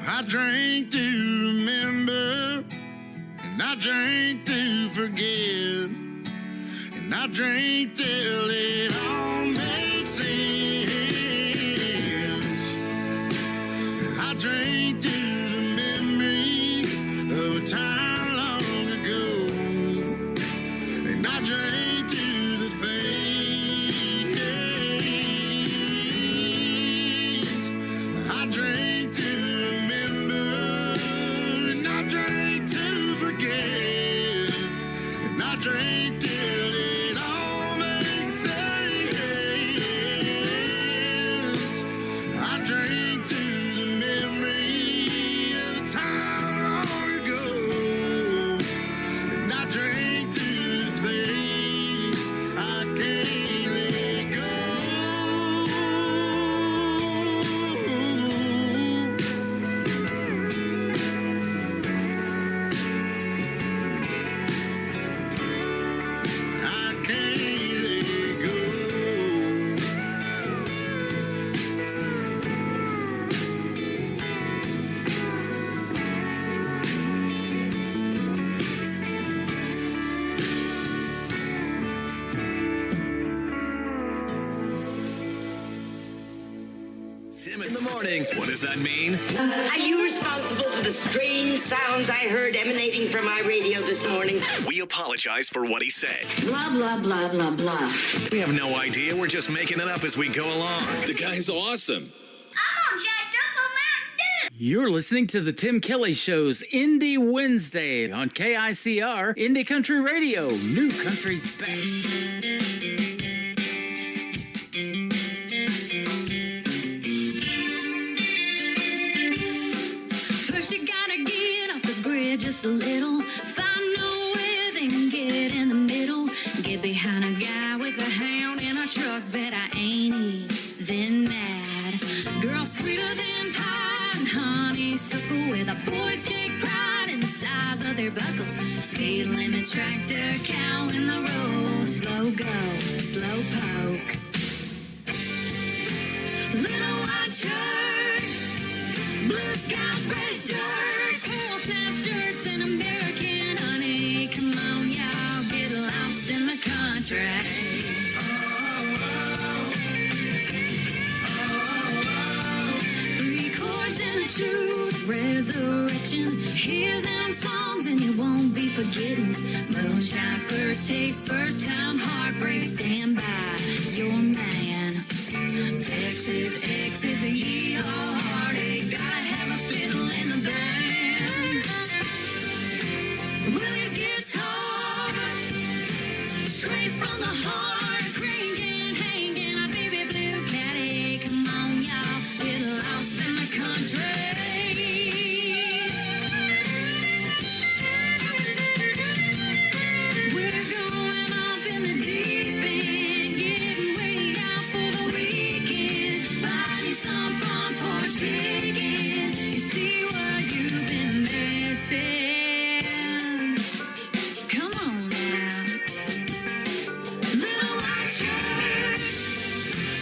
I drank to remember, and I drank to forget, and I drank till it all makes sense. I drank to the memory of a time long ago, and I drank to the things I drank to remember, and I drank to forget, and I drank till it all makes sense.
morning. What does that mean?
Are you responsible for the strange sounds I heard emanating from my radio this morning?
We apologize for what he said.
Blah, blah, blah, blah, blah.
We have no idea. We're just making it up as we go along.
The guy's awesome.
I'm all jacked up on Mountain Dew.
You're listening to the Tim Kelly Show's Indie Wednesday on KICR, Indie Country Radio, New Country's Best.
First you gotta get off the grid just a little. Find nowhere, then get in the middle. Get behind a guy with a hound in a truck that I ain't even mad. Girl sweeter than pie and honeysuckle with a boy's take pride in the size of their buckles. Speed limit tractor, cow in the road. Slow go, slow poke. Little white church, blue skies, red dirt, cool snap shirts, and American honey. Come on, y'all, get lost in the country. Three chords and the truth, resurrection. Hear them songs and you won't be forgetting. Moonshine, first taste, first time heartbreak. Stand by your man. Texas X is a yeehaw heartache. Gotta have a fiddle in the band. Willie's guitar, straight from the heart, cranking, hanging a baby blue caddy. Come on, y'all, get lost in the country. We're going off in the deep end, getting way out for the weekend. Finding some front porch picking. You see what you've been missing. Come on now. Little white church,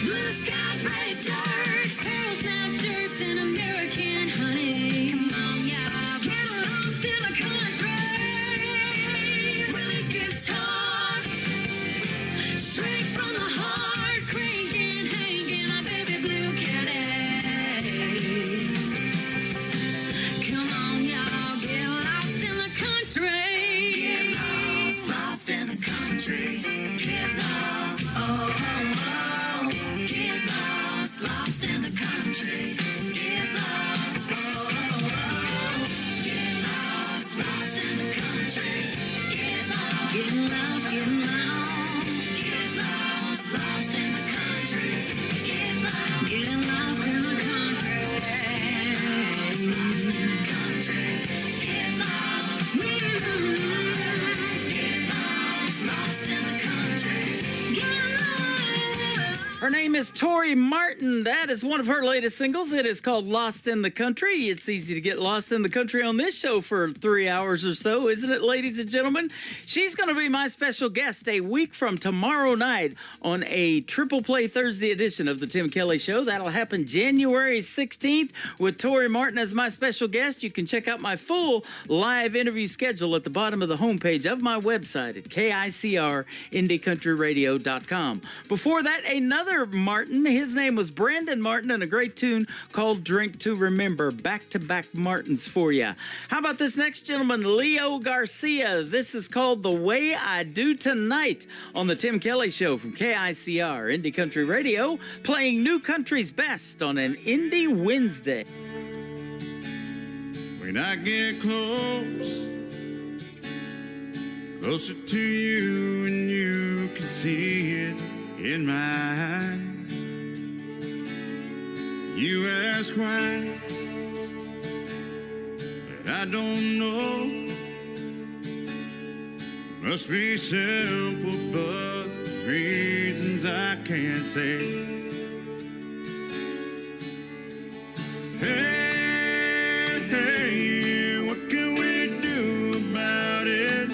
blue skies, red dirt, pearl snap shirts, and American honey. Come on, y'all, get lost in the country. Willie's guitar, straight from the heart, cranking, hanging a baby blue caddy. Come on, y'all, get lost in the country. Get lost, lost in the country. Get lost, oh, oh, oh. Get lost, lost in the country. Get lost, oh, oh, oh. Get lost, lost in the country. Get lost, get lost, get lost. Get lost, lost in the country. Get lost, get lost in the country. Lost, lost in the country. Get lost, get lost, lost in the country. Get lost.
Her name is Tori Martin. That is one of her latest singles. It is called Lost in the Country. It's easy to get lost in the country on this show for 3 hours or so, isn't it, ladies and gentlemen? She's going to be my special guest a week from tomorrow night on a Triple Play Thursday edition of the Tim Kelly Show. That'll happen January 16th with Tori Martin as my special guest. You can check out my full live interview schedule at the bottom of the homepage of my website at KICR-IndieCountryRadio.com. Before that, another Martin. His name was Brandon Martin, and a great tune called Drink to Remember. Back-to-back Martins for you. How about this next gentleman, Leo Garcia? This is called The Way I Do Tonight on the Tim Kelly Show from KICR, Indie Country Radio, playing New Country's best on an Indie Wednesday.
When I get closer to you, and you can see it in my eyes. You ask why, but I don't know. Must be simple, but reasons I can't say. Hey, what can we do about it?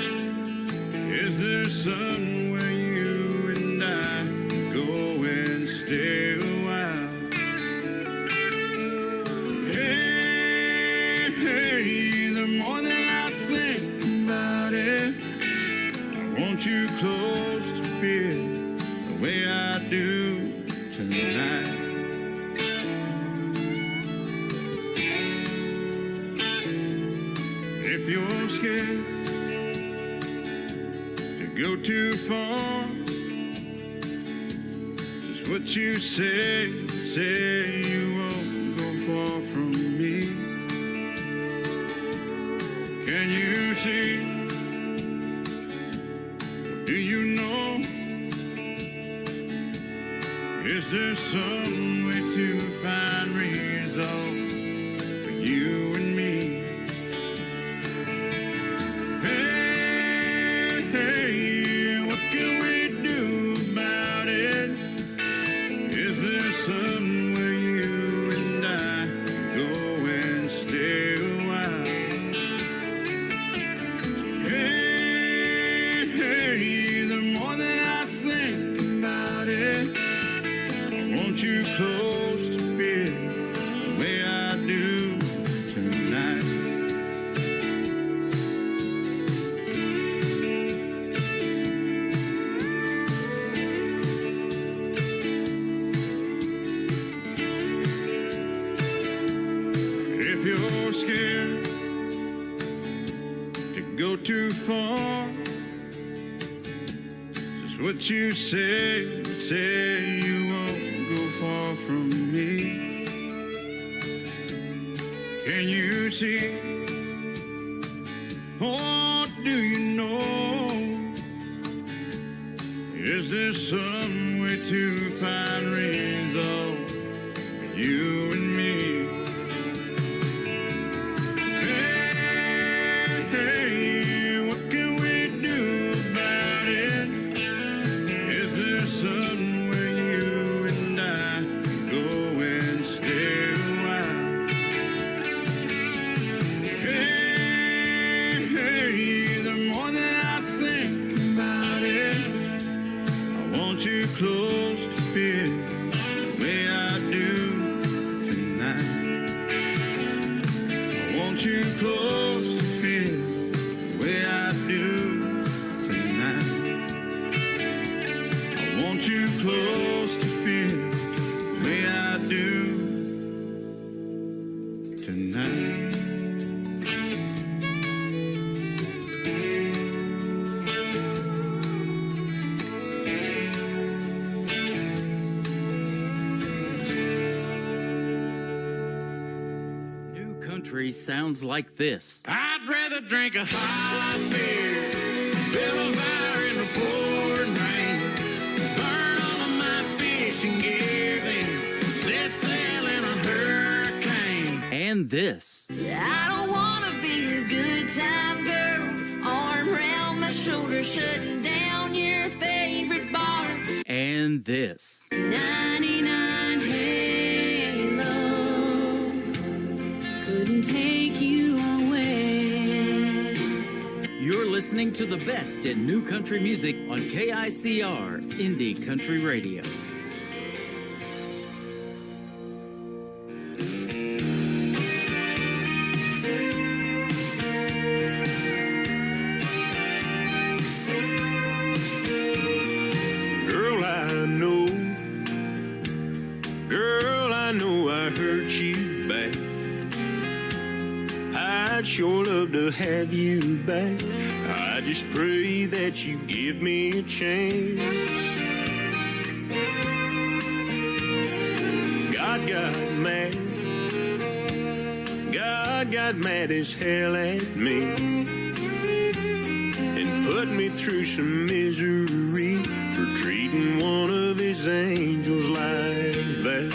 Is there somewhere you and I go and stay a while? Hey, the more that I think about it, I want you close to feel the way I do tonight. If you're scared to go too far, just what you say you won't go far from me. Can you see? Do you know? Is there some way to find resolve for you and me? Hey, what can we do about it? Is there some way you and I go and stay a while? Hey, the more that I think about it, I want you close to feel the way I do tonight. If you're scared to go too far, just what you say you won't go far from me. Can you see? What do you know? Is there some way to find resolve for you and me? Hey, what can we do about it? Is there some way you and I go and stay a while? Hey, the more that I think about it, I want you close to feel the way I do tonight. I want you close to feel the way I do tonight. I want you close to feel the way I do tonight.
New country sounds like this.
I'd rather drink a hot beer, build a fire in the pouring rain, burn all of my fishing gear, then set sail in a hurricane.
And this.
I don't wanna be a good time girl, arm around my shoulder, shutting down your favorite bar.
And this.
99 Halo couldn't take you away.
You're listening to the best in new country music on KICR Indie Country Radio.
Girl, I know I hurt you bad. I'd sure love to have you back. I just pray that you give me a chance. God got mad as hell at me and put me through some misery for treating one of his angels like that.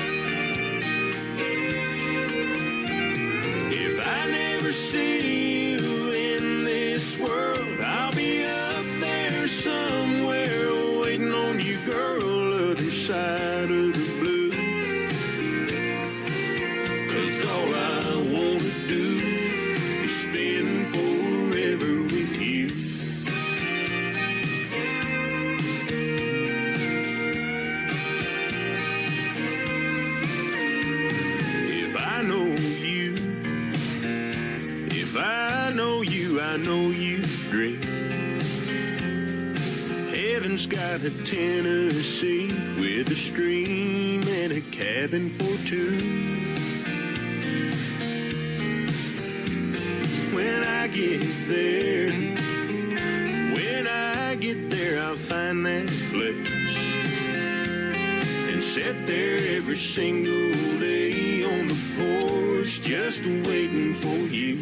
If I never see you in this world, I'll be up there somewhere waiting on you, girl, other side of the blue. 'Cause all I wanna do is spend forever with you. I know you dream. Heaven's got a Tennessee with a stream and a cabin for two.
when I get there. When I get there, I'll find that place and sit there every single day on the porch, just waiting for you.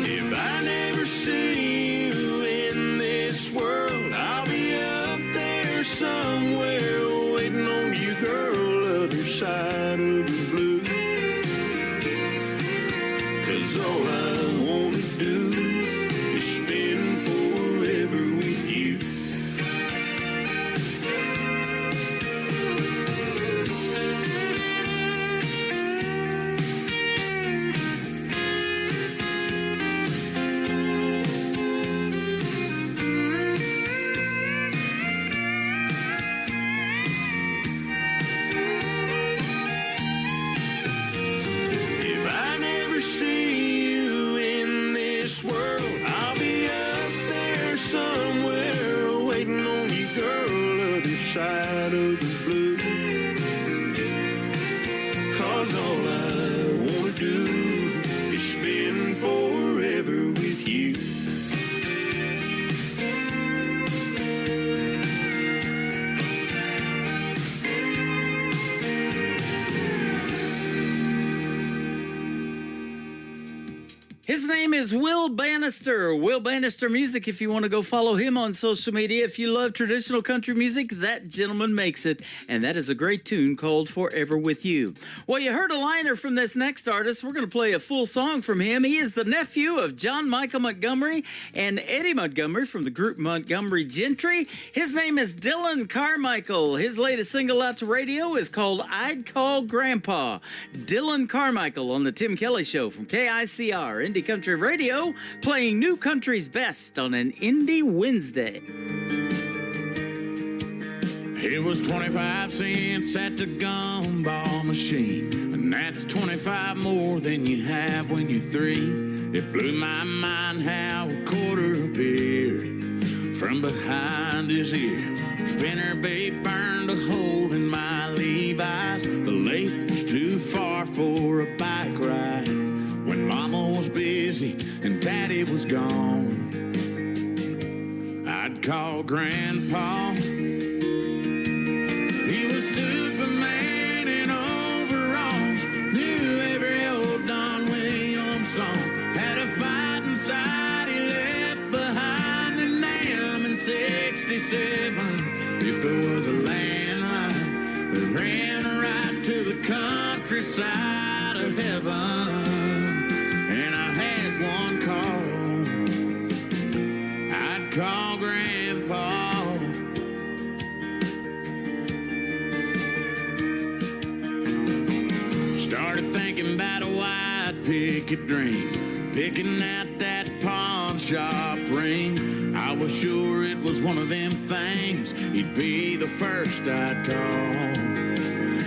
If I never see you in this world, I'll be up there somewhere waiting on you, girl, other side of the blue. 'Cause all I wanna do is spend forever with you. If I never see you in this world, I'll be up there somewhere waiting on you, girl, other side of the blue. 'Cause all I wanna do is spend forever with you.
His name is Will Bannister. Will Bannister Music, if you want to go follow him on social media. If you love traditional country music, that gentleman makes it. And that is a great tune called Forever With You. Well, you heard a liner from this next artist. We're going to play a full song from him. He is the nephew of John Michael Montgomery and Eddie Montgomery from the group Montgomery Gentry. His name is Dylan Carmichael. His latest single out to radio is called I'd Call Grandpa. Dylan Carmichael on the Tim Kelly Show from KICR, Indie Country Radio, playing new country's best on an Indie Wednesday.
It was 25 cents at the gumball machine, and that's 25 more than you have when you're 3. It blew my mind how a quarter appeared from behind his ear. Spinnerbait burned a hole in my Levi's. The lake was too far for a bike ride when Mama was busy and Daddy was gone. I'd call Grandpa. He was Superman in overalls, knew every old Don Williams song, had a fight inside he left behind in Nam in 67. If there was a landline that ran right to the countryside of heaven, and I had one call, I'd call Grandpa. Started thinking about a white picket dream, picking out that pawn shop ring. I was sure it was one of them things, he'd be the first I'd call.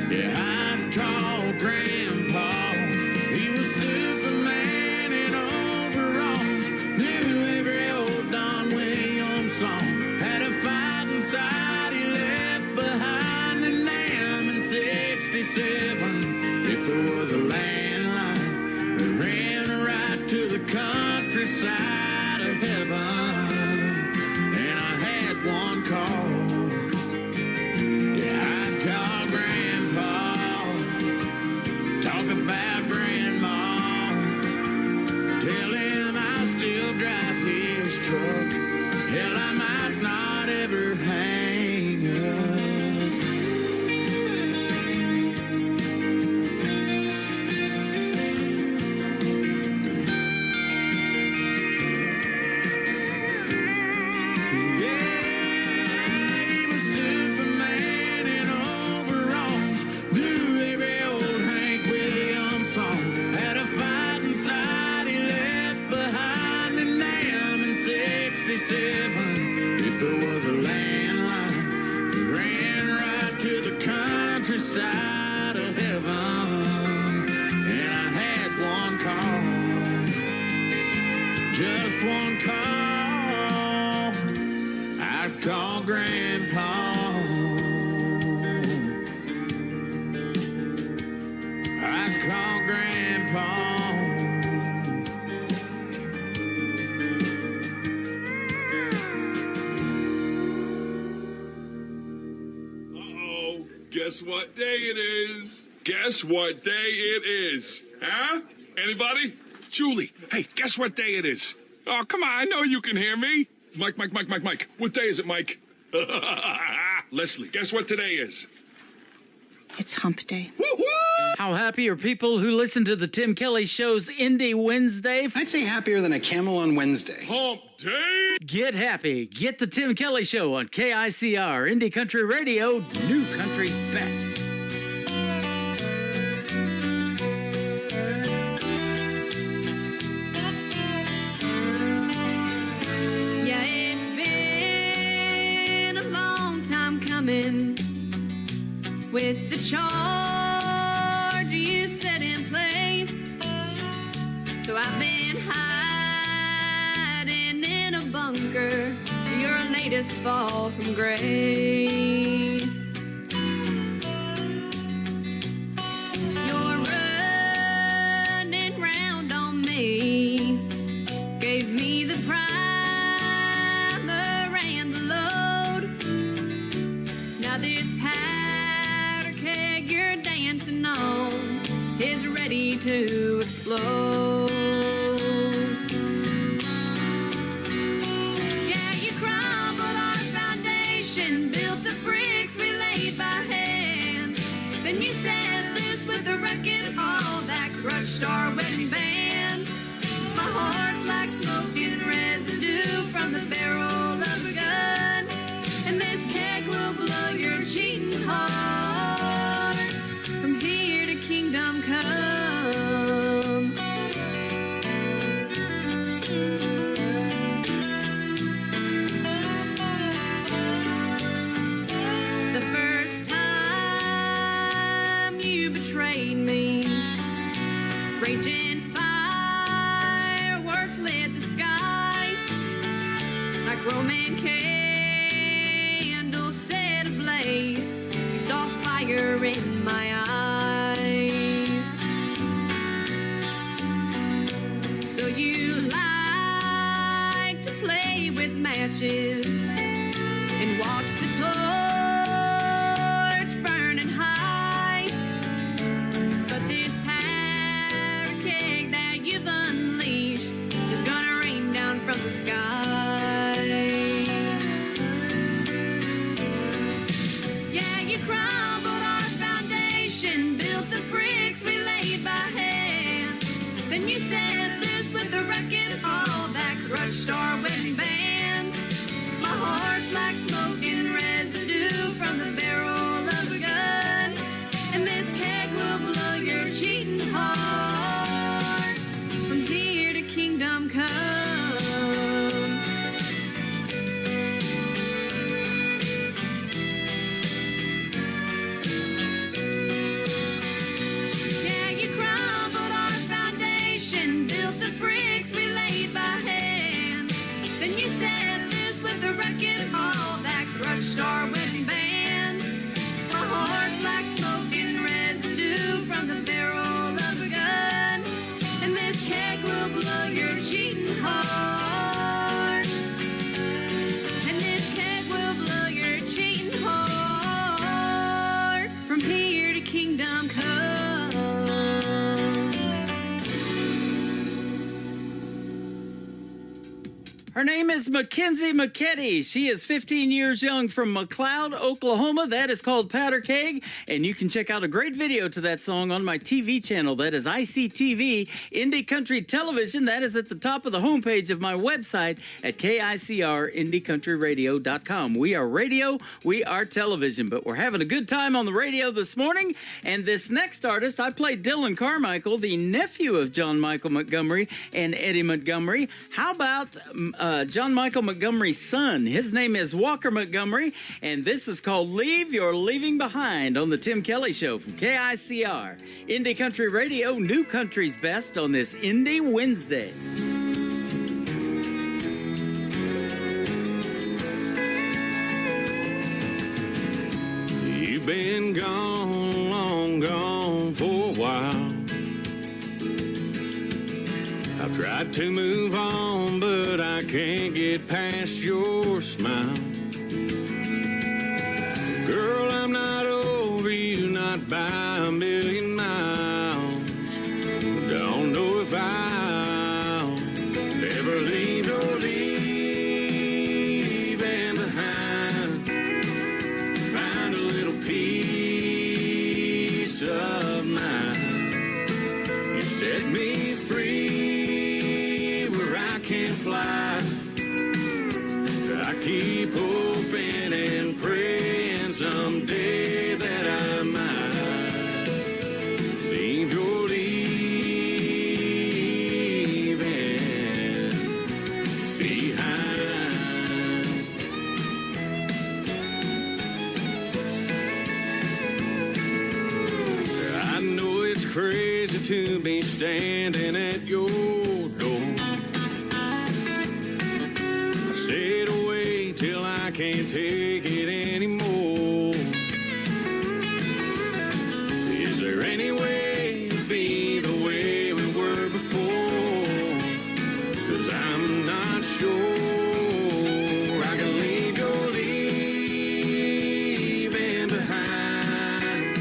Yeah, I'd call Grandpa. He was Superman in overalls, knew every old Don Williams song, had a fight inside he left behind in Nam in 67. If there was a landline that ran right to the countryside of heaven, and I had one call, yeah, I'd call Grandpa. Talk about Grandma, tell him I still drive his truck. Hell, I might not ever hang up. If there was a landline that ran right to the countryside of heaven, and I had one call, just one call, I'd call Grandpa. I'd call Grandpa.
Guess what day it is? Guess what day it is? Huh? Anybody? Julie, hey, guess what day it is? Oh, come on, I know you can hear me. Mike. What day is it, Mike? Leslie, guess what today is?
It's hump day.
How happy are people who listen to the Tim Kelly Show's Indie Wednesday?
I'd say happier than a camel on Wednesday.
Hump day?
Get happy. Get the Tim Kelly Show on KICR, Indie Country Radio, New Country's Best.
Yeah, it's been a long time coming with the charge you set in place. So I've been hiding in a bunker to your latest fall from grace. You're running round on me, gave me the primer and the load. Now this powder keg you're dancing on is ready to explode. Yeah, you crumbled our foundation, built the bricks we laid by hand. Then you set loose with the wrecking ball that crushed our wedding bands. My heart's like smoking residue from the barrel of a gun, and this keg will blow your cheating heart from here to kingdom come. The first time you betrayed me, raging fireworks lit the sky like Roman candles set ablaze. You saw fire in my eyes, so you like to play with matches and watch the torch burning high. But this powder keg that you've unleashed is gonna rain down from the sky. Yeah, you crumbled our foundation, built the bricks we laid by hand. Then you set loose with the wrecking ball that crushed our wedding bands. My heart's like smoking residue from the barrel of a gun, and this keg will blow your cheating heart from here to kingdom come. Yeah, you crumbled our foundation, built the bricks we laid by hand. Then you set loose with the wrecking ball that crushed our wedding bands. My heart's like smoking residue from the barrel of a gun, and this keg will blow your cheating heart. And this keg will blow your cheating heart from here to kingdom come.
Her name is Mackenzie McKetty. She is 15 years young from McLeod, Oklahoma. That is called Powder Keg, and you can check out a great video to that song on my TV channel. That is ICTV, Indie Country Television. That is at the top of the homepage of my website at KICR, We are radio, we are television, but we're having a good time on the radio this morning. And this next artist, I played Dylan Carmichael, the nephew of John Michael Montgomery and Eddie Montgomery. How about John Michael Montgomery's son? His name is Walker Montgomery, and this is called Leave Your Leaving Behind on the Tim Kelly Show from KICR, Indie Country Radio, New Country's Best on this Indie Wednesday.
You've been gone, long gone for a while. I've tried to move on, but I can't get past your smile. Girl, I'm not over
goodbye a million miles. Don't know if I'll ever leave your leaving behind. Find a little peace of mind. You set me free where I can fly. I keep hoping and praying someday that I might leave your leaving behind. I know it's crazy to be standing at your door. I stayed away till I can't take it anymore. Is there any way to be the way we were before? 'Cause I'm not sure I can leave your leaving behind.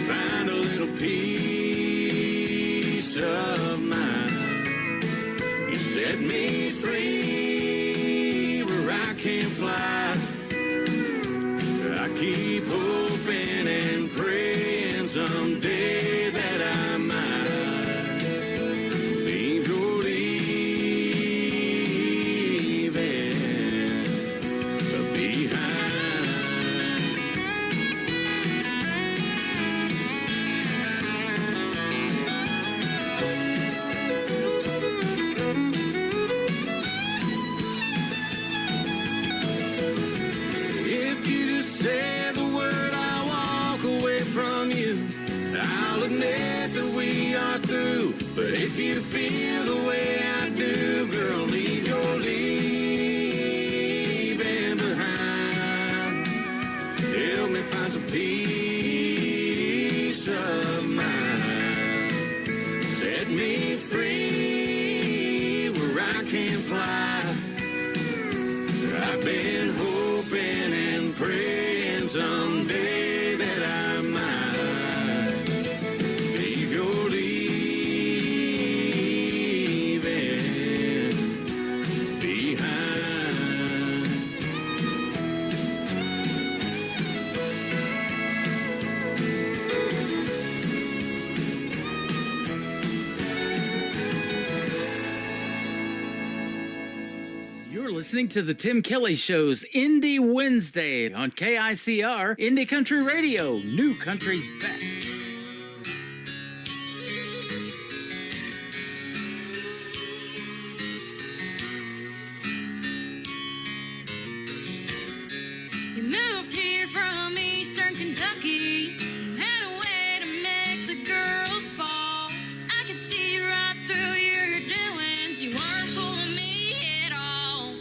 Find a little peace of mind. You set me free where I can fly. I keep hoping and praying someday that I might leave your leaving behind. If you just say the word, I'll walk away from you. I'll admit that we are through. But if you feel the way I do, girl, leave your leaving behind. Help me find some peace of mind. Set me free where I can fly. I've been hoping and praying someday that I might leave your leaving behind.
You're listening to the Tim Kelly Show's Indie Wednesday on KICR, Indie Country Radio, New Country's Best.
You moved here from Eastern Kentucky. You had a way to make the girls fall. I could see right through your doings. You weren't fooling me at all.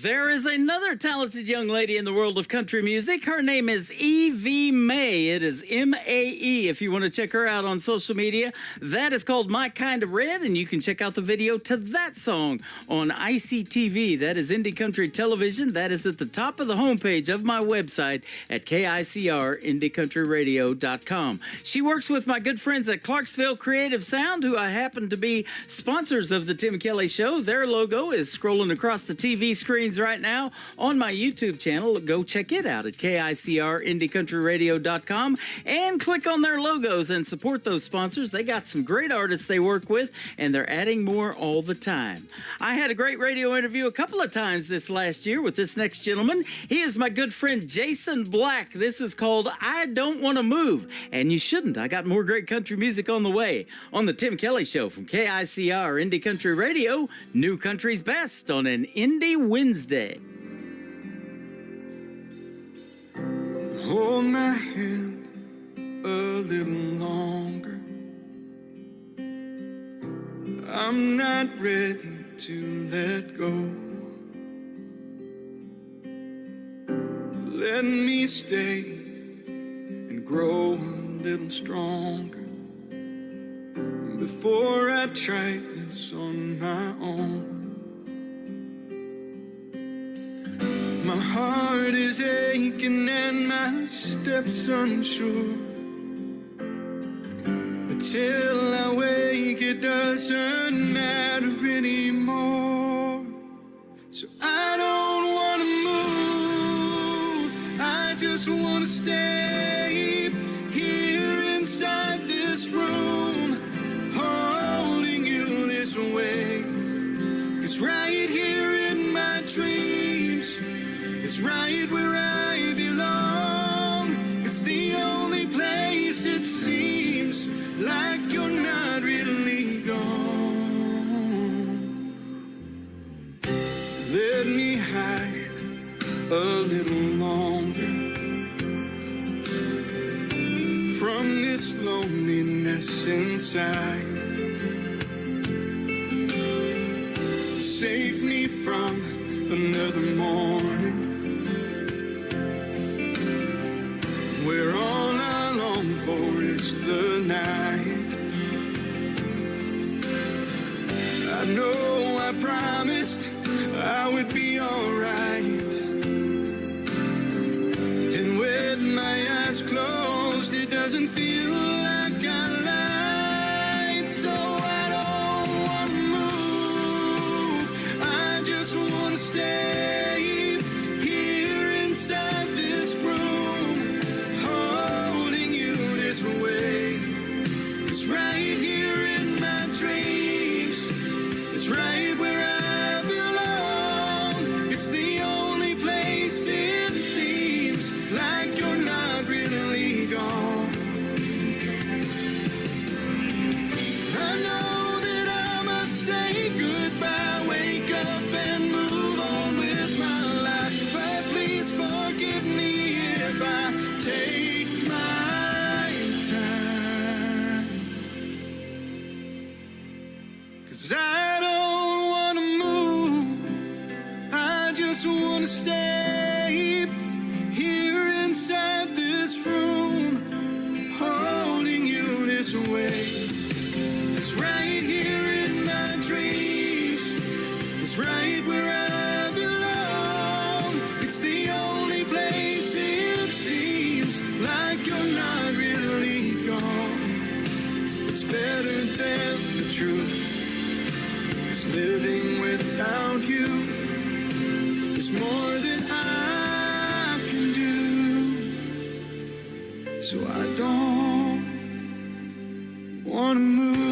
There is another talented young lady in the world of country music. Her name is Evie Mae. It is M-A-E if you want to check her out on social media. That is called My Kind of Red, and you can check out the video to that song on ICTV. That is Indie Country Television. That is at the top of the homepage of my website at KICR-IndieCountryRadio.com. She works with my good friends at Clarksville Creative Sound, who I happen to be sponsors of the Tim Kelly Show. Their logo is scrolling across the TV screens right now on my YouTube channel. Go check it out at KICR-IndieCountryRadio.com and click on their logos and support those sponsors. They got some great artists they work with, and they're adding more all the time. I had a great radio interview a couple of times this last year with this next gentleman. He is my good friend Jason Black. This is called I Don't Want to Move, and you shouldn't. I got more great country music on the way on the Tim Kelly Show from KICR Indie Country Radio, New Country's Best on an Indie Wednesday.
Hold my hand a little longer. I'm not ready to let go. Let me stay and grow a little stronger before I try this on my own. My heart is aching and my steps unsure. But till I wake, it doesn't matter anymore. So I don't want to move, I just want to stay here inside this room, holding you this way. 'Cause right here in my dreams, it's right where I belong. It's the only place it seems like you're not really gone. Let me hide a little longer from this loneliness inside. Save me from another morning where all I long for is the night. I know I promised I would be alright, and with my eyes closed it doesn't feel like I lied. So I don't want to move, I just want to stay here inside this room, holding you this way. It's right here in my dreams, it's right where I belong. It's the only place it seems like you're not really gone. I know that I must say goodbye, wake up and move on with my life. But please forgive me if I take my time. 'Cause I don't want to move, I just want to stay here inside this room, holding you this way. It's right here in my dreams, it's right where I belong. It's the only place it seems like you're not really gone. It's better than the truth, it's living without you. It's more than I can do. So I don't want to move.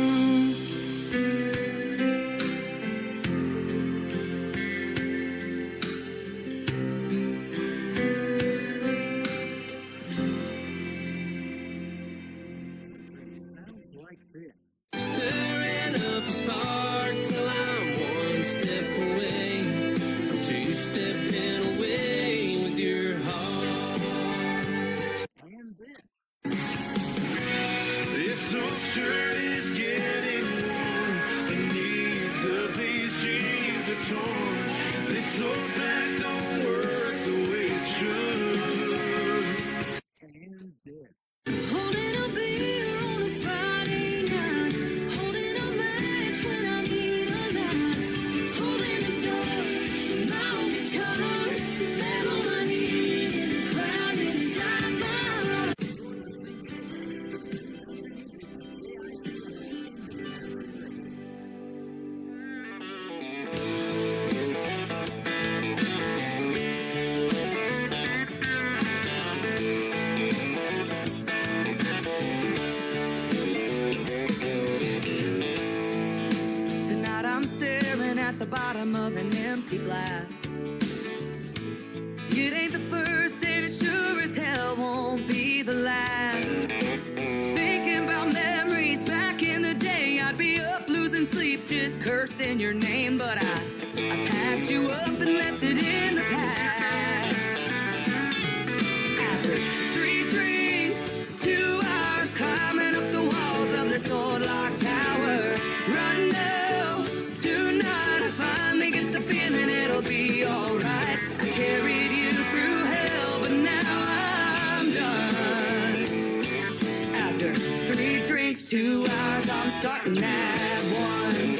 Stirring up a spark till I'm one step away from two-stepping away with your heart.
It's so sure it's
at the bottom of an empty glass. It ain't the first and it sure as hell won't be the last. Thinking about memories back in the day, I'd be up losing sleep just cursing your name. But I packed you up and left it in the past. After 3 drinks, 2 hours climbing up the walls of this old locked tower. Right now, tonight I finally get the feeling it'll be alright. I carried you through hell, but now I'm done. After 3 drinks, 2 hours, I'm starting at 1.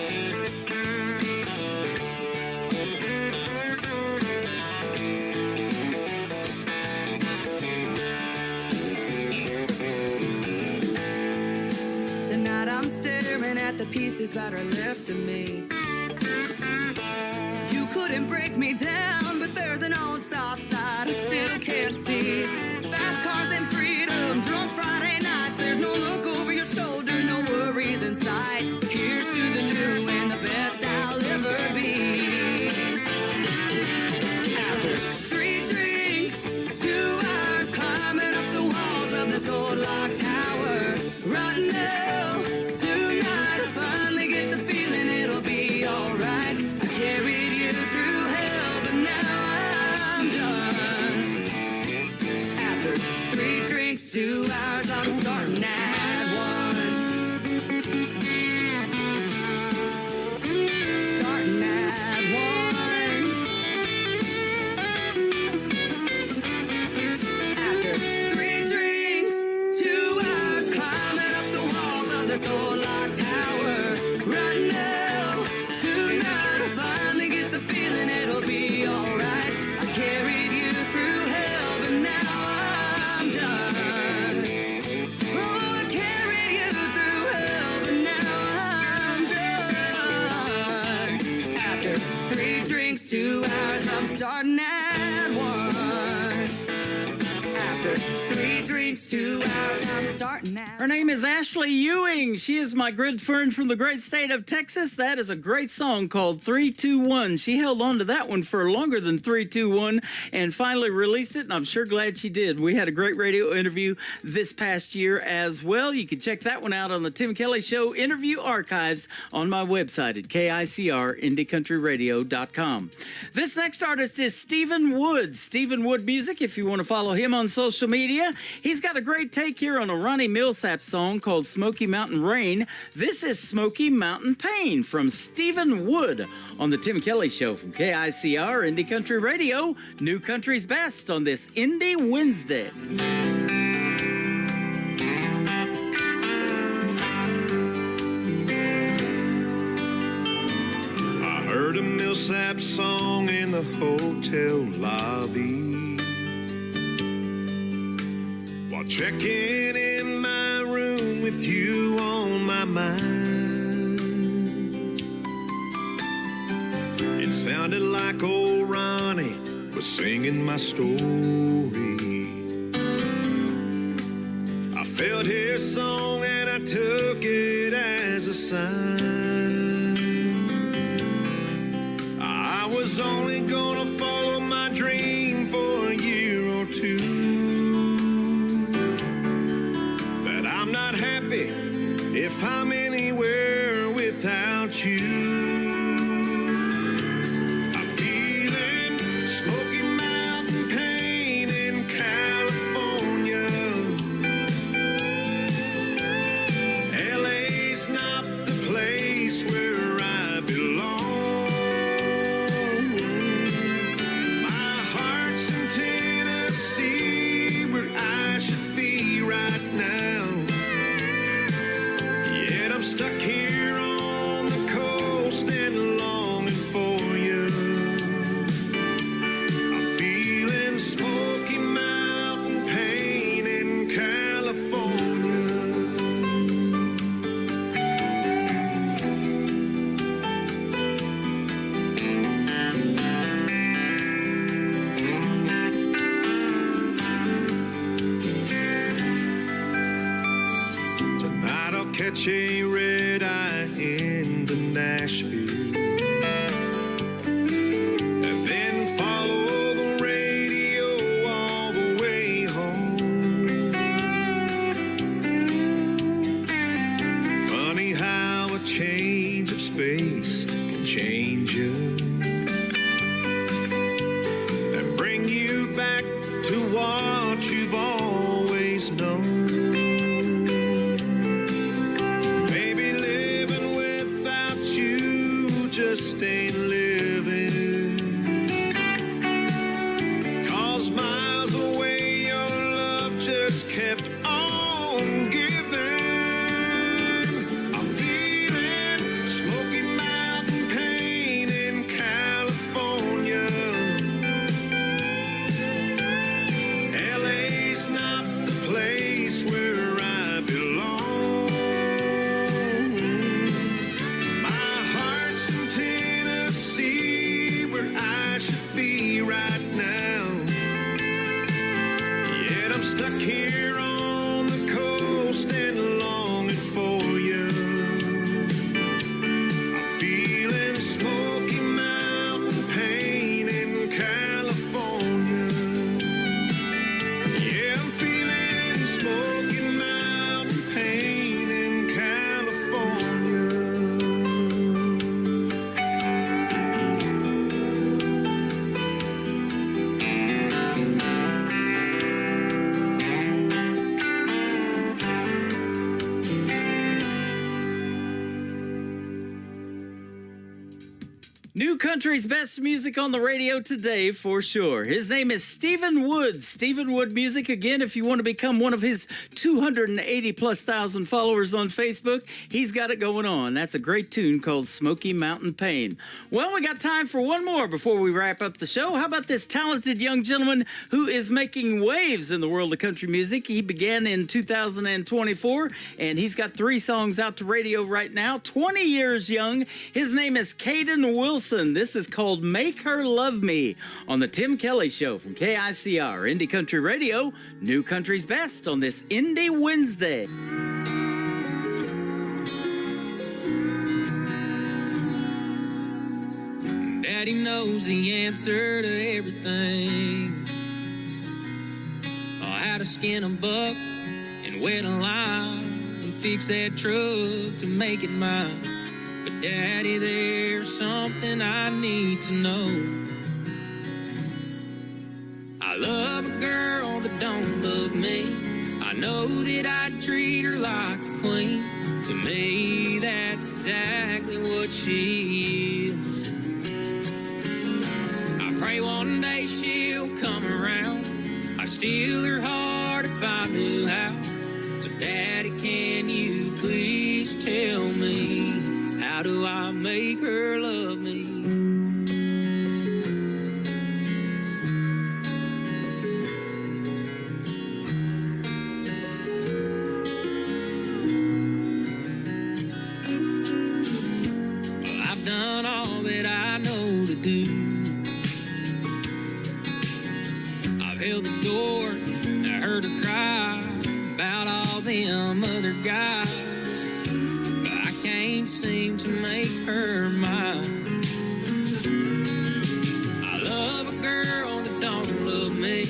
Tonight I'm staring at the pieces that are left of me. You couldn't break me down, but there's an old soft side I still can't see. Fast cars and freedom, drunk Friday nights. There's no look over your shoulder, no worries in sight. Here's to the new and the best I'll ever be. After 3 drinks, 2 hours climbing up the walls of this old locked tower. Right now, tonight I finally get the feeling it'll be alright. I carried you through hell, but now I'm done. After 3 drinks, 2 hours, I'm starting at 1. Starting at 1. After 3 drinks, 2 hours, climbing up the walls of this old locked tower. Right now, tonight I finally get the feeling it'll be alright. I carried you through hell, but now I'm done. Oh, I carried you through hell, but now I'm done. After 3 drinks, 2 hours, I'm starting at 1. After 3 drinks, 2 hours, I'm starting at.
Her name is Ashley Ewing. She is my good friend from the great state of Texas. That is a great song called 321. She held on to that one for longer than 321 and finally released it, and I'm sure glad she did. We had a great radio interview this past year as well. You can check that one out on the Tim Kelly Show interview archives on my website at KICRIndieCountryRadio.com. This next artist is Stephen Wood. Stephen Wood Music, if you want to follow him on social media. He's got a great take here on a Ronnie Millsap song called Smoky Mountain Rain. This is Smoky Mountain Pain from Stephen Wood on the Tim Kelly Show from KICR Indie Country Radio, New Country's Best on this Indie Wednesday.
I heard a Millsap song in the hotel lobby while checking in my room with you on my mind. It sounded like old Ronnie was singing my story. I felt his song and I took it as a sign. I was only gonna follow my dream for a year or two. That I'm not happy if I'm anywhere without you. I'm feeling Smoky Mountain pain in California. LA's not the place where I belong. My heart's in Tennessee, where I should be right now. Yet I'm stuck here on the coast and longing for you. I'm feeling Smoky Mountain pain in California. Tonight I'll catch a red eye into Nashville.
just ain't living. 'Cause miles away your love just kept on giving. I'm feeling Smoky Mountain pain in California. LA's not the place where I belong. My heart's in Tennessee, where I should be right now. Yet I'm stuck here on the coast and longing for you. I'm feeling Smoky Mountain pain in California. Yeah, I'm feeling Smoky Mountain pain in California.
New country's best music on the radio today for sure. His name is Stephen Wood. Stephen Wood Music. Again, if you want to become one of his 280,000+ followers on Facebook, he's got it going on. That's a great tune called Smoky Mountain Pain. Well, we got time for one more before we wrap up the show. How about this talented young gentleman who is making waves in the world of country music? He began in 2024, and he's got 3 songs out to radio right now. 20 years young. His name is Caden Wilson. This is called Make Her Love Me on the Tim Kelly Show from KICR, Indie Country Radio, New Country's Best on this Indie Wednesday.
Daddy knows the answer to everything. How to skin a buck and wet a line and fix that truck to make it mine. But Daddy, there's something I need to know. I love a girl that don't love me. I know that I'd treat her like a queen. To me, that's exactly what she is. I pray one day she'll come around. I'd steal her heart if I knew how. So Daddy, can you please tell me, how do I make her love me? Well, I've done all that I know to do. I've held the door, I heard her cry about all them other guys. Can't seem to make her mine. I love a girl that don't love me.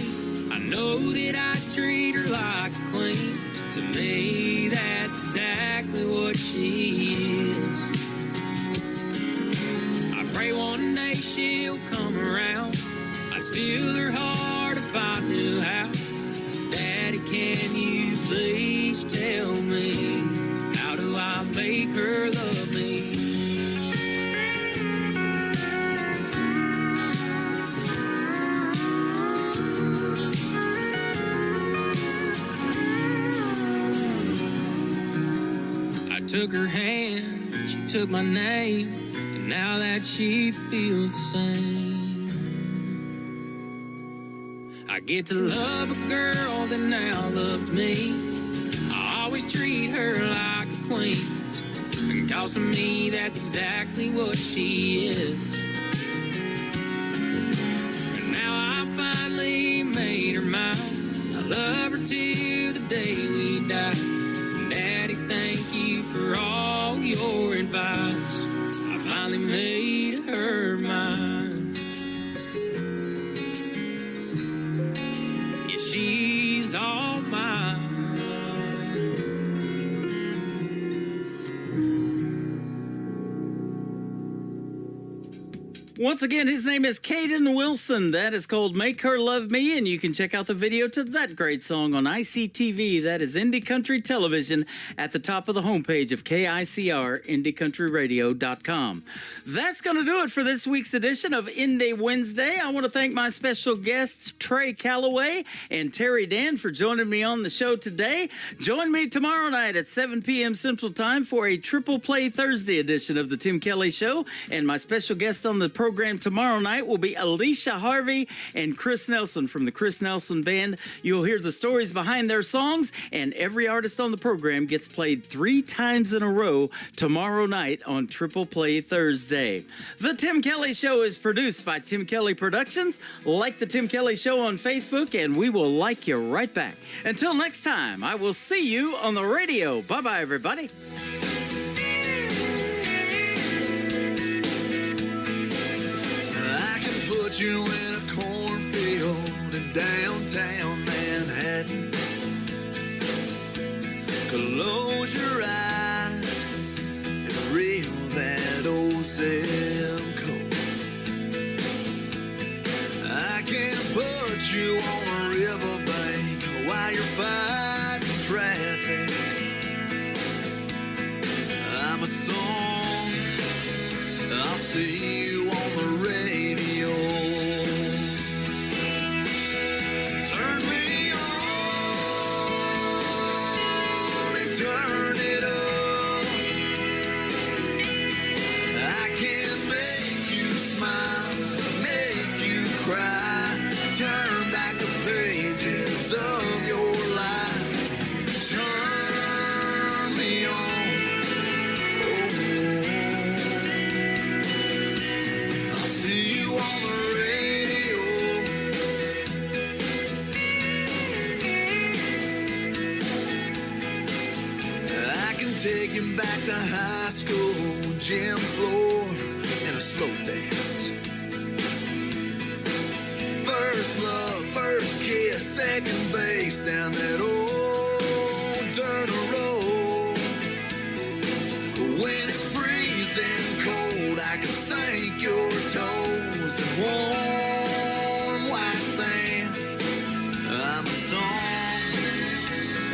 I know that I treat her like a queen. To me, that's exactly what she is. I pray one day she'll come around. I'd steal her heart if I knew how. So Daddy, can you please tell me, how do I make her love me? I took her hand, she took my name, and now that she feels the same, I get to love a girl that now loves me. I always treat her like a queen, and cause to me that's exactly what she is. And now I finally made her mine. I love her till the day we die. And Daddy, thank you for all your advice. I finally made her mine. Yeah, she's all mine.
Once again, his name is Caden Wilson. That is called Make Her Love Me, and you can check out the video to that great song on ICTV. That is Indie Country Television at the top of the homepage of KICR, IndieCountryRadio.com. That's going to do it for this week's edition of Indie Wednesday. I want to thank my special guests, Trey Calloway and Terry Dan, for joining me on the show today. Join me tomorrow night at 7 p.m. Central Time for a Triple Play Thursday edition of The Tim Kelly Show, and my special guest on the program tomorrow night will be Alicia Harvey and Chris Nelson from the Chris Nelson Band. You'll hear the stories behind their songs, and every artist on the program gets played 3 times in a row tomorrow night on Triple Play Thursday. The Tim Kelly Show is produced by Tim Kelly Productions. Like the Tim Kelly Show on Facebook, and we will like you right back. Until next time, I will see you on the radio. Bye-bye, everybody.
Put you in a cornfield in downtown Manhattan. Close your eyes and reel that old zip code. I can put you on a riverbank while you're fighting traffic. I'm a song, I'll see you on the radio. Turn me on and turn it up. I can make you smile, make you cry, turn back the pages of your life. Turn me on. Take him back to high school, gym floor, and a slow dance. First love, first kiss, second base down that old dirt road. When it's freezing cold, I can sink your toes in warm white sand. I'm a song,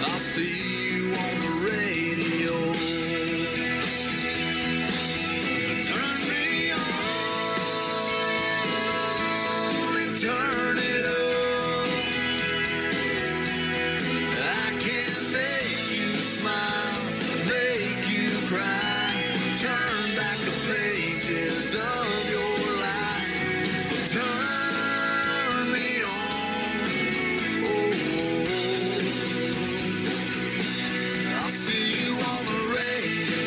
I'll see you on the radio. Turn me on and turn it up. I can make you smile, make you cry, turn back the pages of your life. So turn me on. Oh. I'll see you on the radio.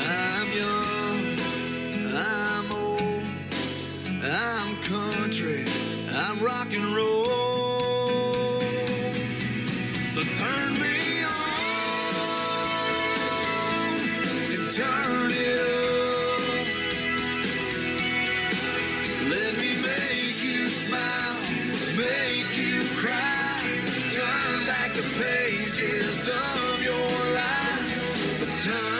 I'm young, I'm old, I'm country, I'm rock and roll. So turn me on and turn it up. Let me make you smile, make you cry, turn back the pages of your life. So turn